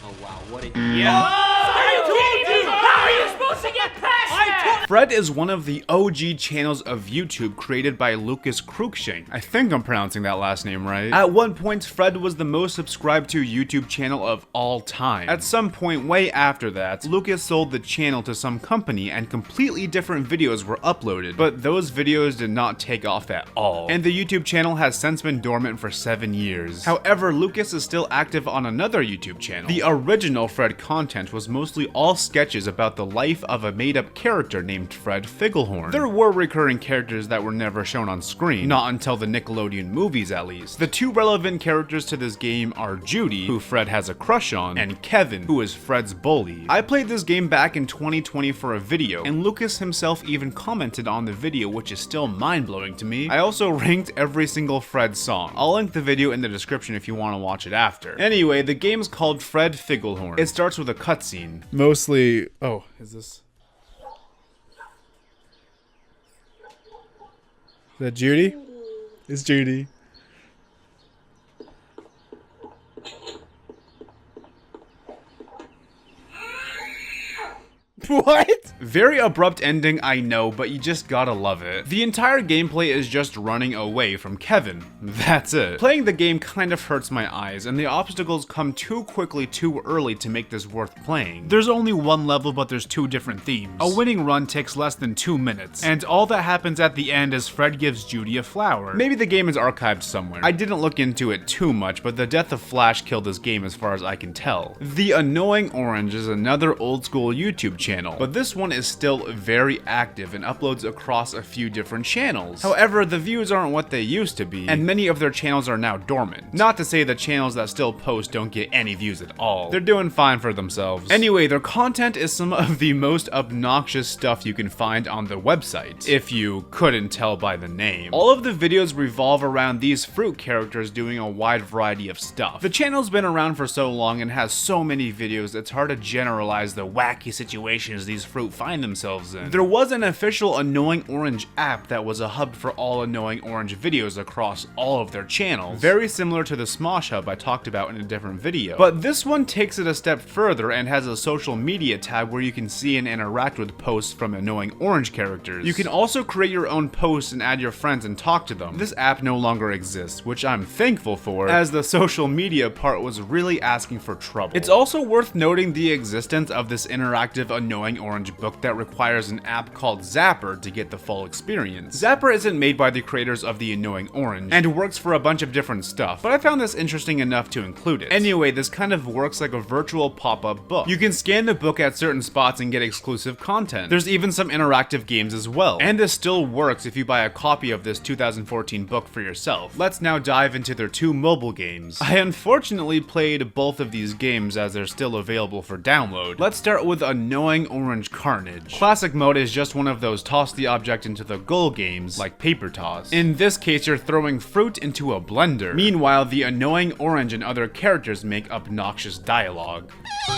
Oh wow, what Yeah. supposed to get past that? Fred is one of the OG channels of YouTube created by Lucas Cruikshank. I think I'm pronouncing that last name right. At one point, Fred was the most subscribed to YouTube channel of all time. At some point way after that, Lucas sold the channel to some company and completely different videos were uploaded, but those videos did not take off at all. And the YouTube channel has since been dormant for 7 years. However, Lucas is still active on another YouTube channel. The original Fred content was mostly all sketches about the life of a made-up character named Fred Figlehorn. There were recurring characters that were never shown on screen, not until the Nickelodeon movies at least. The two relevant characters to this game are Judy, who Fred has a crush on, and Kevin, who is Fred's bully. I played this game back in 2020 for a video, and Lucas himself even commented on the video, which is still mind-blowing to me. I also ranked every single Fred song. I'll link the video in the description if you want to watch it after. Anyway, the game's called Fred Figlehorn. It starts with a cutscene. Mostly... oh, is this... is that Judy? It's Judy. What? Very abrupt ending, I know, but you just gotta love it. The entire gameplay is just running away from Kevin. That's it. Playing the game kind of hurts my eyes, and the obstacles come too quickly too early to make this worth playing. There's only one level, but there's two different themes. A winning run takes less than 2 minutes, and all that happens at the end is Fred gives Judy a flower. Maybe the game is archived somewhere. I didn't look into it too much, but the death of Flash killed this game as far as I can tell. The Annoying Orange is another old school YouTube channel, but this one is still very active and uploads across a few different channels. However, the views aren't what they used to be, and many of their channels are now dormant. Not to say the channels that still post don't get any views at all. They're doing fine for themselves. Anyway, their content is some of the most obnoxious stuff you can find on their website, if you couldn't tell by the name. All of the videos revolve around these fruit characters doing a wide variety of stuff. The channel's been around for so long and has so many videos, it's hard to generalize the wacky situations these fruit find themselves in. There was an official Annoying Orange app that was a hub for all Annoying Orange videos across all of their channels, very similar to the Smosh hub I talked about in a different video. But this one takes it a step further and has a social media tab where you can see and interact with posts from Annoying Orange characters. You can also create your own posts and add your friends and talk to them. This app no longer exists, which I'm thankful for, as the social media part was really asking for trouble. It's also worth noting the existence of this interactive Annoying Orange book that requires an app called Zapper to get the full experience. Zapper isn't made by the creators of the Annoying Orange and works for a bunch of different stuff, but I found this interesting enough to include it. Anyway, this kind of works like a virtual pop-up book. You can scan the book at certain spots and get exclusive content. There's even some interactive games as well, and this still works if you buy a copy of this 2014 book for yourself. Let's now dive into their two mobile games. I unfortunately played both of these games as they're still available for download. Let's start with Annoying Orange Carnage. Classic mode is just one of those toss the object into the goal games, like paper toss. In this case, you're throwing fruit into a blender. Meanwhile, the Annoying Orange and other characters make obnoxious dialogue.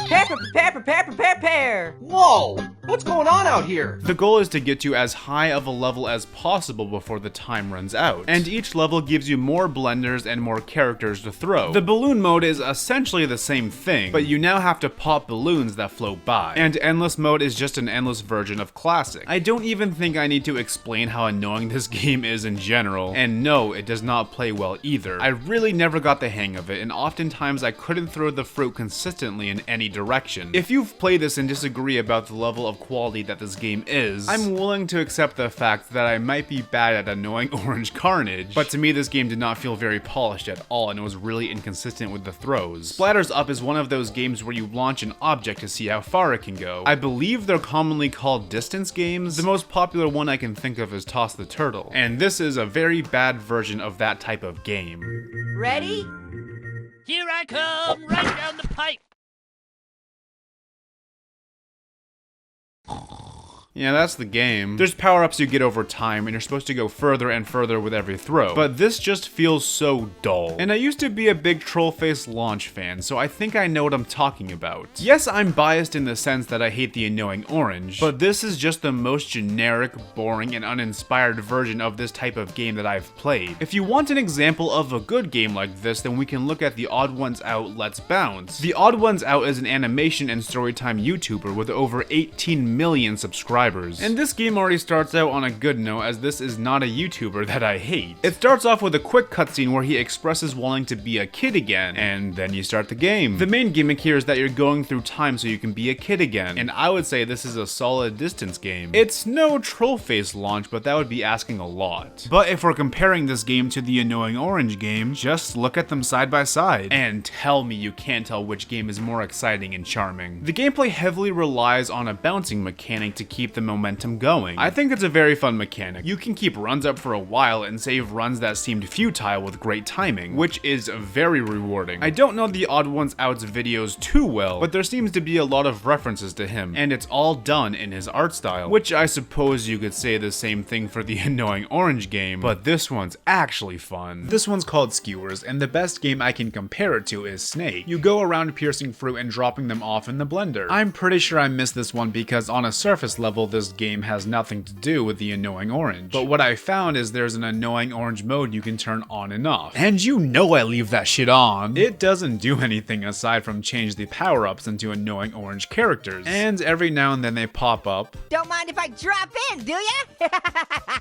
Pepper, pepper, pepper, pepper! Whoa! What's going on out here? The goal is to get to as high of a level as possible before the time runs out, and each level gives you more blenders and more characters to throw. The balloon mode is essentially the same thing, but you now have to pop balloons that float by, and endless mode is just an endless version of classic. I don't even think I need to explain how annoying this game is in general, and no, it does not play well either. I really never got the hang of it, and oftentimes I couldn't throw the fruit consistently in any direction. If you've played this and disagree about the level of quality that this game is, I'm willing to accept the fact that I might be bad at Annoying Orange Carnage, but to me this game did not feel very polished at all and it was really inconsistent with the throws. Splatters Up is one of those games where you launch an object to see how far it can go. I believe they're commonly called distance games. The most popular one I can think of is Toss the Turtle, and this is a very bad version of that type of game. Ready? Here I come, right down the pipe. Yeah, that's the game. There's power-ups you get over time, and you're supposed to go further and further with every throw. But this just feels so dull. And I used to be a big Trollface launch fan, so I think I know what I'm talking about. Yes, I'm biased in the sense that I hate the annoying orange, but this is just the most generic, boring, and uninspired version of this type of game that I've played. If you want an example of a good game like this, then we can look at the Odd Ones Out Let's Bounce. The Odd Ones Out is an animation and storytime YouTuber with over 18 million subscribers. And this game already starts out on a good note, as this is not a YouTuber that I hate. It starts off with a quick cutscene where he expresses wanting to be a kid again, and then you start the game. The main gimmick here is that you're going through time so you can be a kid again, and I would say this is a solid distance game. It's no Trollface launch, but that would be asking a lot. But if we're comparing this game to the annoying orange game, just look at them side by side, and tell me you can't tell which game is more exciting and charming. The gameplay heavily relies on a bouncing mechanic to keep the momentum going. I think it's a very fun mechanic. You can keep runs up for a while and save runs that seemed futile with great timing, which is very rewarding. I don't know the Odd Ones Out's videos too well, but there seems to be a lot of references to him, and it's all done in his art style, which I suppose you could say the same thing for the annoying orange game, but this one's actually fun. This one's called Skewers, and the best game I can compare it to is Snake. You go around piercing fruit and dropping them off in the blender. I'm pretty sure I missed this one because on a surface level this game has nothing to do with the annoying orange, but what I found is there's an annoying orange mode you can turn on and off, and you know I leave that shit on. It doesn't do anything aside from change the power-ups into annoying orange characters, and every now and then they pop up. Don't mind if I drop in, do ya?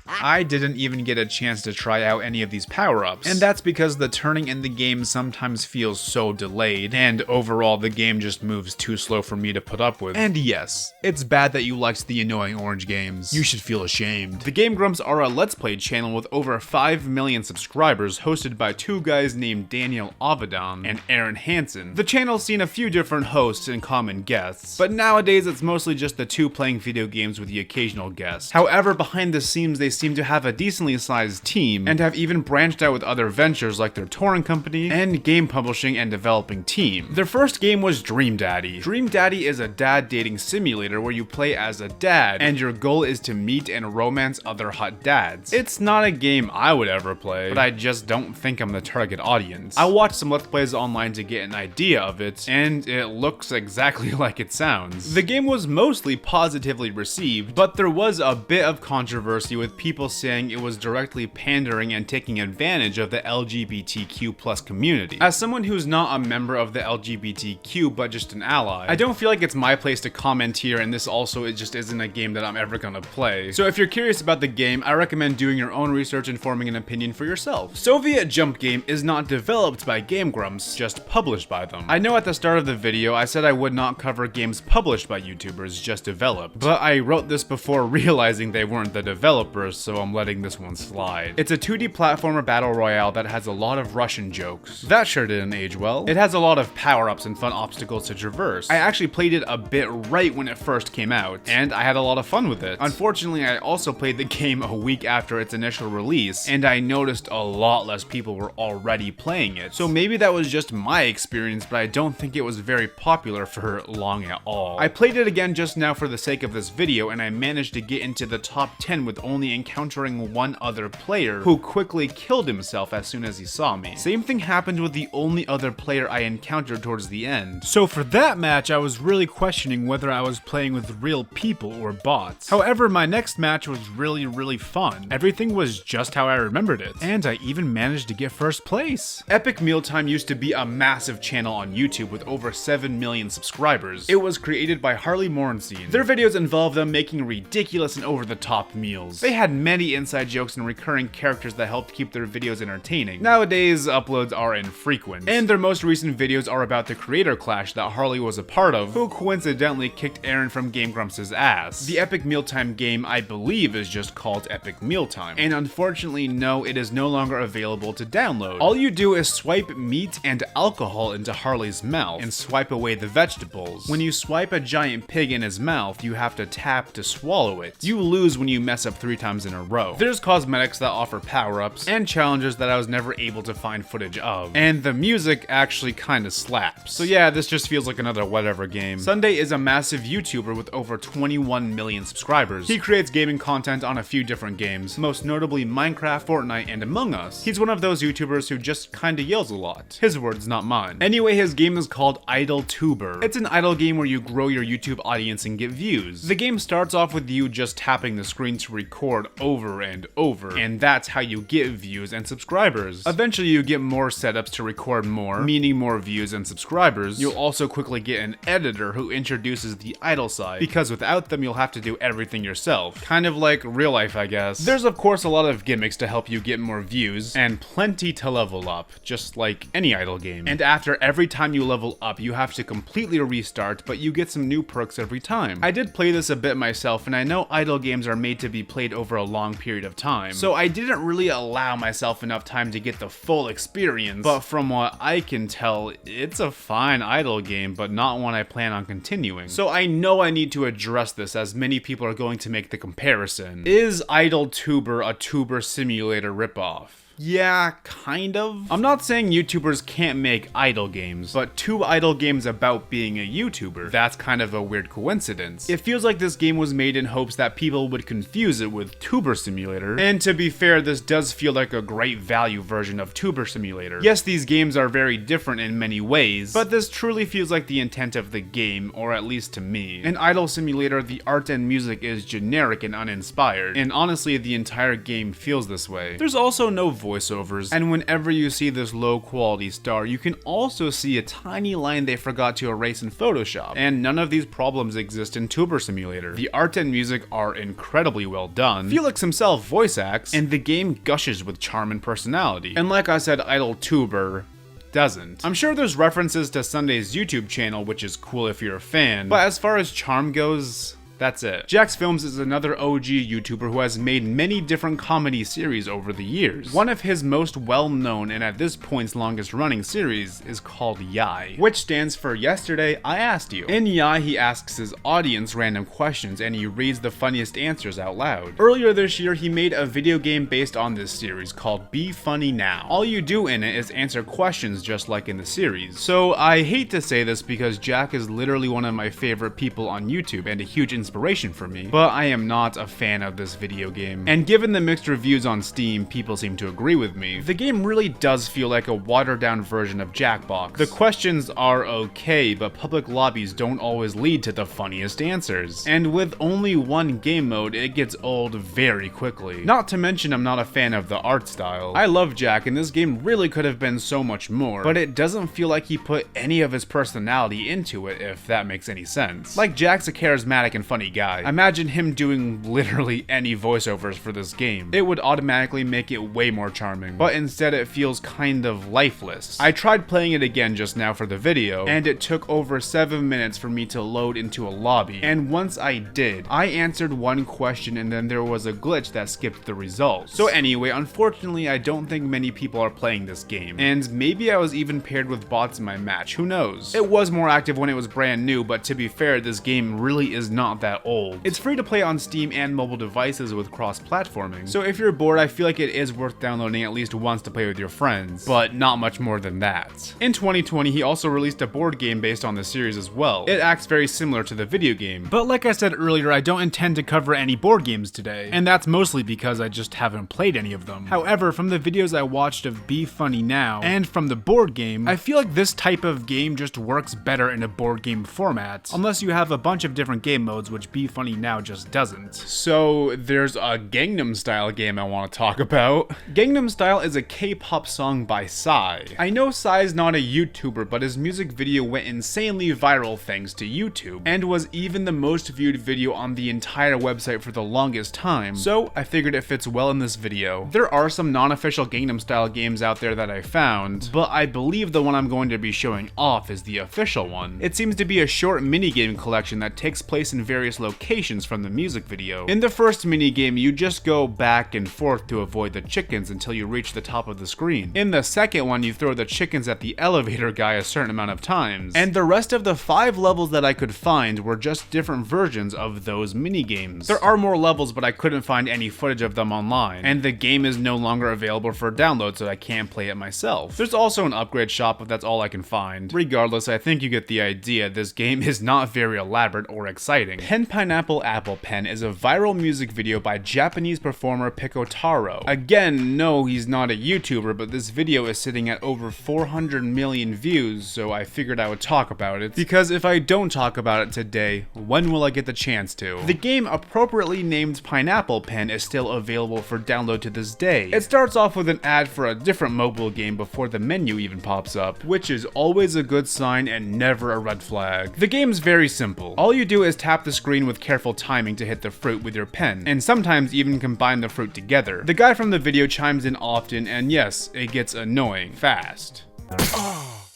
I didn't even get a chance to try out any of these power-ups, and that's because the turning in the game sometimes feels so delayed, and overall the game just moves too slow for me to put up with. And yes, it's bad that you liked the annoying orange games. You should feel ashamed. The Game Grumps are a Let's Play channel with over 5 million subscribers, hosted by two guys named Daniel Avedon and Aaron Hansen. The channel's seen a few different hosts and common guests, but nowadays it's mostly just the two playing video games with the occasional guest. However, behind the scenes they seem to have a decently sized team, and have even branched out with other ventures like their touring company and game publishing and developing team. Their first game was Dream Daddy. Dream Daddy is a dad dating simulator where you play as a dad, and your goal is to meet and romance other hot dads. It's not a game I would ever play, but I just don't think I'm the target audience. I watched some Let's Plays online to get an idea of it, and it looks exactly like it sounds. The game was mostly positively received, but there was a bit of controversy with people saying it was directly pandering and taking advantage of the LGBTQ+ community. As someone who's not a member of the LGBTQ but just an ally, I don't feel like it's my place to comment here, and this also it just isn't a game that I'm ever gonna play. So if you're curious about the game, I recommend doing your own research and forming an opinion for yourself. Soviet Jump Game is not developed by Game Grumps, just published by them. I know at the start of the video I said I would not cover games published by YouTubers, just developed, but I wrote this before realizing they weren't the developers, so I'm letting this one slide. It's a 2D platformer battle royale that has a lot of Russian jokes. That sure didn't age well. It has a lot of power-ups and fun obstacles to traverse. I actually played it a bit right when it first came out, and I had a lot of fun with it. Unfortunately, I also played the game a week after its initial release, and I noticed a lot less people were already playing it. So maybe that was just my experience, but I don't think it was very popular for long at all. I played it again just now for the sake of this video, and I managed to get into the top 10 with only encountering one other player who quickly killed himself as soon as he saw me. Same thing happened with the only other player I encountered towards the end. So for that match, I was really questioning whether I was playing with real people or bots. However, my next match was really fun. Everything was just how I remembered it, and I even managed to get first place. Epic Mealtime used to be a massive channel on YouTube with over 7 million subscribers. It was created by Harley Morenstein. Their videos involved them making ridiculous and over-the-top meals. They had many inside jokes and recurring characters that helped keep their videos entertaining. Nowadays, uploads are infrequent, and their most recent videos are about the creator clash that Harley was a part of, who coincidentally kicked Aaron from Game Grumps' ass. The Epic Mealtime game, I believe, is just called Epic Mealtime, and unfortunately, no, it is no longer available to download. All you do is swipe meat and alcohol into Harley's mouth, and swipe away the vegetables. When you swipe a giant pig in his mouth, you have to tap to swallow it. You lose when you mess up 3 times in a row. There's cosmetics that offer power-ups, and challenges that I was never able to find footage of. And the music actually kinda slaps. So yeah, this just feels like another whatever game. Sunday is a massive YouTuber with over 21 1 million subscribers. He creates gaming content on a few different games, most notably Minecraft, Fortnite, and Among Us. He's one of those YouTubers who just kinda yells a lot. His words, not mine. Anyway, his game is called IdleTuber. It's an idle game where you grow your YouTube audience and get views. The game starts off with you just tapping the screen to record over and over, and that's how you get views and subscribers. Eventually you get more setups to record more, meaning more views and subscribers. You'll also quickly get an editor who introduces the idle side, because without them you'll have to do everything yourself. Kind of like real life, I guess. There's of course a lot of gimmicks to help you get more views, and plenty to level up, just like any idle game. And after every time you level up, you have to completely restart, but you get some new perks every time. I did play this a bit myself, and I know idle games are made to be played over a long period of time, so I didn't really allow myself enough time to get the full experience, but from what I can tell, it's a fine idle game, but not one I plan on continuing. So I know I need to address this, as many people are going to make the comparison. Is IdleTuber a tuber simulator ripoff? Yeah, kind of. I'm not saying YouTubers can't make idle games, but 2 idle games about being a YouTuber, that's kind of a weird coincidence. It feels like this game was made in hopes that people would confuse it with Tuber Simulator, and to be fair, this does feel like a great value version of Tuber Simulator. Yes, these games are very different in many ways, but this truly feels like the intent of the game, or at least to me. In Idle Simulator, the art and music is generic and uninspired, and honestly, the entire game feels this way. There's also no voiceovers, and whenever you see this low quality star, you can also see a tiny line they forgot to erase in Photoshop, and none of these problems exist in Tuber Simulator. The art and music are incredibly well done, Felix himself voice acts, and the game gushes with charm and personality. And like I said, IdleTuber doesn't. I'm sure there's references to Sunday's YouTube channel, which is cool if you're a fan, but as far as charm goes, that's it. Jax Films is another OG YouTuber who has made many different comedy series over the years. One of his most well-known and at this point's longest running series is called Yai, which stands for Yesterday I Asked You. In Yai, he asks his audience random questions and he reads the funniest answers out loud. Earlier this year, he made a video game based on this series called Be Funny Now. All you do in it is answer questions just like in the series. So I hate to say this because Jack is literally one of my favorite people on YouTube and a huge inspiration for me, but I am not a fan of this video game. And given the mixed reviews on Steam, people seem to agree with me. The game really does feel like a watered down version of Jackbox. The questions are okay, but public lobbies don't always lead to the funniest answers. And with only one game mode, it gets old very quickly. Not to mention I'm not a fan of the art style. I love Jack and this game really could have been so much more, but it doesn't feel like he put any of his personality into it, if that makes any sense. Like, Jack's a charismatic and funny guy. Imagine him doing literally any voiceovers for this game. It would automatically make it way more charming, but instead it feels kind of lifeless. I tried playing it again just now for the video, and it took over 7 minutes for me to load into a lobby, and once I did, I answered one question and then there was a glitch that skipped the results. So anyway, unfortunately I don't think many people are playing this game, and maybe I was even paired with bots in my match, who knows. It was more active when it was brand new, but to be fair, this game really is not that old. It's free to play on Steam and mobile devices with cross-platforming, so if you're bored, I feel like it is worth downloading at least once to play with your friends, but not much more than that. In 2020, he also released a board game based on the series as well. It acts very similar to the video game, but like I said earlier, I don't intend to cover any board games today, and that's mostly because I just haven't played any of them. However, from the videos I watched of Be Funny Now, and from the board game, I feel like this type of game just works better in a board game format, unless you have a bunch of different game modes, which Be Funny Now just doesn't. So there's a Gangnam Style game I want to talk about. Gangnam Style is a K-pop song by Psy. I know Psy's not a YouTuber, but his music video went insanely viral thanks to YouTube, and was even the most viewed video on the entire website for the longest time, so I figured it fits well in this video. There are some non-official Gangnam Style games out there that I found, but I believe the one I'm going to be showing off is the official one. It seems to be a short minigame collection that takes place in various locations from the music video. In the first minigame, you just go back and forth to avoid the chickens until you reach the top of the screen. In the second one, you throw the chickens at the elevator guy a certain amount of times. And the rest of the 5 levels that I could find were just different versions of those minigames. There are more levels, but I couldn't find any footage of them online, and the game is no longer available for download, so I can't play it myself. There's also an upgrade shop, but that's all I can find. Regardless, I think you get the idea. This game is not very elaborate or exciting. Pen Pineapple Apple Pen is a viral music video by Japanese performer Pikotaro. Again, no, he's not a YouTuber, but this video is sitting at over 400 million views, so I figured I would talk about it. Because if I don't talk about it today, when will I get the chance to? The game, appropriately named Pineapple Pen, is still available for download to this day. It starts off with an ad for a different mobile game before the menu even pops up, which is always a good sign and never a red flag. The game's very simple. All you do is tap the screen with careful timing to hit the fruit with your pen, and sometimes even combine the fruit together. The guy from the video chimes in often, and yes, it gets annoying fast.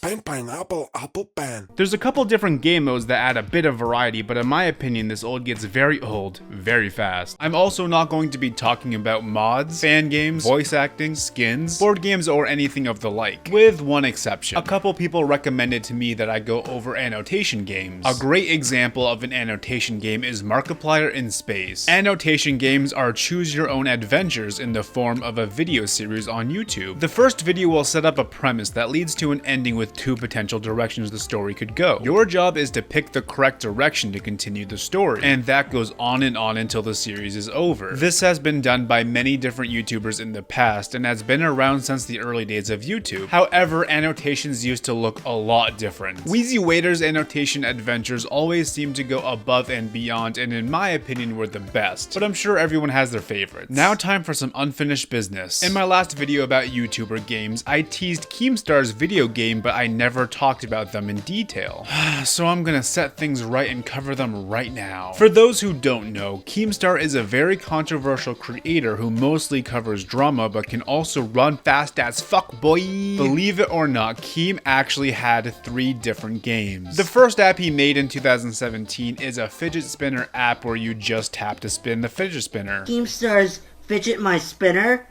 Pen Pineapple Apple Pen. There's a couple different game modes that add a bit of variety, but in my opinion, this old gets very old, very fast. I'm also not going to be talking about mods, fan games, voice acting, skins, board games, or anything of the like, with one exception. A couple people recommended to me that I go over annotation games. A great example of an annotation game is Markiplier in Space. Annotation games are choose your own adventures in the form of a video series on YouTube. The first video will set up a premise that leads to an ending with two potential directions the story could go. Your job is to pick the correct direction to continue the story, and that goes on and on until the series is over. This has been done by many different YouTubers in the past and has been around since the early days of YouTube. However, annotations used to look a lot different. Wheezy Waiter's annotation adventures always seem to go above and beyond, and in my opinion were the best, but I'm sure everyone has their favorites. Now time for some unfinished business. In my last video about YouTuber games, I teased Keemstar's video game, but I never talked about them in detail. So I'm gonna set things right and cover them right now. For those who don't know, Keemstar is a very controversial creator who mostly covers drama but can also run fast as fuck, boy. Believe it or not, Keem actually had 3 different games. The first app he made in 2017 is a fidget spinner app where you just tap to spin the fidget spinner. Keemstar's Fidget My Spinner?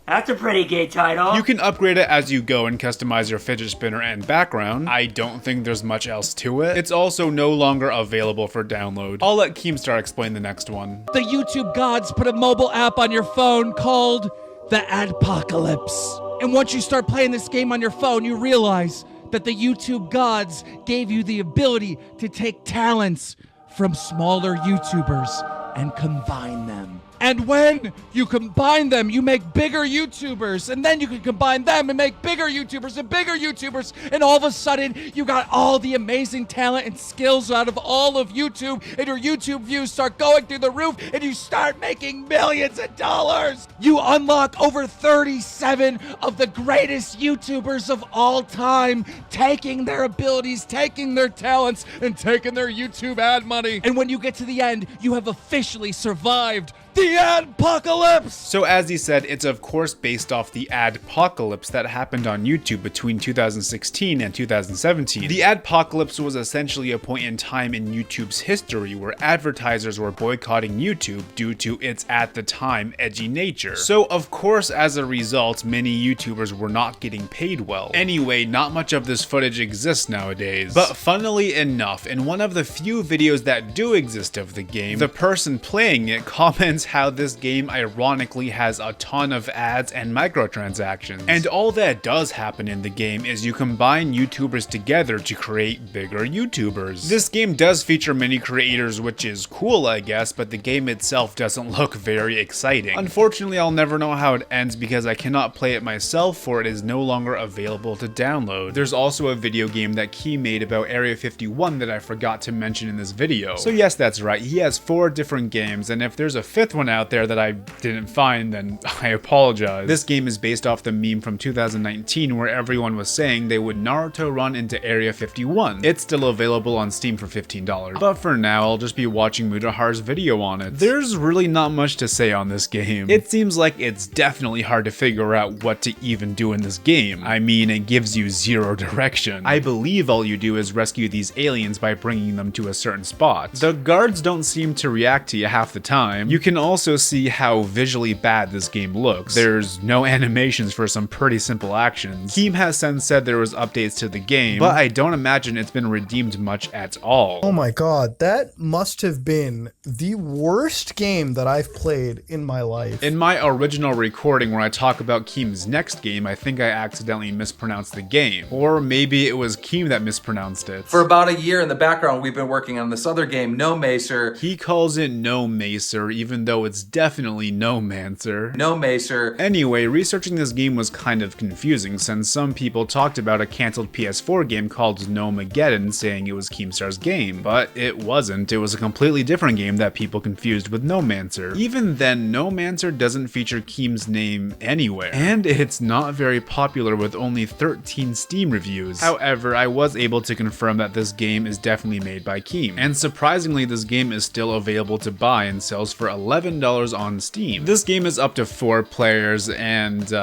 That's a pretty gay title. You can upgrade it as you go and customize your fidget spinner and background. I don't think there's much else to it. It's also no longer available for download. I'll let Keemstar explain the next one. The YouTube gods put a mobile app on your phone called the Adpocalypse. And once you start playing this game on your phone, you realize that the YouTube gods gave you the ability to take talents from smaller YouTubers and combine them. And when you combine them, you make bigger YouTubers, and then you can combine them and make bigger YouTubers and bigger YouTubers, and all of a sudden, you got all the amazing talent and skills out of all of YouTube, and your YouTube views start going through the roof, and you start making millions of dollars! You unlock over 37 of the greatest YouTubers of all time, taking their abilities, taking their talents, and taking their YouTube ad money. And when you get to the end, you have officially survived the Adpocalypse! So as he said, it's of course based off the Adpocalypse that happened on YouTube between 2016 and 2017. The Adpocalypse was essentially a point in time in YouTube's history where advertisers were boycotting YouTube due to its, at the time, edgy nature. So of course, as a result, many YouTubers were not getting paid well. Anyway, not much of this footage exists nowadays. But funnily enough, in one of the few videos that do exist of the game, the person playing it comments how this game ironically has a ton of ads and microtransactions. And all that does happen in the game is you combine YouTubers together to create bigger YouTubers. This game does feature many creators, which is cool I guess, but the game itself doesn't look very exciting. Unfortunately, I'll never know how it ends because I cannot play it myself, for it is no longer available to download. There's also a video game that Key made about Area 51 that I forgot to mention in this video. So yes, that's right, he has 4 different games, and if there's a 5th one out there that I didn't find, then I apologize. This game is based off the meme from 2019 where everyone was saying they would Naruto run into Area 51. It's still available on Steam for $15, but for now I'll just be watching Mudahar's video on it. There's really not much to say on this game. It seems like it's definitely hard to figure out what to even do in this game. I mean, it gives you 0 direction. I believe all you do is rescue these aliens by bringing them to a certain spot. The guards don't seem to react to you half the time. You can also see how visually bad this game looks. There's no animations for some pretty simple actions. Keem has since said there was updates to the game, but I don't imagine it's been redeemed much at all. Oh my god, that must have been the worst game that I've played in my life. In my original recording where I talk about Keem's next game, I think I accidentally mispronounced the game. Or maybe it was Keem that mispronounced it. For about a year in the background, we've been working on this other game, Nommancer. He calls it Nommancer, even though it's definitely Nommancer. Nommancer. Anyway, researching this game was kind of confusing since some people talked about a cancelled PS4 game called Nomageddon, saying it was Keemstar's game. But it wasn't. It was a completely different game that people confused with Nommancer. Even then, Nommancer doesn't feature Keem's name anywhere. And it's not very popular with only 13 Steam reviews. However, I was able to confirm that this game is definitely made by Keem. And surprisingly, this game is still available to buy and sells for $11 on Steam. This game is up to 4 players and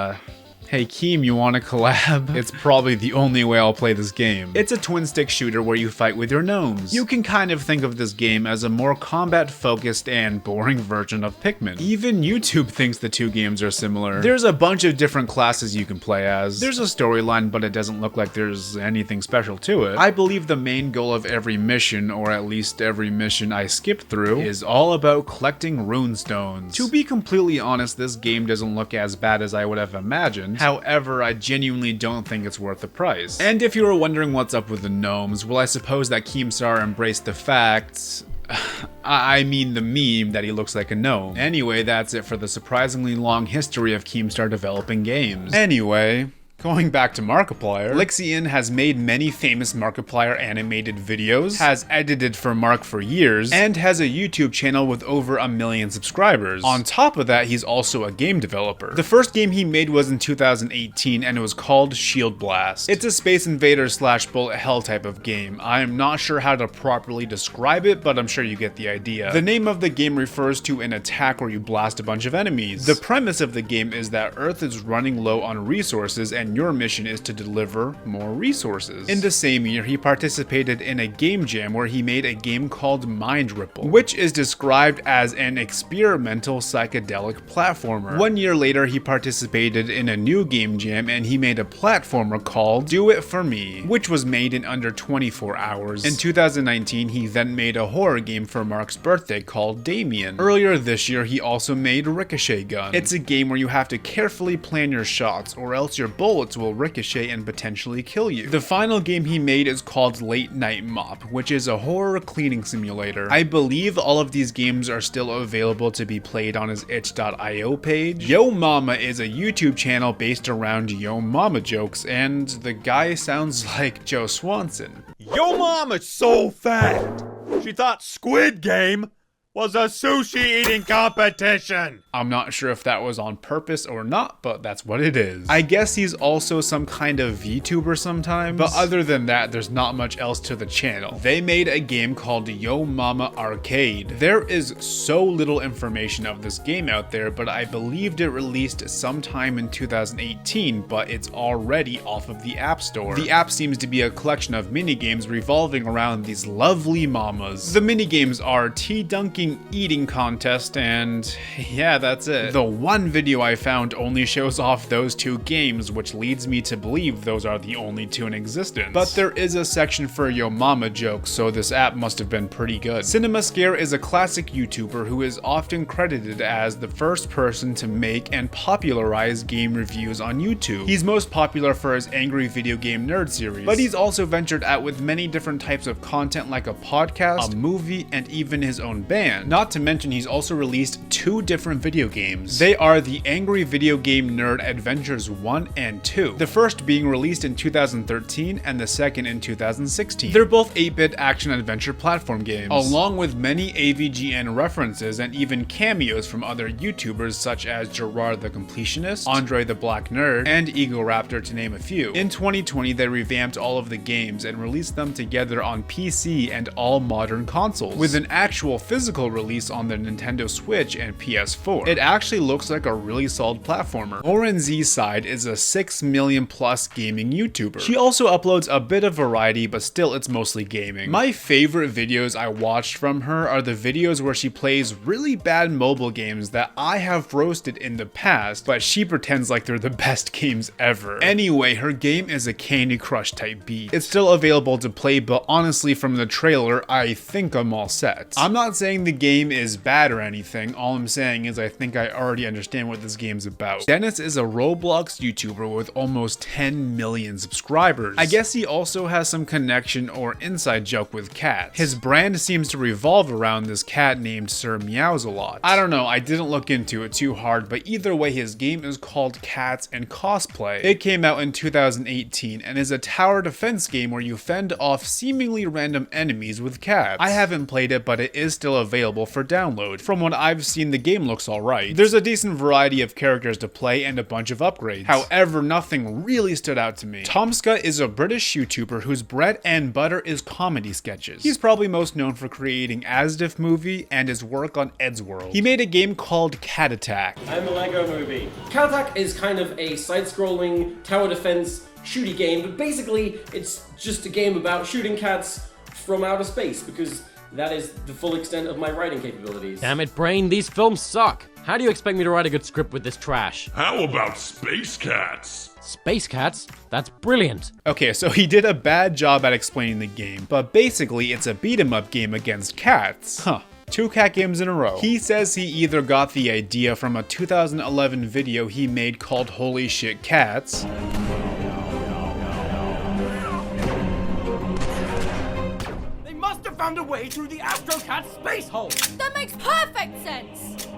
hey Keem, you wanna collab? It's probably the only way I'll play this game. It's a twin stick shooter where you fight with your gnomes. You can kind of think of this game as a more combat focused and boring version of Pikmin. Even YouTube thinks the two games are similar. There's a bunch of different classes you can play as. There's a storyline, but it doesn't look like there's anything special to it. I believe the main goal of every mission, or at least every mission I skipped through, is all about collecting runestones. To be completely honest, this game doesn't look as bad as I would have imagined. However, I genuinely don't think it's worth the price. And if you were wondering what's up with the gnomes, well, I suppose that Keemstar embraced the fact... I mean the meme that he looks like a gnome. Anyway, that's it for the surprisingly long history of Keemstar developing games. Anyway... going back to Markiplier, Lixian has made many famous Markiplier animated videos, has edited for Mark for years, and has a YouTube channel with over 1 million subscribers. On top of that, he's also a game developer. The first game he made was in 2018 and it was called Shield Blast. It's a Space Invader / bullet hell type of game. I am not sure how to properly describe it, but I'm sure you get the idea. The name of the game refers to an attack where you blast a bunch of enemies. The premise of the game is that Earth is running low on resources and your mission is to deliver more resources. In the same year, he participated in a game jam where he made a game called Mind Ripple, which is described as an experimental psychedelic platformer. 1 year later, he participated in a new game jam and he made a platformer called Do It For Me, which was made in under 24 hours. In 2019, he then made a horror game for Mark's birthday called Damien. Earlier this year, he also made Ricochet Gun. It's a game where you have to carefully plan your shots or else your bullets will ricochet and potentially kill you. The final game he made is called Late Night Mop, which is a horror cleaning simulator. I believe all of these games are still available to be played on his itch.io page. Yo Mama is a YouTube channel based around Yo Mama jokes, and the guy sounds like Joe Swanson. Yo Mama's so fat, she thought Squid Game was a sushi eating competition. I'm not sure if that was on purpose or not, but that's what it is. I guess he's also some kind of VTuber sometimes, but other than that, there's not much else to the channel. They made a game called Yo Mama Arcade. There is so little information of this game out there, but I believed it released sometime in 2018, but it's already off of the App Store. The app seems to be a collection of minigames revolving around these lovely mamas. The minigames are tea dunking eating contest, and yeah, that's it. The one video I found only shows off those 2 games, which leads me to believe those are the only 2 in existence. But there is a section for Yo Mama jokes, so this app must have been pretty good. CinemaScare is a classic YouTuber who is often credited as the first person to make and popularize game reviews on YouTube. He's most popular for his Angry Video Game Nerd series, but he's also ventured out with many different types of content like a podcast, a movie, and even his own band. Not to mention he's also released 2 different video games. They are the Angry Video Game Nerd Adventures 1 and 2, the first being released in 2013 and the second in 2016. They're both 8-bit action-adventure platform games, along with many AVGN references and even cameos from other YouTubers such as Gerard the Completionist, Andre the Black Nerd, and Egoraptor to name a few. In 2020, they revamped all of the games and released them together on PC and all modern consoles, with an actual physical physical release on the Nintendo Switch and PS4. It actually looks like a really solid platformer. Lauren Z's side is a 6 million plus gaming YouTuber. She also uploads a bit of variety, but still it's mostly gaming. My favorite videos I watched from her are the videos where she plays really bad mobile games that I have roasted in the past, but she pretends like they're the best games ever. Anyway, her game is a Candy Crush type beat. It's still available to play, but honestly from the trailer, I think I'm all set. I'm not saying the game is bad or anything, all I'm saying is I think I already understand what this game's about. Dennis is a Roblox YouTuber with almost 10 million subscribers. I guess he also has some connection or inside joke with cats. His brand seems to revolve around this cat named Sir Meows-a-Lot. I don't know, I didn't look into it too hard, but either way his game is called Cats and Cosplay. It came out in 2018 and is a tower defense game where you fend off seemingly random enemies with cats. I haven't played it, but it is still available for download. From what I've seen, the game looks alright. There's a decent variety of characters to play and a bunch of upgrades. However, nothing really stood out to me. Tomska is a British YouTuber whose bread and butter is comedy sketches. He's probably most known for creating Asdif Movie and his work on Eddsworld. He made a game called Cat Attack. I'm a Lego Movie. Cat Attack is kind of a side-scrolling tower defense shooty game, but basically it's just a game about shooting cats from outer space, because that is the full extent of my writing capabilities. Damn it, Brain, these films suck. How do you expect me to write a good script with this trash? How about Space Cats? Space Cats? That's brilliant. Okay, so he did a bad job at explaining the game, but basically it's a beat 'em up game against cats. Huh. 2 cat games in a row. He says he either got the idea from a 2011 video he made called Holy Shit Cats, found a way through the AstroCat space hole. That makes perfect sense.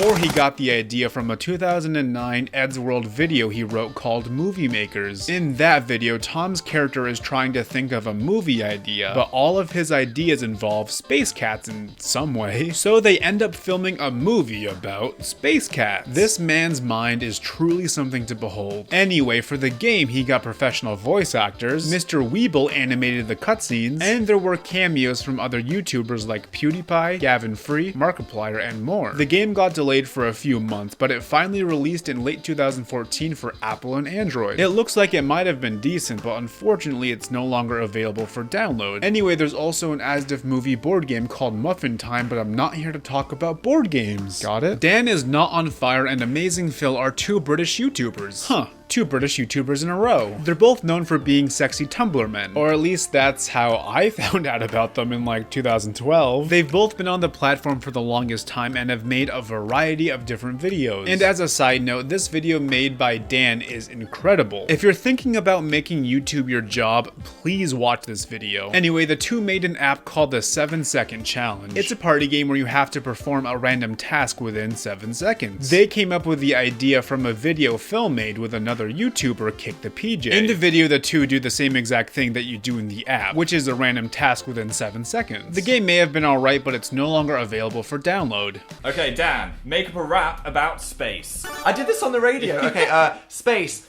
or he got the idea from a 2009 Eddsworld video he wrote called Movie Makers. In that video, Tom's character is trying to think of a movie idea, but all of his ideas involve space cats in some way, so they end up filming a movie about space cats. This man's mind is truly something to behold. Anyway, for the game, he got professional voice actors, Mr. Weeble animated the cutscenes, and there were cameos from other YouTubers like PewDiePie, Gavin Free, Markiplier, and more. The game got delayed for a few months, but it finally released in late 2014 for Apple and Android. It looks like it might have been decent, but unfortunately it's no longer available for download. Anyway, there's also an Asdif movie board game called Muffin Time, but I'm not here to talk about board games. Got it? Dan is Not on Fire and Amazing Phil are two British YouTubers. Huh. Two British YouTubers in a row. They're both known for being sexy Tumblr men, or at least that's how I found out about them in like 2012. They've both been on the platform for the longest time and have made a variety of different videos. And as a side note, this video made by Dan is incredible. If you're thinking about making YouTube your job, please watch this video. Anyway, the two made an app called the 7-Second Challenge. It's a party game where you have to perform a random task within 7 seconds. They came up with the idea from a video Phil made with another YouTuber, Kick the PJ. In the video, the two do the same exact thing that you do in the app, which is a random task within 7 seconds. The game may have been alright, but it's no longer available for download. Okay, Dan, make up a rap about space. I did this on the radio. Okay, space,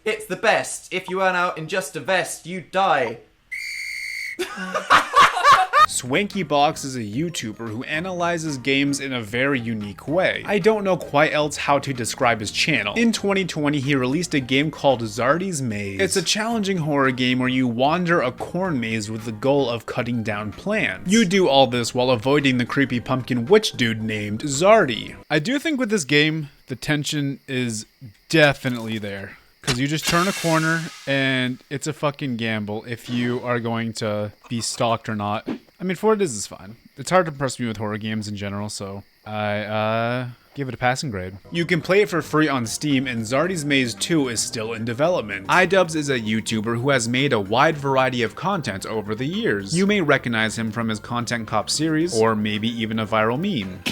it's the best. If you earn out in just a vest, you die. Swanky Box is a YouTuber who analyzes games in a very unique way. I don't know quite else how to describe his channel. In 2020, he released a game called Zardy's Maze. It's a challenging horror game where you wander a corn maze with the goal of cutting down plants. You do all this while avoiding the creepy pumpkin witch dude named Zardy. I do think with this game, the tension is definitely there. Because you just turn a corner and it's a fucking gamble if you are going to be stalked or not. I mean, for what it is, it's fine. It's hard to impress me with horror games in general, so I give it a passing grade. You can play it for free on Steam, and Zardy's Maze 2 is still in development. iDubbbz is a YouTuber who has made a wide variety of content over the years. You may recognize him from his Content Cop series, or maybe even a viral meme.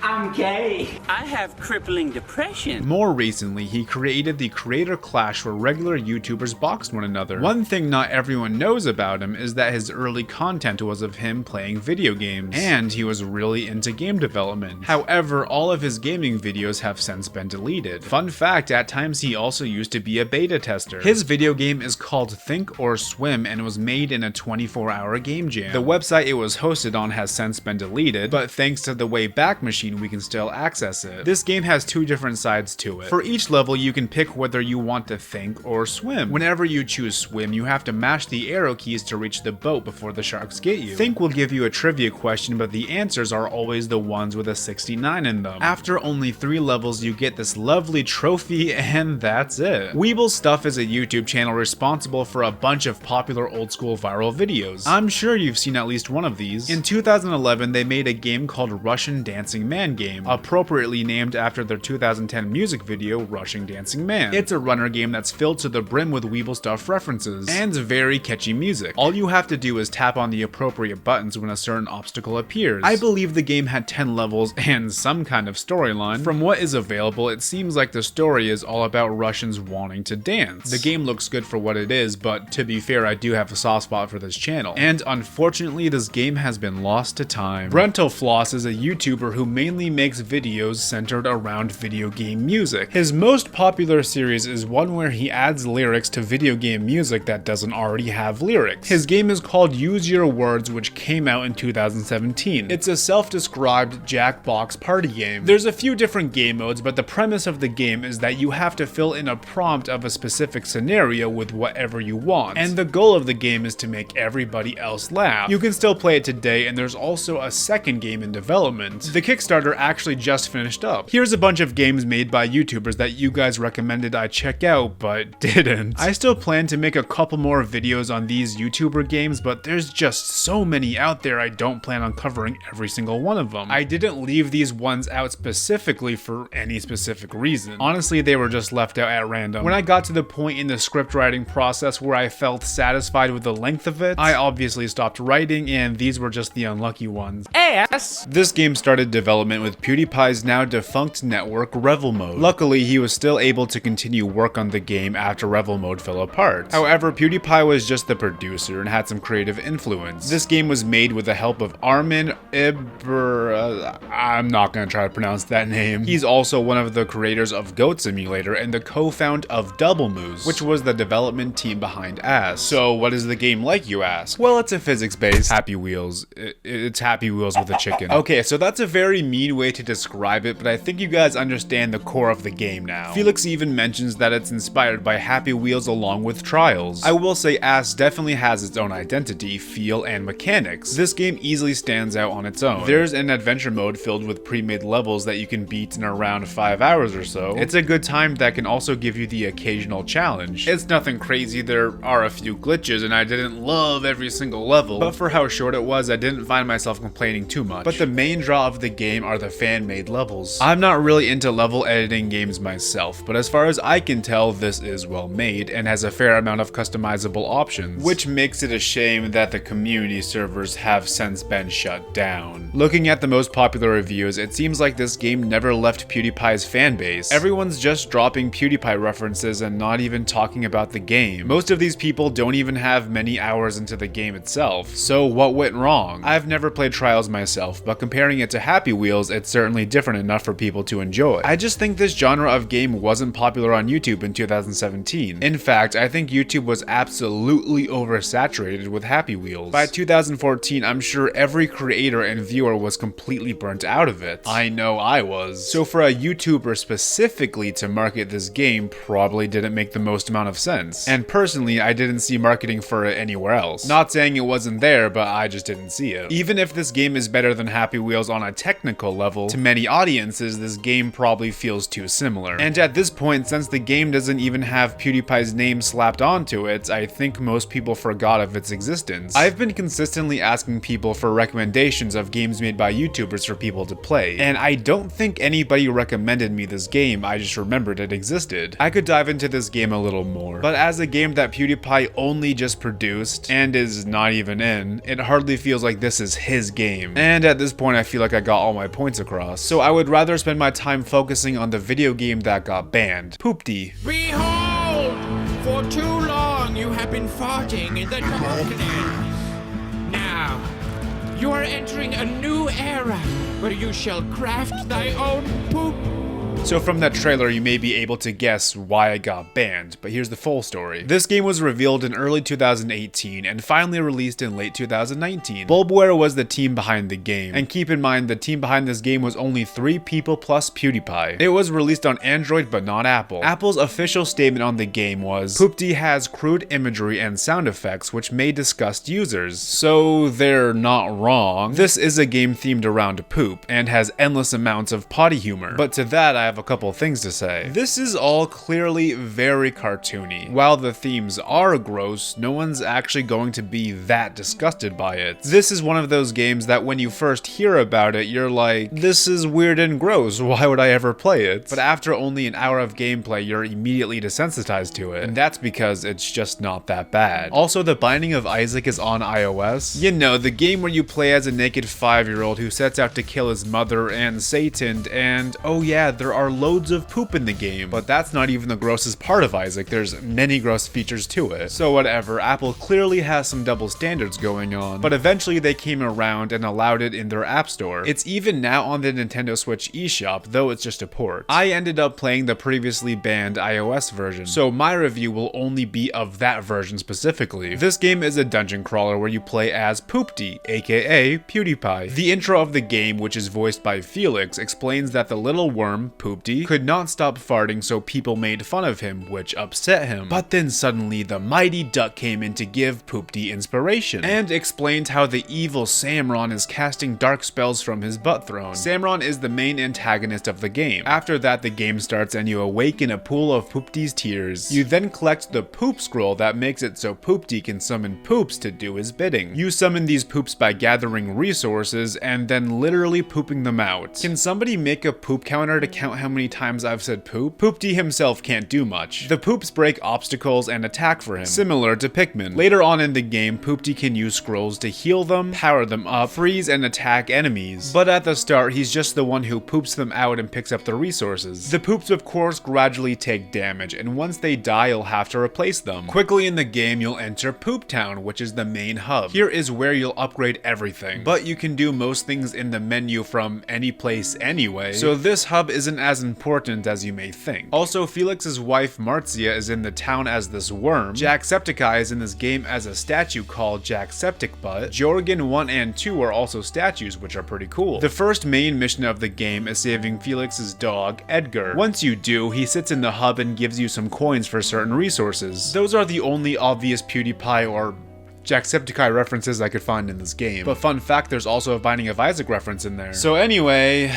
I'm gay. I have crippling depression. More recently, he created the Creator Clash where regular YouTubers boxed one another. One thing not everyone knows about him is that his early content was of him playing video games, and he was really into game development. However, all of his gaming videos have since been deleted. Fun fact, at times he also used to be a beta tester. His video game is called Think or Swim and was made in a 24-hour game jam. The website it was hosted on has since been deleted, but thanks to the Wayback Machine we can still access it. This game has two different sides to it. For each level you can pick whether you want to think or swim. Whenever you choose swim, you have to mash the arrow keys to reach the boat before the sharks get you. Think will give you a trivia question, but the answers are always the ones with a 69 in them. After only 3 levels you get this lovely trophy and that's it. Weeble Stuff is a YouTube channel responsible for a bunch of popular old school viral videos. I'm sure you've seen at least one of these. In 2011 they made a game called Russian Dancing Man Game, appropriately named after their 2010 music video Russian Dancing Man. It's a runner game that's filled to the brim with Weeble Stuff references and very catchy music. All you have to do is tap on the appropriate buttons when a certain obstacle appears. I believe the game had 10 levels and some kind of storyline. From what is available, it seems like the story is all about Russians wanting to dance. The game looks good for what it is, but to be fair, I do have a soft spot for this channel. And unfortunately, this game has been lost to time. Brental Floss is a YouTuber who mainly makes videos centered around video game music. His most popular series is one where he adds lyrics to video game music that doesn't already have lyrics. His game is called Use Your Words, which came out in 2017. It's a self-described Jackbox party game. There's a few different game modes, but the premise of the game is that you have to fill in a prompt of a specific scenario with whatever you want, and the goal of the game is to make everybody else laugh. You can still play it today, and there's also a second game in development. The Kickstarter actually just finished up. Here's a bunch of games made by YouTubers that you guys recommended I check out, but didn't. I still plan to make a couple more videos on these YouTuber games, but there's just so many out there I don't plan on covering every single one of them. I didn't leave these ones out specifically for any specific reason. Honestly, they were just left out at random. When I got to the point in the script writing process where I felt satisfied with the length of it, I obviously stopped writing, and these were just the unlucky ones. Ass! This game started development with PewDiePie's now defunct network Revel Mode. Luckily, he was still able to continue work on the game after Revel Mode fell apart. However, PewDiePie was just the producer and had some creative influence. This game was made with the help of Armin I'm not gonna try to pronounce that name. He's also one of the creators of Goat Simulator and the co-founder of Double Moose, which was the development team behind Ass. So what is the game like, you ask? Well, it's a physics-based Happy Wheels. It's Happy Wheels with a chicken. Okay, so that's a very mean way to describe it, but I think you guys understand the core of the game now. Felix even mentions that it's inspired by Happy Wheels along with Trials. I will say Ass definitely has its own identity, feel, and mechanics. This game easily stands out on its own. There's an adventure mode filled with pre-made levels that you can beat in around 5 hours or so. It's a good time that can also give you the occasional challenge. It's nothing crazy, there are a few glitches and I didn't love every single level, but for how short it was, I didn't find myself complaining too much. But the main draw of the game are the fan-made levels. I'm not really into level editing games myself, but as far as I can tell, this is well made and has a fair amount of customizable options, which makes it a shame that the community servers have since been shut down. Looking at the most popular reviews, it seems like this game never left PewDiePie's fanbase. Everyone's just dropping PewDiePie references and not even talking about the game. Most of these people don't even have many hours into the game itself. So what went wrong? I've never played Trials myself, but comparing it to Happy Wheels, it's certainly different enough for people to enjoy. I just think this genre of game wasn't popular on YouTube in 2017. In fact, I think YouTube was absolutely oversaturated with Happy Wheels. By 2014, I'm sure every creator and viewer was completely burnt out of it. I know I was. So for a YouTuber specifically to market this game probably didn't make the most amount of sense. And personally, I didn't see marketing for it anywhere else. Not saying it wasn't there, but I just didn't see it. Even if this game is better than Happy Wheels on a technical level, to many audiences, this game probably feels too similar. And at this point, since the game doesn't even have PewDiePie's name slapped onto it, I think most people forgot of its existence. I've been consistently asking people for recommendations of games made by YouTubers for people to play, and I don't think anybody recommended me this game, I just remembered it existed. I could dive into this game a little more, but as a game that PewDiePie only just produced, and is not even in, it hardly feels like this is his game. And at this point I feel like I got all my points across. So I would rather spend my time focusing on the video game that got banned, Poopy. Behold! For too long you have been farting in the darkness. Now, you are entering a new era where you shall craft thy own poop. So from that trailer, you may be able to guess why it got banned, but here's the full story. This game was revealed in early 2018 and finally released in late 2019. Bulbware was the team behind the game, and keep in mind the team behind this game was only 3 people plus PewDiePie. It was released on Android but not Apple. Apple's official statement on the game was, Poopy has crude imagery and sound effects which may disgust users. So they're not wrong. This is a game themed around poop, and has endless amounts of potty humor. But to that I have a couple things to say. This is all clearly very cartoony. While the themes are gross, no one's actually going to be that disgusted by it. This is one of those games that when you first hear about it, you're like, this is weird and gross, why would I ever play it? But after only an hour of gameplay, you're immediately desensitized to it, and that's because it's just not that bad. Also, The Binding of Isaac is on iOS. You know, the game where you play as a naked 5-year-old who sets out to kill his mother and Satan, and oh yeah, there are loads of poop in the game. But that's not even the grossest part of Isaac, there's many gross features to it. So whatever, Apple clearly has some double standards going on, but eventually they came around and allowed it in their app store. It's even now on the Nintendo Switch eShop, though it's just a port. I ended up playing the previously banned iOS version, so my review will only be of that version specifically. This game is a dungeon crawler where you play as Poopy, aka PewDiePie. The intro of the game, which is voiced by Felix, explains that the little worm, Poopy, could not stop farting, so people made fun of him, which upset him. But then suddenly the mighty duck came in to give Poopy inspiration, and explained how the evil Samron is casting dark spells from his butt throne. Samron is the main antagonist of the game. After that, the game starts and you awaken a pool of Poopy's tears. You then collect the poop scroll that makes it so Poopy can summon poops to do his bidding. You summon these poops by gathering resources and then literally pooping them out. Can somebody make a poop counter to count how many times I've said poop? Poopy himself can't do much. The poops break obstacles and attack for him, similar to Pikmin. Later on in the game, Poopy can use scrolls to heal them, power them up, freeze and attack enemies. But at the start, he's just the one who poops them out and picks up the resources. The poops of course gradually take damage, and once they die, you'll have to replace them. Quickly in the game, you'll enter Poop Town, which is the main hub. Here is where you'll upgrade everything, but you can do most things in the menu from any place anyway, so this hub isn't as important as you may think. Also, Felix's wife Marzia is in the town as this worm. Jacksepticeye is in this game as a statue called Jacksepticbutt. Jorgen 1 and 2 are also statues, which are pretty cool. The first main mission of the game is saving Felix's dog, Edgar. Once you do, he sits in the hub and gives you some coins for certain resources. Those are the only obvious PewDiePie or Jacksepticeye references I could find in this game. But fun fact, there's also a Binding of Isaac reference in there. So anyway,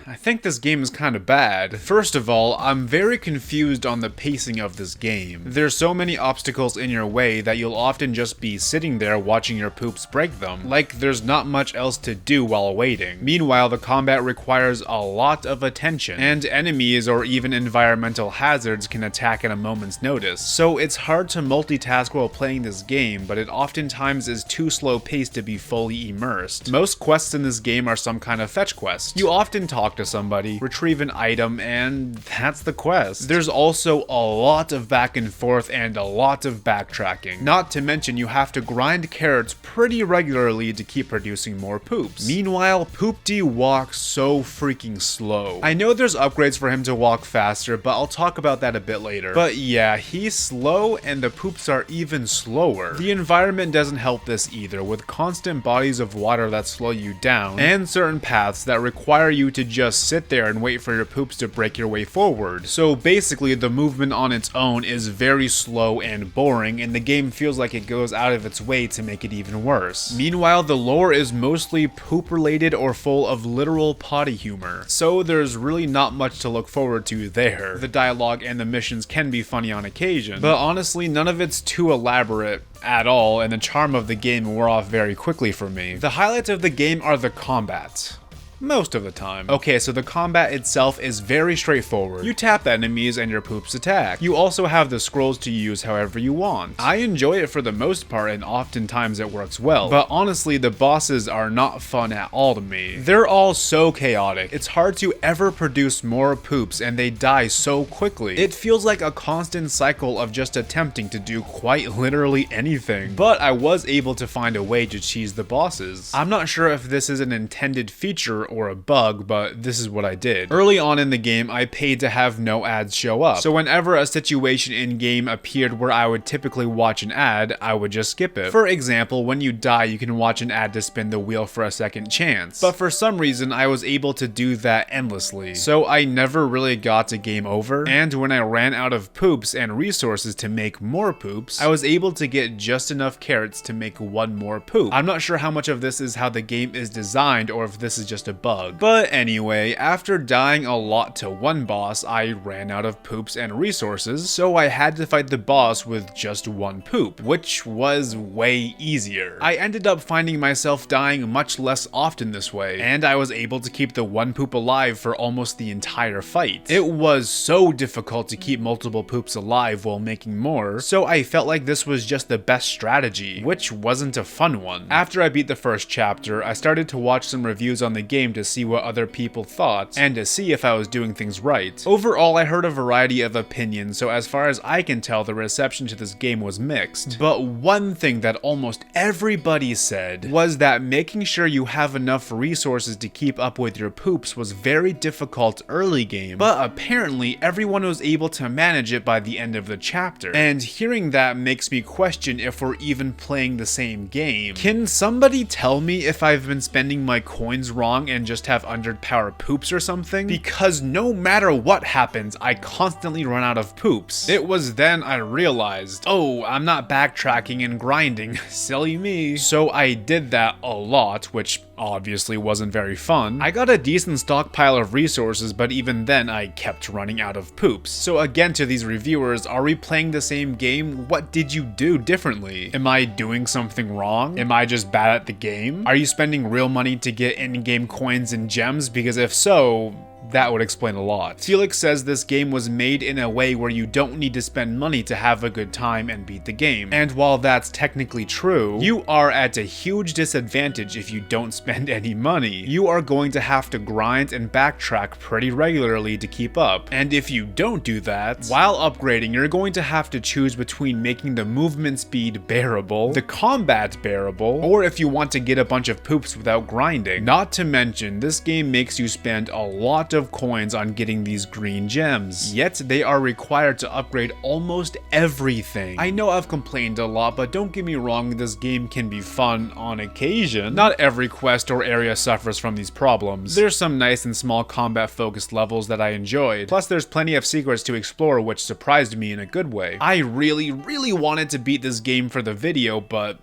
I think this game is kind of bad. First of all, I'm very confused on the pacing of this game. There's so many obstacles in your way that you'll often just be sitting there watching your poops break them. Like there's not much else to do while waiting. Meanwhile, the combat requires a lot of attention, and enemies or even environmental hazards can attack at a moment's notice. So it's hard to multitask while playing this game, but it oftentimes is too slow paced to be fully immersed. Most quests in this game are some kind of fetch quest. You often talk to somebody, retrieve an item, and that's the quest. There's also a lot of back and forth and a lot of backtracking. Not to mention you have to grind carrots pretty regularly to keep producing more poops. Meanwhile, Poopy walks so freaking slow. I know there's upgrades for him to walk faster, but I'll talk about that a bit later. But yeah, he's slow and the poops are even slower. The environment doesn't help this either, with constant bodies of water that slow you down, and certain paths that require you to just sit there and wait for your poops to break your way forward. So basically, the movement on its own is very slow and boring, and the game feels like it goes out of its way to make it even worse. Meanwhile, the lore is mostly poop related or full of literal potty humor, so there's really not much to look forward to there. The dialogue and the missions can be funny on occasion, but honestly, none of it's too elaborate at all, and the charm of the game wore off very quickly for me. The highlights of the game are the combat. Most of the time. Okay, so the combat itself is very straightforward. You tap enemies and your poops attack. You also have the scrolls to use however you want. I enjoy it for the most part and oftentimes it works well, but honestly the bosses are not fun at all to me. They're all so chaotic. It's hard to ever produce more poops and they die so quickly. It feels like a constant cycle of just attempting to do quite literally anything, but I was able to find a way to cheese the bosses. I'm not sure if this is an intended feature or a bug, but this is what I did. Early on in the game, I paid to have no ads show up, so whenever a situation in game appeared where I would typically watch an ad, I would just skip it. For example, when you die, you can watch an ad to spin the wheel for a second chance, but for some reason, I was able to do that endlessly, so I never really got to game over, and when I ran out of poops and resources to make more poops, I was able to get just enough carrots to make one more poop. I'm not sure how much of this is how the game is designed or if this is just a bug. But anyway, after dying a lot to one boss, I ran out of poops and resources, so I had to fight the boss with just one poop, which was way easier. I ended up finding myself dying much less often this way, and I was able to keep the one poop alive for almost the entire fight. It was so difficult to keep multiple poops alive while making more, so I felt like this was just the best strategy, which wasn't a fun one. After I beat the first chapter, I started to watch some reviews on the game to see what other people thought, and to see if I was doing things right. Overall, I heard a variety of opinions, so as far as I can tell, the reception to this game was mixed. But one thing that almost everybody said was that making sure you have enough resources to keep up with your poops was very difficult early game, but apparently everyone was able to manage it by the end of the chapter. And hearing that makes me question if we're even playing the same game. Can somebody tell me if I've been spending my coins wrong and just have underpowered poops or something? Because no matter what happens, I constantly run out of poops. It was then I realized, oh, I'm not backtracking and grinding. Silly me. So I did that a lot, which obviously wasn't very fun. I got a decent stockpile of resources, but even then I kept running out of poops. So again, to these reviewers, are we playing the same game? What did you do differently? Am I doing something wrong? Am I just bad at the game? Are you spending real money to get in-game coins and gems? Because if so, that would explain a lot. Felix says this game was made in a way where you don't need to spend money to have a good time and beat the game. And while that's technically true, you are at a huge disadvantage if you don't spend any money. You are going to have to grind and backtrack pretty regularly to keep up. And if you don't do that, while upgrading, you're going to have to choose between making the movement speed bearable, the combat bearable, or if you want to get a bunch of poops without grinding. Not to mention, this game makes you spend a lot of coins on getting these green gems, yet they are required to upgrade almost everything. I know I've complained a lot, but don't get me wrong, this game can be fun on occasion. Not every quest or area suffers from these problems. There's some nice and small combat focused levels that I enjoyed, plus there's plenty of secrets to explore which surprised me in a good way. I really wanted to beat this game for the video, but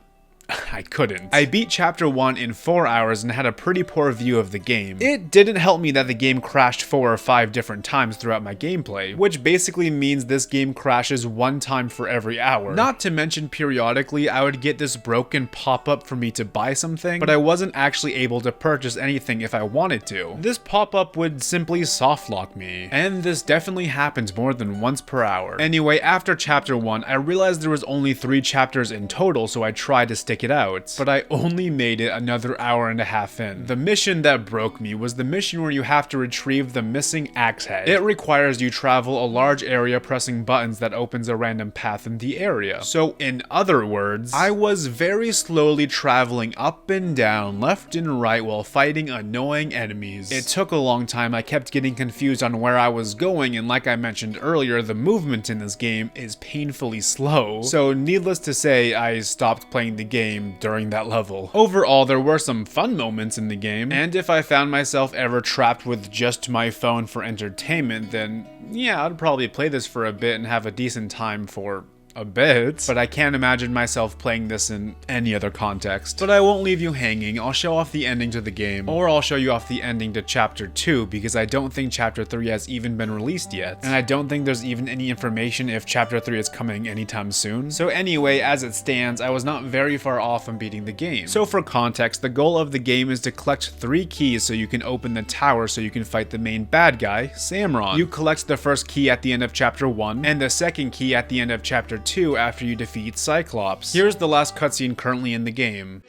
I couldn't. I beat chapter 1 in 4 hours and had a pretty poor view of the game. It didn't help me that the game crashed 4 or 5 different times throughout my gameplay, which basically means this game crashes 1 time for every hour. Not to mention periodically I would get this broken pop-up for me to buy something, but I wasn't actually able to purchase anything if I wanted to. This pop-up would simply soft lock me, and this definitely happens more than once per hour. Anyway, after chapter 1, I realized there was only 3 chapters in total, so I tried to stick it out, but I only made it another hour and a half in. The mission that broke me was the mission where you have to retrieve the missing axe head. It requires you travel a large area pressing buttons that opens a random path in the area. So in other words, I was very slowly traveling up and down, left and right while fighting annoying enemies. It took a long time, I kept getting confused on where I was going, and like I mentioned earlier, the movement in this game is painfully slow. So needless to say, I stopped playing the game during that level. Overall, there were some fun moments in the game, and if I found myself ever trapped with just my phone for entertainment, then yeah, I'd probably play this for a bit and have a decent time for a bit, but I can't imagine myself playing this in any other context. But I won't leave you hanging. I'll show off the ending to the game, or I'll show you off the ending to Chapter 2, because I don't think Chapter 3 has even been released yet, and I don't think there's even any information if Chapter 3 is coming anytime soon. So anyway, as it stands, I was not very far off from beating the game. So for context, the goal of the game is to collect 3 keys so you can open the tower so you can fight the main bad guy, Samron. You collect the first key at the end of Chapter 1, and the second key at the end of Chapter 2 after you defeat Cyclops. Here's the last cutscene currently in the game.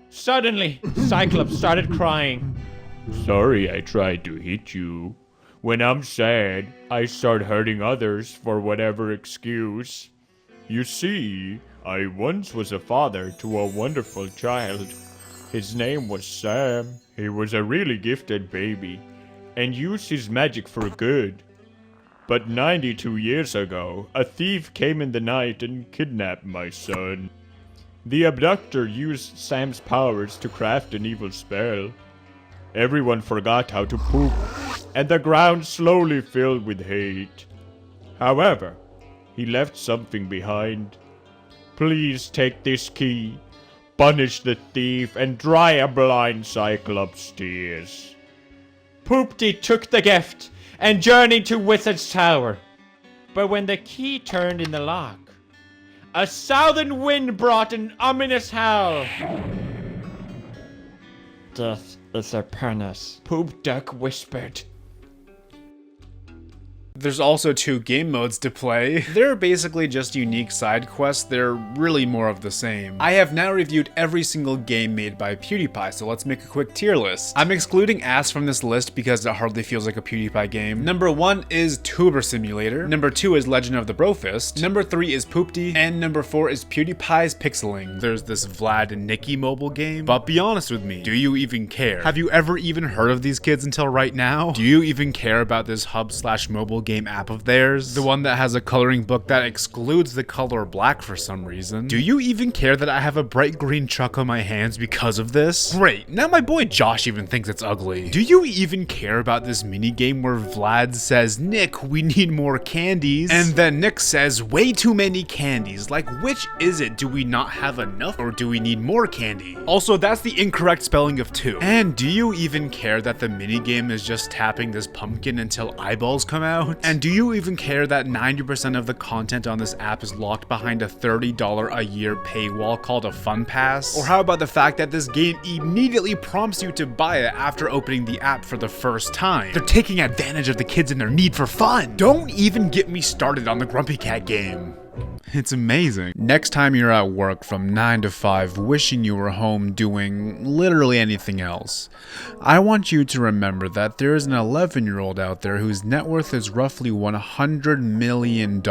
Suddenly, Cyclops started crying. Sorry I tried to hit you. When I'm sad, I start hurting others for whatever excuse. You see, I once was a father to a wonderful child. His name was Sam. He was a really gifted baby, and used his magic for good. But 92 years ago, a thief came in the night and kidnapped my son. The abductor used Sam's powers to craft an evil spell. Everyone forgot how to poop, and the ground slowly filled with hate. However, he left something behind. Please take this key, punish the thief, and dry a blind Cyclops' tears. Poopy took the gift and journeyed to Wizard's Tower. But when the key turned in the lock, a southern wind brought an ominous howl. Death is upon us, Poop Duck whispered. There's also 2 game modes to play. They're basically just unique side quests, they're really more of the same. I have now reviewed every single game made by PewDiePie, so let's make a quick tier list. I'm excluding Ass from this list because it hardly feels like a PewDiePie game. Number 1 is Tuber Simulator, number 2 is Legend of the Brofist, number 3 is Poopy, and number 4 is PewDiePie's Pixelings. There's this Vlad Nikki mobile game, but be honest with me, do you even care? Have you ever even heard of these kids until right now? Do you even care about this hub/mobile game app of theirs? The one that has a coloring book that excludes the color black for some reason. Do you even care that I have a bright green truck on my hands because of this? Great, now my boy Josh even thinks it's ugly. Do you even care about this mini game where Vlad says, Nick, we need more candies? And then Nick says, way too many candies. Like, which is it? Do we not have enough or do we need more candy? Also, that's the incorrect spelling of 2. And do you even care that the mini game is just tapping this pumpkin until eyeballs come out? And do you even care that 90% of the content on this app is locked behind a $30 a year paywall called a Fun Pass? Or how about the fact that this game immediately prompts you to buy it after opening the app for the first time? They're taking advantage of the kids and their need for fun. Don't even get me started on the Grumpy Cat game. It's amazing. Next time you're at work from 9 to 5 wishing you were home doing literally anything else, I want you to remember that there is an 11-year-old out there whose net worth is roughly $100 million,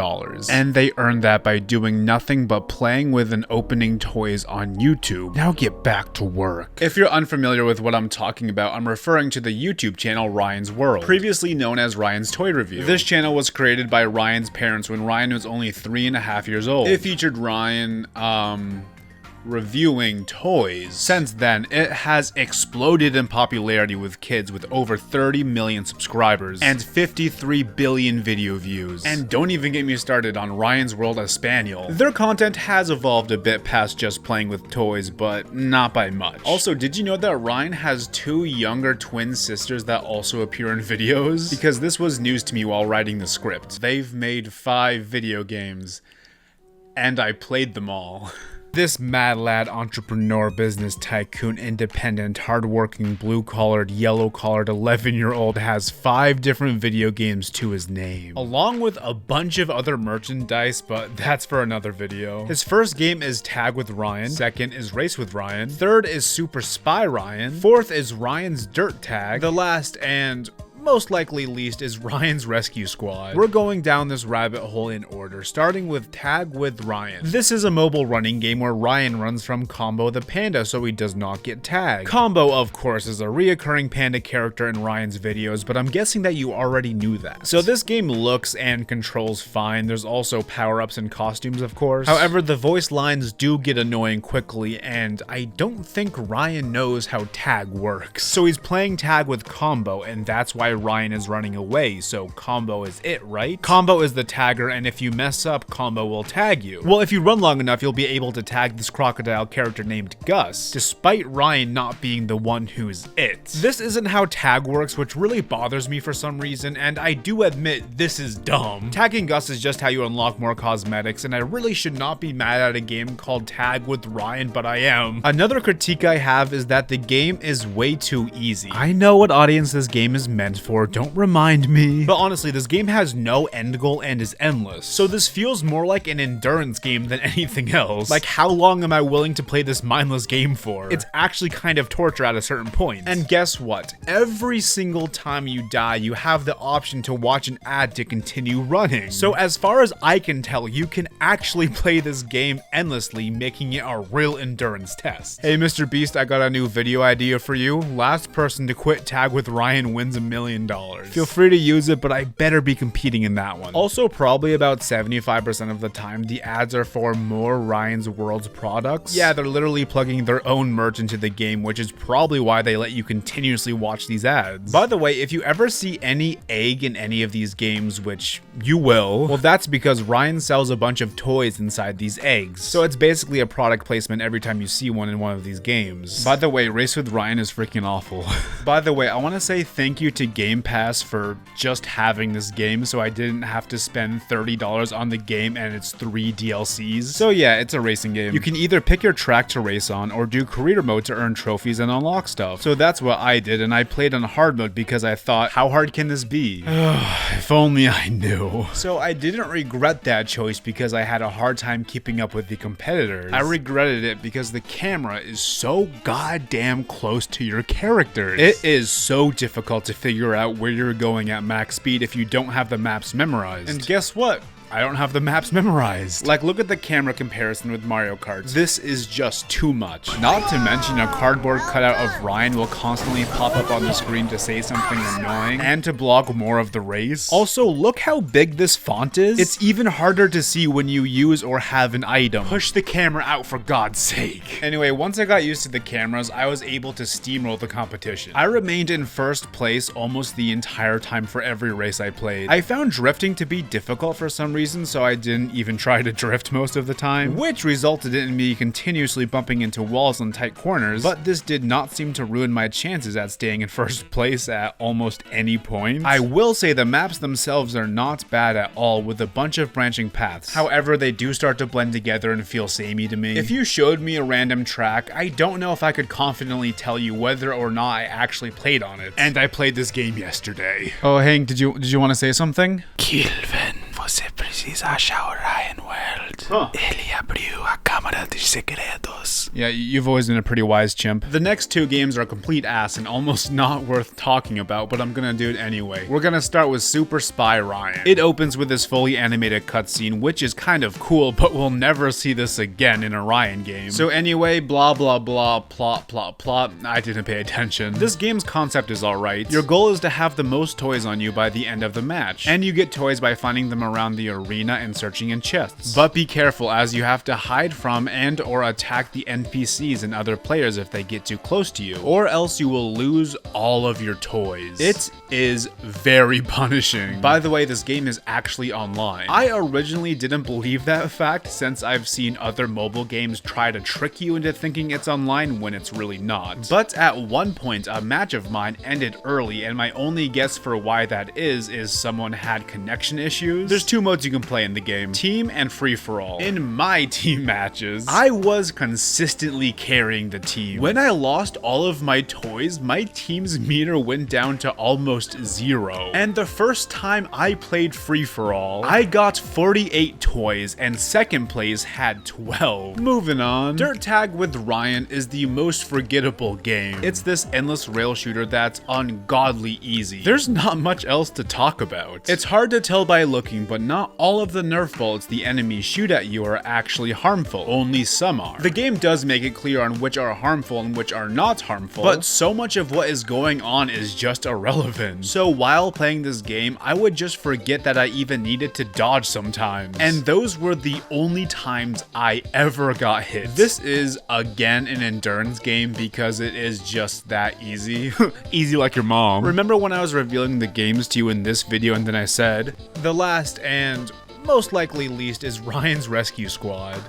and they earned that by doing nothing but playing with and opening toys on YouTube. Now get back to work. If you're unfamiliar with what I'm talking about, I'm referring to the YouTube channel Ryan's World, previously known as Ryan's Toy Review. This channel was created by Ryan's parents when Ryan was only 3.5 years old. It featured Ryan, reviewing toys. Since then, it has exploded in popularity with kids with over 30 million subscribers and 53 billion video views. And don't even get me started on Ryan's World as Spaniel. Their content has evolved a bit past just playing with toys, but not by much. Also, did you know that Ryan has 2 younger twin sisters that also appear in videos? Because this was news to me while writing the script. They've made 5 video games, and I played them all. This mad lad, entrepreneur, business tycoon, independent, hardworking, blue-collared, yellow-collared 11-year-old has 5 different video games to his name, along with a bunch of other merchandise, but that's for another video. His first game is Tag with Ryan, second is Race with Ryan, third is Super Spy Ryan, fourth is Ryan's Dirt Tag, the last and most likely least is Ryan's Rescue Squad. We're going down this rabbit hole in order, starting with Tag with Ryan. This is a mobile running game where Ryan runs from Combo the panda so he does not get tagged. Combo, of course, is a reoccurring panda character in Ryan's videos, but I'm guessing that you already knew that. So this game looks and controls fine. There's also power-ups and costumes, of course. However, the voice lines do get annoying quickly, and I don't think Ryan knows how Tag works. So he's playing tag with Combo, and that's why Ryan is running away, so Combo is it, right? Combo is the tagger, and if you mess up, Combo will tag you. Well, if you run long enough, you'll be able to tag this crocodile character named Gus, despite Ryan not being the one who's it. This isn't how tag works, which really bothers me for some reason, and I do admit this is dumb. Tagging Gus is just how you unlock more cosmetics, and I really should not be mad at a game called Tag with Ryan, but I am. Another critique I have is that the game is way too easy. I know what audience this game is meant for, don't remind me. But honestly, this game has no end goal and is endless. So this feels more like an endurance game than anything else. Like, how long am I willing to play this mindless game for? It's actually kind of torture at a certain point. And guess what? Every single time you die, you have the option to watch an ad to continue running. So as far as I can tell, you can actually play this game endlessly, making it a real endurance test. Hey MrBeast, I got a new video idea for you. Last person to quit Tag with Ryan wins $1 million. Feel free to use it, but I better be competing in that one. Also, probably about 75% of the time, the ads are for more Ryan's World's products. Yeah, they're literally plugging their own merch into the game, which is probably why they let you continuously watch these ads. By the way, if you ever see any egg in any of these games, which you will, well, that's because Ryan sells a bunch of toys inside these eggs. So it's basically a product placement every time you see one in one of these games. By the way, Race with Ryan is freaking awful. By the way, I want to say thank you to Game Pass for just having this game so I didn't have to spend $30 on the game and its 3 DLCs. So yeah, it's a racing game. You can either pick your track to race on or do career mode to earn trophies and unlock stuff. So that's what I did, and I played on hard mode because I thought, how hard can this be? If only I knew. So I didn't regret that choice because I had a hard time keeping up with the competitors. I regretted it because the camera is so goddamn close to your characters. It is so difficult to figure out where you're going at max speed if you don't have the maps memorized. And guess what? I don't have the maps memorized. Like, look at the camera comparison with Mario Kart. This is just too much. Not to mention, a cardboard cutout of Ryan will constantly pop up on the screen to say something annoying and to block more of the race. Also, look how big this font is. It's even harder to see when you use or have an item. Push the camera out, for God's sake. Anyway, once I got used to the cameras, I was able to steamroll the competition. I remained in first place almost the entire time for every race I played. I found drifting to be difficult for some reason, so I didn't even try to drift most of the time, which resulted in me continuously bumping into walls and tight corners, but this did not seem to ruin my chances at staying in first place at almost any point. I will say the maps themselves are not bad at all, with a bunch of branching paths. However, they do start to blend together and feel samey to me. If you showed me a random track, I don't know if I could confidently tell you whether or not I actually played on it. And I played this game yesterday. Oh, Hank, did you want to say something? Kilven, você precisa achar o Ryan World. Ele abriu a Câmara dos Segredos. Yeah, you've always been a pretty wise chimp. The next 2 games are complete ass and almost not worth talking about, but I'm gonna do it anyway. We're gonna start with Super Spy Ryan. It opens with this fully animated cutscene, which is kind of cool, but we'll never see this again in a Ryan game. So anyway, blah blah blah, plot plot plot, I didn't pay attention. This game's concept is alright. Your goal is to have the most toys on you by the end of the match, and you get toys by finding them around the arena and searching in chests. But be careful, as you have to hide from and or attack the NPCs and other players if they get too close to you, or else you will lose all of your toys. It is very punishing. By the way, this game is actually online. I originally didn't believe that fact, since I've seen other mobile games try to trick you into thinking it's online when it's really not. But at one point, a match of mine ended early, and my only guess for why that is someone had connection issues. There's 2 modes you can play in the game: team and free-for-all. In my team matches, I was consistently carrying the team. When I lost all of my toys, my team's meter went down to almost 0. And the first time I played free-for-all, I got 48 toys and second place had 12. Moving on. Dirt Tag with Ryan is the most forgettable game. It's this endless rail shooter that's ungodly easy. There's not much else to talk about. It's hard to tell by looking, but not all of the Nerf bullets the enemies shoot at you are actually harmful. Only some are. The game does make it clear on which are harmful and which are not harmful, but so much of what is going on is just irrelevant. So while playing this game, I would just forget that I even needed to dodge sometimes. And those were the only times I ever got hit. This is, again, an endurance game because it is just that easy. Easy like your mom. Remember when I was revealing the games to you in this video and then I said, the last and most likely least is Ryan's Rescue Squad.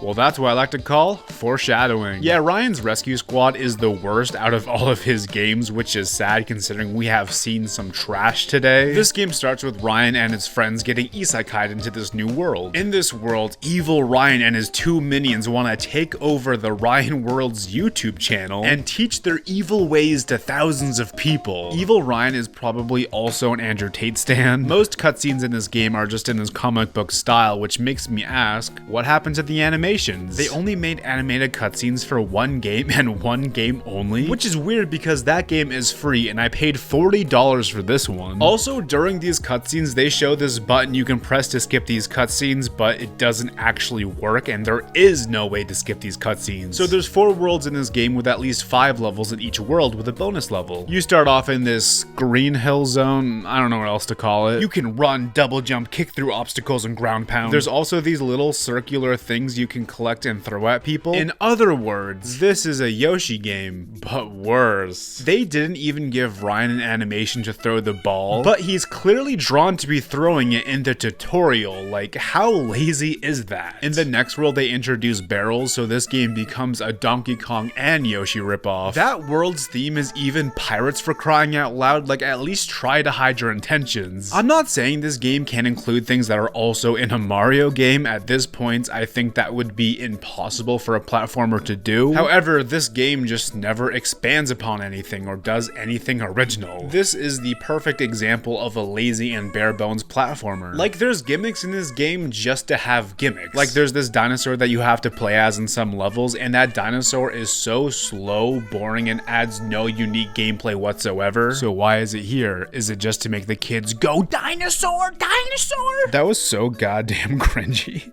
Well, that's what I like to call foreshadowing. Yeah, Ryan's Rescue Squad is the worst out of all of his games, which is sad considering we have seen some trash today. This game starts with Ryan and his friends getting isekai'd into this new world. In this world, evil Ryan and his 2 minions want to take over the Ryan World's YouTube channel and teach their evil ways to thousands of people. Evil Ryan is probably also an Andrew Tate stan. Most cutscenes in this game are just in his comic book style, which makes me ask, what happened to the animation? They only made animated cutscenes for one game and one game only, which is weird because that game is free and I paid $40 for this one. Also, during these cutscenes, they show this button you can press to skip these cutscenes, but it doesn't actually work and there is no way to skip these cutscenes. So there's 4 worlds in this game with at least 5 levels in each world with a bonus level. You start off in this green hill zone, I don't know what else to call it. You can run, double jump, kick through obstacles, and ground pound. There's also these little circular things you can collect and throw at people. In other words, this is a Yoshi game, but worse. They didn't even give Ryan an animation to throw the ball, but he's clearly drawn to be throwing it in the tutorial. Like, how lazy is that? In the next world, they introduce barrels, so this game becomes a Donkey Kong and Yoshi ripoff. That world's theme is even pirates, for crying out loud. Like, at least try to hide your intentions. I'm not saying this game can include things that are also in a Mario game. At this point, I think that would be impossible for a platformer to do. However, this game just never expands upon anything or does anything original. This is the perfect example of a lazy and bare bones platformer. Like, there's gimmicks in this game just to have gimmicks. Like, there's this dinosaur that you have to play as in some levels, and that dinosaur is so slow, boring, and adds no unique gameplay whatsoever. So why is it here? Is it just to make the kids go, dinosaur, dinosaur? That was so goddamn cringy.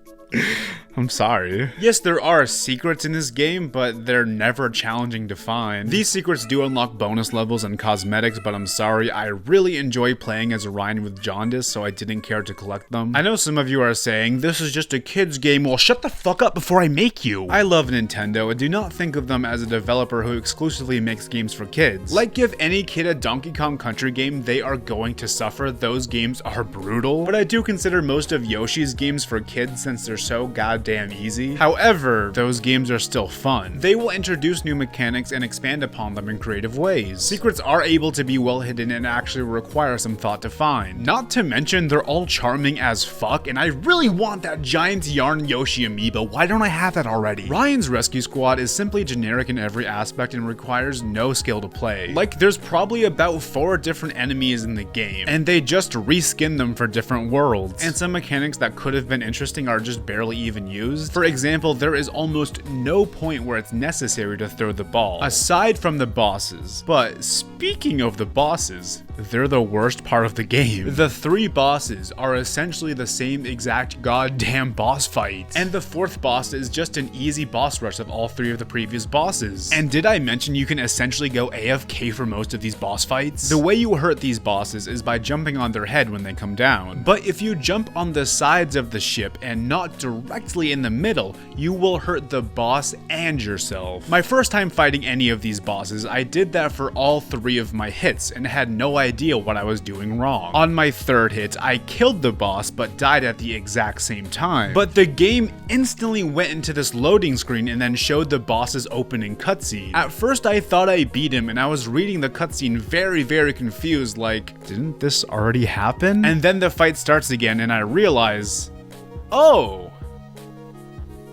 I'm sorry. Yes, there are secrets in this game, but they're never challenging to find. These secrets do unlock bonus levels and cosmetics, but I'm sorry, I really enjoy playing as Ryan with jaundice, so I didn't care to collect them. I know some of you are saying, this is just a kid's game. Well, shut the fuck up before I make you. I love Nintendo, and do not think of them as a developer who exclusively makes games for kids. Like, give any kid a Donkey Kong Country game, they are going to suffer. Those games are brutal, but I do consider most of Yoshi's games for kids since they're so goddamn easy. However, those games are still fun. They will introduce new mechanics and expand upon them in creative ways. Secrets are able to be well hidden and actually require some thought to find. Not to mention, they're all charming as fuck, and I really want that giant yarn Yoshi amiibo. Why don't I have that already? Ryan's Rescue Squad is simply generic in every aspect and requires no skill to play. Like, there's probably about 4 different enemies in the game, and they just reskin them for different worlds. And some mechanics that could have been interesting are just barely even used. For example, there is almost no point where it's necessary to throw the ball, aside from the bosses. But speaking of the bosses, they're the worst part of the game. The 3 bosses are essentially the same exact goddamn boss fight, and the 4th boss is just an easy boss rush of all 3 of the previous bosses. And did I mention you can essentially go AFK for most of these boss fights? The way you hurt these bosses is by jumping on their head when they come down, but if you jump on the sides of the ship and not directly in the middle, you will hurt the boss and yourself. My first time fighting any of these bosses, I did that for all 3 of my hits and had no idea what I was doing wrong. On my 3rd hit, I killed the boss but died at the exact same time. But the game instantly went into this loading screen and then showed the boss's opening cutscene. At first I thought I beat him and I was reading the cutscene very confused, like, didn't this already happen? And then the fight starts again and I realize, oh,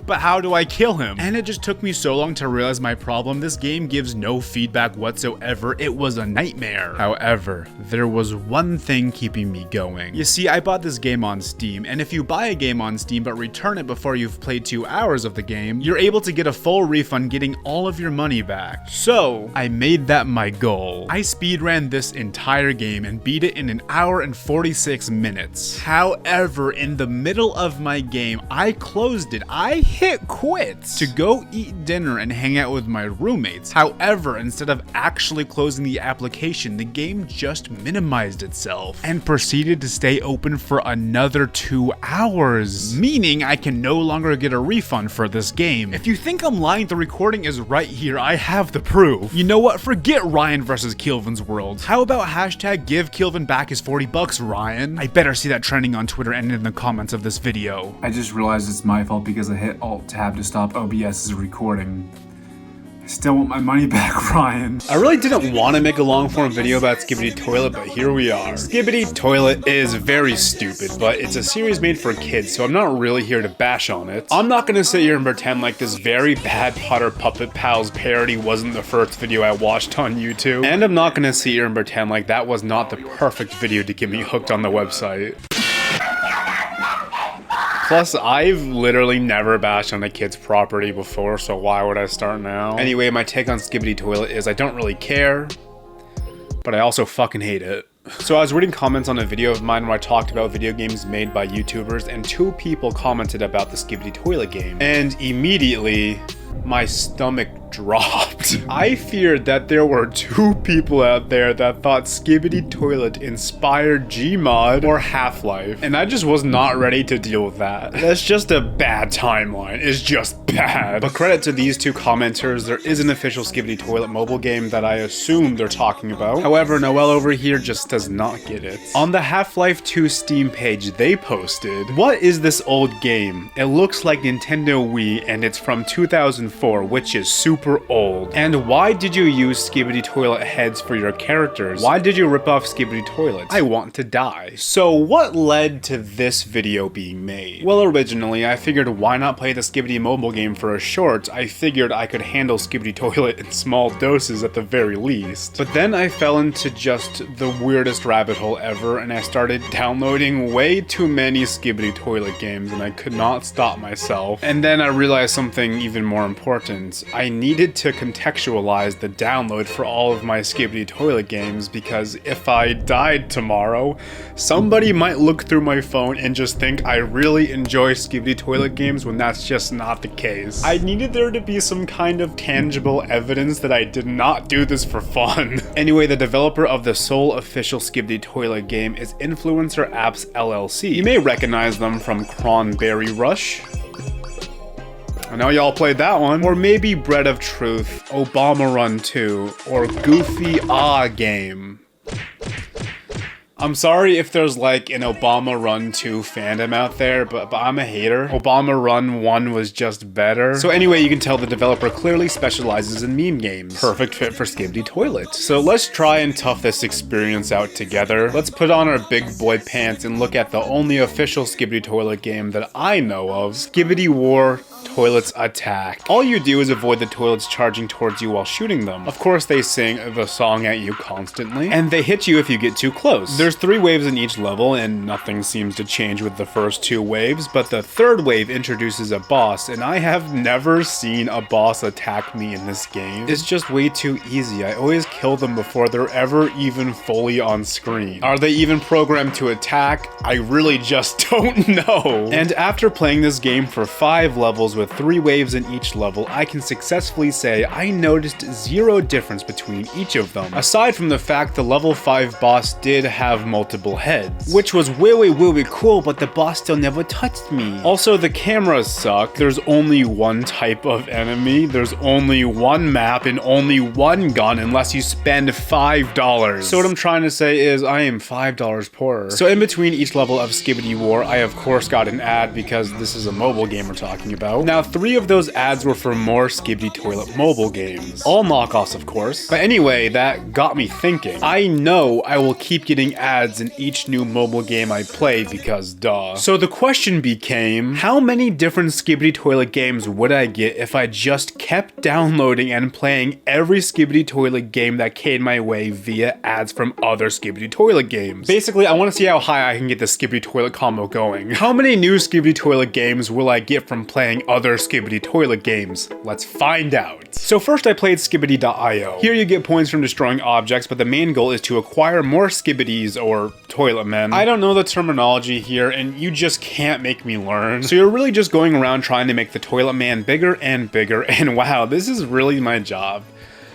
but how do I kill him? And it just took me so long to realize my problem. This game gives no feedback whatsoever. It was a nightmare. However, there was one thing keeping me going. You see, I bought this game on Steam, and if you buy a game on Steam but return it before you've played 2 hours of the game, you're able to get a full refund, getting all of your money back. So, I made that my goal. I speedran this entire game and beat it in 1 hour and 46 minutes. However, in the middle of my game, I closed it. I hit quit to go eat dinner and hang out with my roommates. However, instead of actually closing the application, the game just minimized itself and proceeded to stay open for another 2 hours, meaning I can no longer get a refund for this game. If you think I'm lying, the recording is right here. I have the proof. You know what? Forget Ryan versus Keelvin's world. How about hashtag give Keelvin back his 40 bucks, Ryan? I better see that trending on Twitter and in the comments of this video. I just realized it's my fault because I hit Alt-Tab to stop OBS's recording. I still want my money back, Ryan. I really didn't want to make a long-form video about Skibidi Toilet, but here we are. Skibidi Toilet is very stupid, but it's a series made for kids, so I'm not really here to bash on it. I'm not gonna sit here and pretend like this very bad Potter Puppet Pals parody wasn't the first video I watched on YouTube. And I'm not gonna sit here and pretend like that was not the perfect video to get me hooked on the website. Plus, I've literally never bashed on a kid's property before, so why would I start now? Anyway, my take on Skibidi Toilet is I don't really care, but I also fucking hate it. So I was reading comments on a video of mine where I talked about video games made by YouTubers, and 2 people commented about the Skibidi Toilet game. And immediately, my stomach dropped. I feared that there were 2 people out there that thought Skibidi Toilet inspired Gmod or Half-Life, and I just was not ready to deal with that. That's just a bad timeline. It's just bad. But credit to these 2 commenters, there is an official Skibidi Toilet mobile game that I assume they're talking about. However, Noel over here just does not get it. On the Half-Life 2 Steam page they posted, "What is this old game? It looks like Nintendo Wii and it's from 2004, which is super old. And why did you use Skibidi Toilet heads for your characters? Why did you rip off Skibidi Toilet? I want to die." So what led to this video being made? Well, originally I figured why not play the Skibidi mobile game for a short. I figured I could handle Skibidi Toilet in small doses at the very least. But then I fell into just the weirdest rabbit hole ever, and I started downloading way too many Skibidi Toilet games, and I could not stop myself. And then I realized something even more important. I needed to contextualize the download for all of my Skibidi Toilet games, because if I died tomorrow, somebody might look through my phone and just think I really enjoy Skibidi Toilet games when that's just not the case. I needed there to be some kind of tangible evidence that I did not do this for fun. Anyway, the developer of the sole official Skibidi Toilet game is Influencer Apps LLC. You may recognize them from Cranberry Rush. I know y'all played that one. Or maybe Bread of Truth, Obama Run 2, or Goofy Ah Game. I'm sorry if there's like an Obama Run 2 fandom out there, but I'm a hater. Obama Run 1 was just better. So anyway, you can tell the developer clearly specializes in meme games. Perfect fit for Skibidi Toilet. So let's try and tough this experience out together. Let's put on our big boy pants and look at the only official Skibidi Toilet game that I know of, Skibidi War Toilets Attack. All you do is avoid the toilets charging towards you while shooting them. Of course, they sing the song at you constantly, and they hit you if you get too close. There's 3 waves in each level, and nothing seems to change with the first 2 waves, but the 3rd wave introduces a boss, and I have never seen a boss attack me in this game. It's just way too easy. I always kill them before they're ever even fully on screen. Are they even programmed to attack? I really just don't know. And after playing this game for 5 levels with 3 waves in each level, I can successfully say I noticed 0 difference between each of them. Aside from the fact the level 5 boss did have multiple heads, which was really cool, but the boss still never touched me. Also, the cameras suck. There's only 1 type of enemy, there's only 1 map, and only 1 gun unless you spend $5. So what I'm trying to say is I am $5 poorer. So in between each level of Skibidi War, I of course got an ad because this is a mobile game we're talking about. Now, 3 of those ads were for more Skibidi Toilet mobile games. All knockoffs, of course. But anyway, that got me thinking. I know I will keep getting ads in each new mobile game I play because duh. So the question became, how many different Skibidi Toilet games would I get if I just kept downloading and playing every Skibidi Toilet game that came my way via ads from other Skibidi Toilet games? Basically, I want to see how high I can get the Skibidi Toilet combo going. How many new Skibidi Toilet games will I get from playing other Skibidi Toilet games? Let's find out. So first I played Skibidi.io. Here you get points from destroying objects, but the main goal is to acquire more Skibidis or toilet men. I don't know the terminology here, and you just can't make me learn. So you're really just going around trying to make the toilet man bigger and bigger, and wow, this is really my job.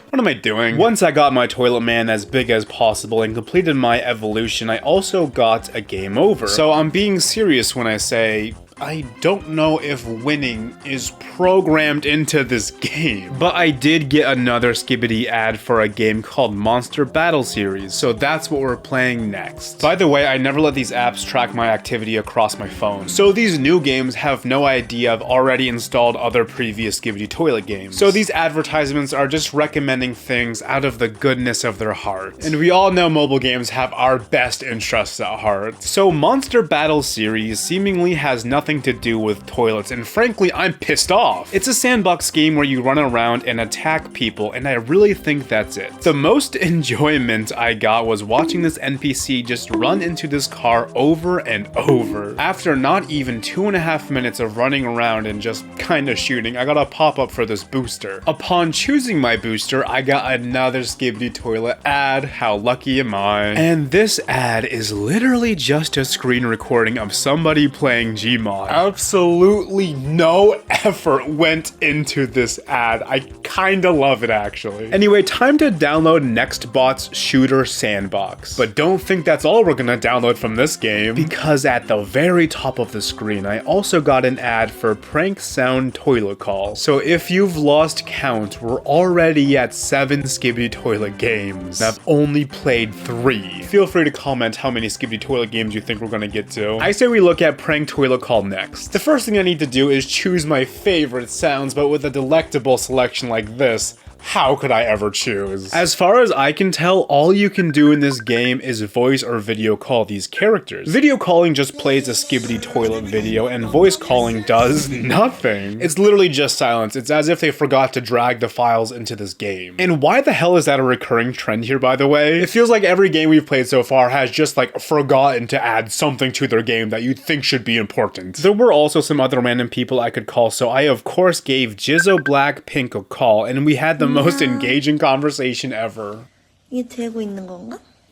What am I doing? Once I got my toilet man as big as possible and completed my evolution, I also got a game over. So I'm being serious when I say, I don't know if winning is programmed into this game. But I did get another Skibidi ad for a game called Monster Battle Series, so that's what we're playing next. By the way, I never let these apps track my activity across my phone. So these new games have no idea I've already installed other previous Skibidi Toilet games. So these advertisements are just recommending things out of the goodness of their heart. And we all know mobile games have our best interests at heart. So Monster Battle Series seemingly has nothing to do with toilets, and frankly, I'm pissed off. It's a sandbox game where you run around and attack people, and I really think that's it. The most enjoyment I got was watching this NPC just run into this car over and over. After not even 2.5 minutes of running around and just kinda shooting, I got a pop-up for this booster. Upon choosing my booster, I got another Skibidi Toilet ad. How lucky am I? And this ad is literally just a screen recording of somebody playing Gmod. Absolutely no effort went into this ad. I kinda love it actually. Anyway, time to download Nextbot's Shooter Sandbox. But don't think that's all we're gonna download from this game, because at the very top of the screen, I also got an ad for Prank Sound Toilet Call. So if you've lost count, we're already at 7 Skibidi Toilet games. I've only played 3. Feel free to comment how many Skibidi Toilet games you think we're gonna get to. I say we look at Prank Toilet Call next. The first thing I need to do is choose my favorite sounds, but with a delectable selection like this, how could I ever choose? As far as I can tell, all you can do in this game is voice or video call these characters. Video calling just plays a Skibidi Toilet video, and voice calling does nothing. It's literally just silence. It's as if they forgot to drag the files into this game. And why the hell is that a recurring trend here, by the way? It feels like every game we've played so far has just like forgotten to add something to their game that you'd think should be important. There were also some other random people I could call, so I of course gave Jizzo Blackpink a call, and we had the most engaging conversation ever.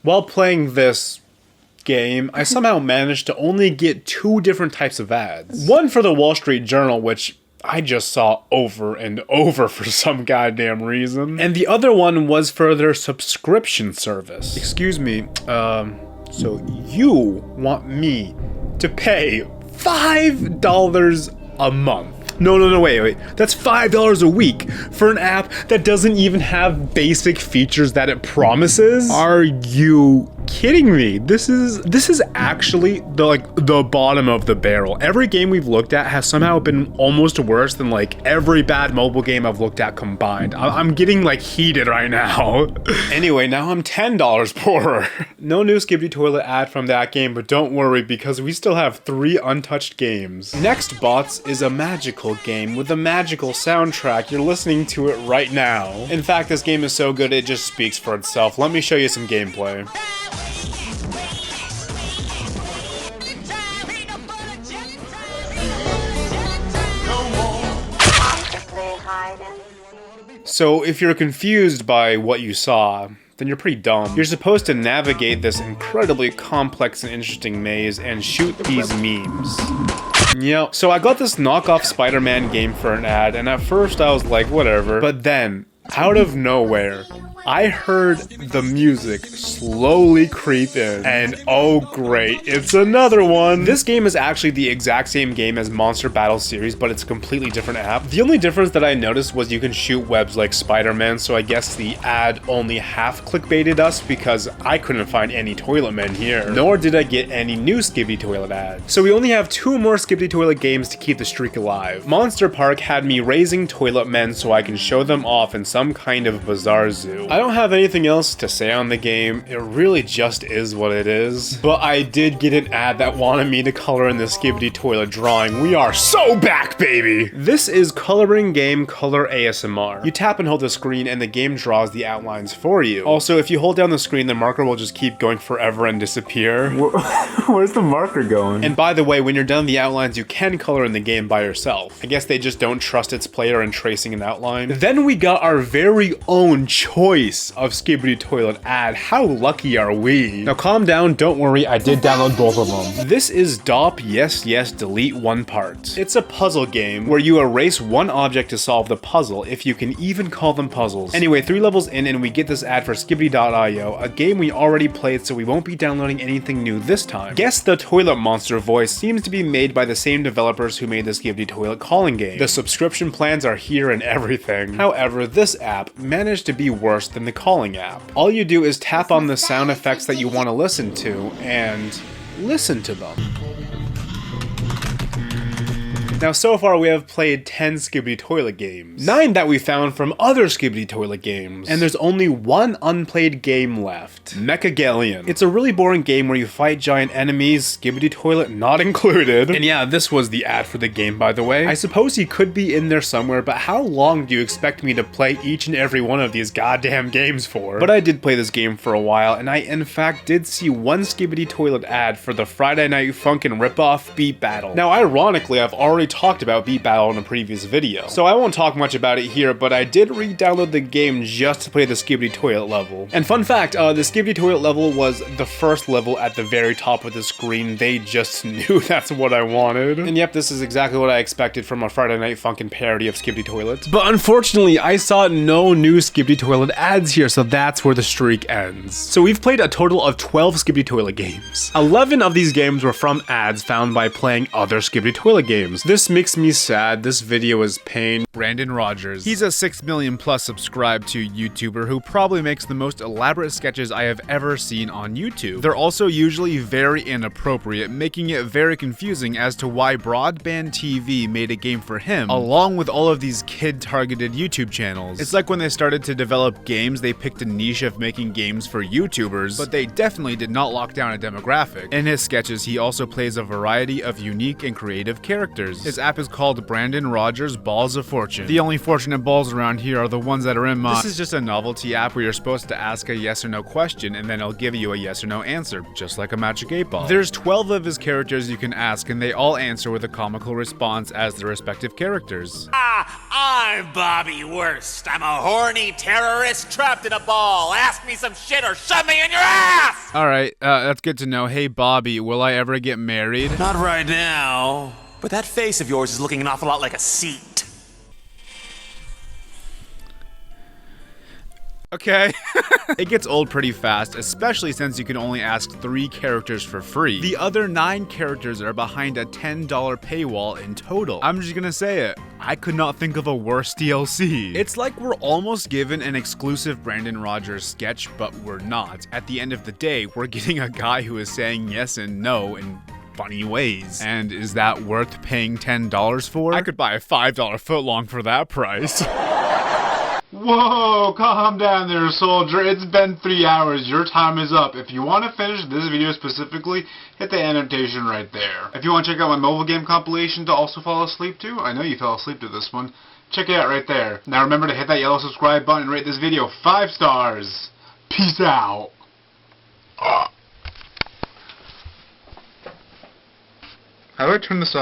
While playing this game, I somehow managed to only get 2 different types of ads. One for the Wall Street Journal, which I just saw over and over for some goddamn reason. And the other one was for their subscription service. Excuse me, so you want me to pay $5 a month? No, wait. That's $5 a week for an app that doesn't even have basic features that it promises? Are you kidding me? This is actually the bottom of the barrel. Every game we've looked at has somehow been almost worse than like every bad mobile game I've looked at combined. I'm getting like heated right now. Anyway, now I'm $10 poorer. No new Skibidi Toilet ad from that game, but don't worry because we still have 3 untouched games. Nextbots is a magical game with a magical soundtrack. You're listening to it right now. In fact, this game is so good it just speaks for itself. Let me show you some gameplay. So if you're confused by what you saw, then you're pretty dumb. You're supposed to navigate this incredibly complex and interesting maze and shoot these memes. Yep. So I got this knockoff Spider-Man game for an ad, and at first I was like, whatever. But then, out of nowhere, I heard the music slowly creep in, and oh great, it's another one! This game is actually the exact same game as Monster Battle Series, but it's a completely different app. The only difference that I noticed was you can shoot webs like Spider-Man, so I guess the ad only half clickbaited us because I couldn't find any toilet men here. Nor did I get any new Skibidi Toilet ads. So we only have 2 more Skibidi Toilet games to keep the streak alive. Monster Park had me raising toilet men so I can show them off in some some kind of bizarre zoo. I don't have anything else to say on the game, it really just is what it is. But I did get an ad that wanted me to color in the Skibidi Toilet drawing. We are so back, baby! This is Coloring Game Color ASMR. You tap and hold the screen and the game draws the outlines for you. Also, if you hold down the screen, the marker will just keep going forever and disappear. Where's the marker going? And by the way, when you're done the outlines, you can color in the game by yourself. I guess they just don't trust its player in tracing an outline. Then we got our very own choice of Skibidi Toilet ad. How lucky are we? Now calm down, don't worry, I did download both of them. This is DOP Yes Yes Delete One Part. It's a puzzle game where you erase one object to solve the puzzle, if you can even call them puzzles. Anyway, 3 levels in and we get this ad for Skibidi.io, a game we already played, so we won't be downloading anything new this time. Guess the toilet monster voice seems to be made by the same developers who made the Skibidi Toilet calling game. The subscription plans are here and everything. However, this app managed to be worse than the calling app. All you do is tap on the sound effects that you want to listen to, and listen to them. Now, so far we have played 10 Skibidi Toilet games, 9 that we found from other Skibidi Toilet games, and there's only one unplayed game left, Mechagallion. It's a really boring game where you fight giant enemies, Skibidi Toilet not included. And yeah, this was the ad for the game, by the way. I suppose he could be in there somewhere, but how long do you expect me to play each and every one of these goddamn games for? But I did play this game for a while, and I in fact did see one Skibidi Toilet ad for the Friday Night Funkin' ripoff Beat Battle. Now, ironically, I've already talked about Beat Battle in a previous video, so I won't talk much about it here, but I did re-download the game just to play the Skibidi Toilet level. And fun fact, the Skibidi Toilet level was the first level at the very top of the screen. They just knew that's what I wanted. And yep, this is exactly what I expected from a Friday Night Funkin' parody of Skibidi Toilet. But unfortunately, I saw no new Skibidi Toilet ads here, so that's where the streak ends. So we've played a total of 12 Skibidi Toilet games. 11 of these games were from ads found by playing other Skibidi Toilet games. This makes me sad. This video is pain. Brandon Rogers. He's a 6 million plus subscribed to YouTuber who probably makes the most elaborate sketches I have ever seen on YouTube. They're also usually very inappropriate, making it very confusing as to why Broadband TV made a game for him, along with all of these kid-targeted YouTube channels. It's like when they started to develop games, they picked a niche of making games for YouTubers, but they definitely did not lock down a demographic. In his sketches, he also plays a variety of unique and creative characters. His app is called Brandon Rogers Balls of Fortune. The only fortunate balls around here are the ones that are in my... This is just a novelty app where you're supposed to ask a yes or no question and then it'll give you a yes or no answer, just like a magic 8-ball. There's 12 of his characters you can ask and they all answer with a comical response as their respective characters. I'm Bobby Worst. I'm a horny terrorist trapped in a ball. Ask me some shit or shove me in your ass! Alright, that's good to know. Hey Bobby, will I ever get married? Not right now. But that face of yours is looking an awful lot like a seat. Okay. It gets old pretty fast, especially since you can only ask 3 characters for free. The other 9 characters are behind a $10 paywall in total. I'm just gonna say it. I could not think of a worse DLC. It's like we're almost given an exclusive Brandon Rogers sketch, but we're not. At the end of the day, we're getting a guy who is saying yes and no and funny ways. And is that worth paying $10 for? I could buy a $5 footlong for that price. Whoa, calm down there, soldier. It's been 3 hours. Your time is up. If you want to finish this video specifically, hit the annotation right there. If you want to check out my mobile game compilation to also fall asleep to, I know you fell asleep to this one, check it out right there. Now remember to hit that yellow subscribe button and rate this video 5 stars. Peace out. How do I turn this off?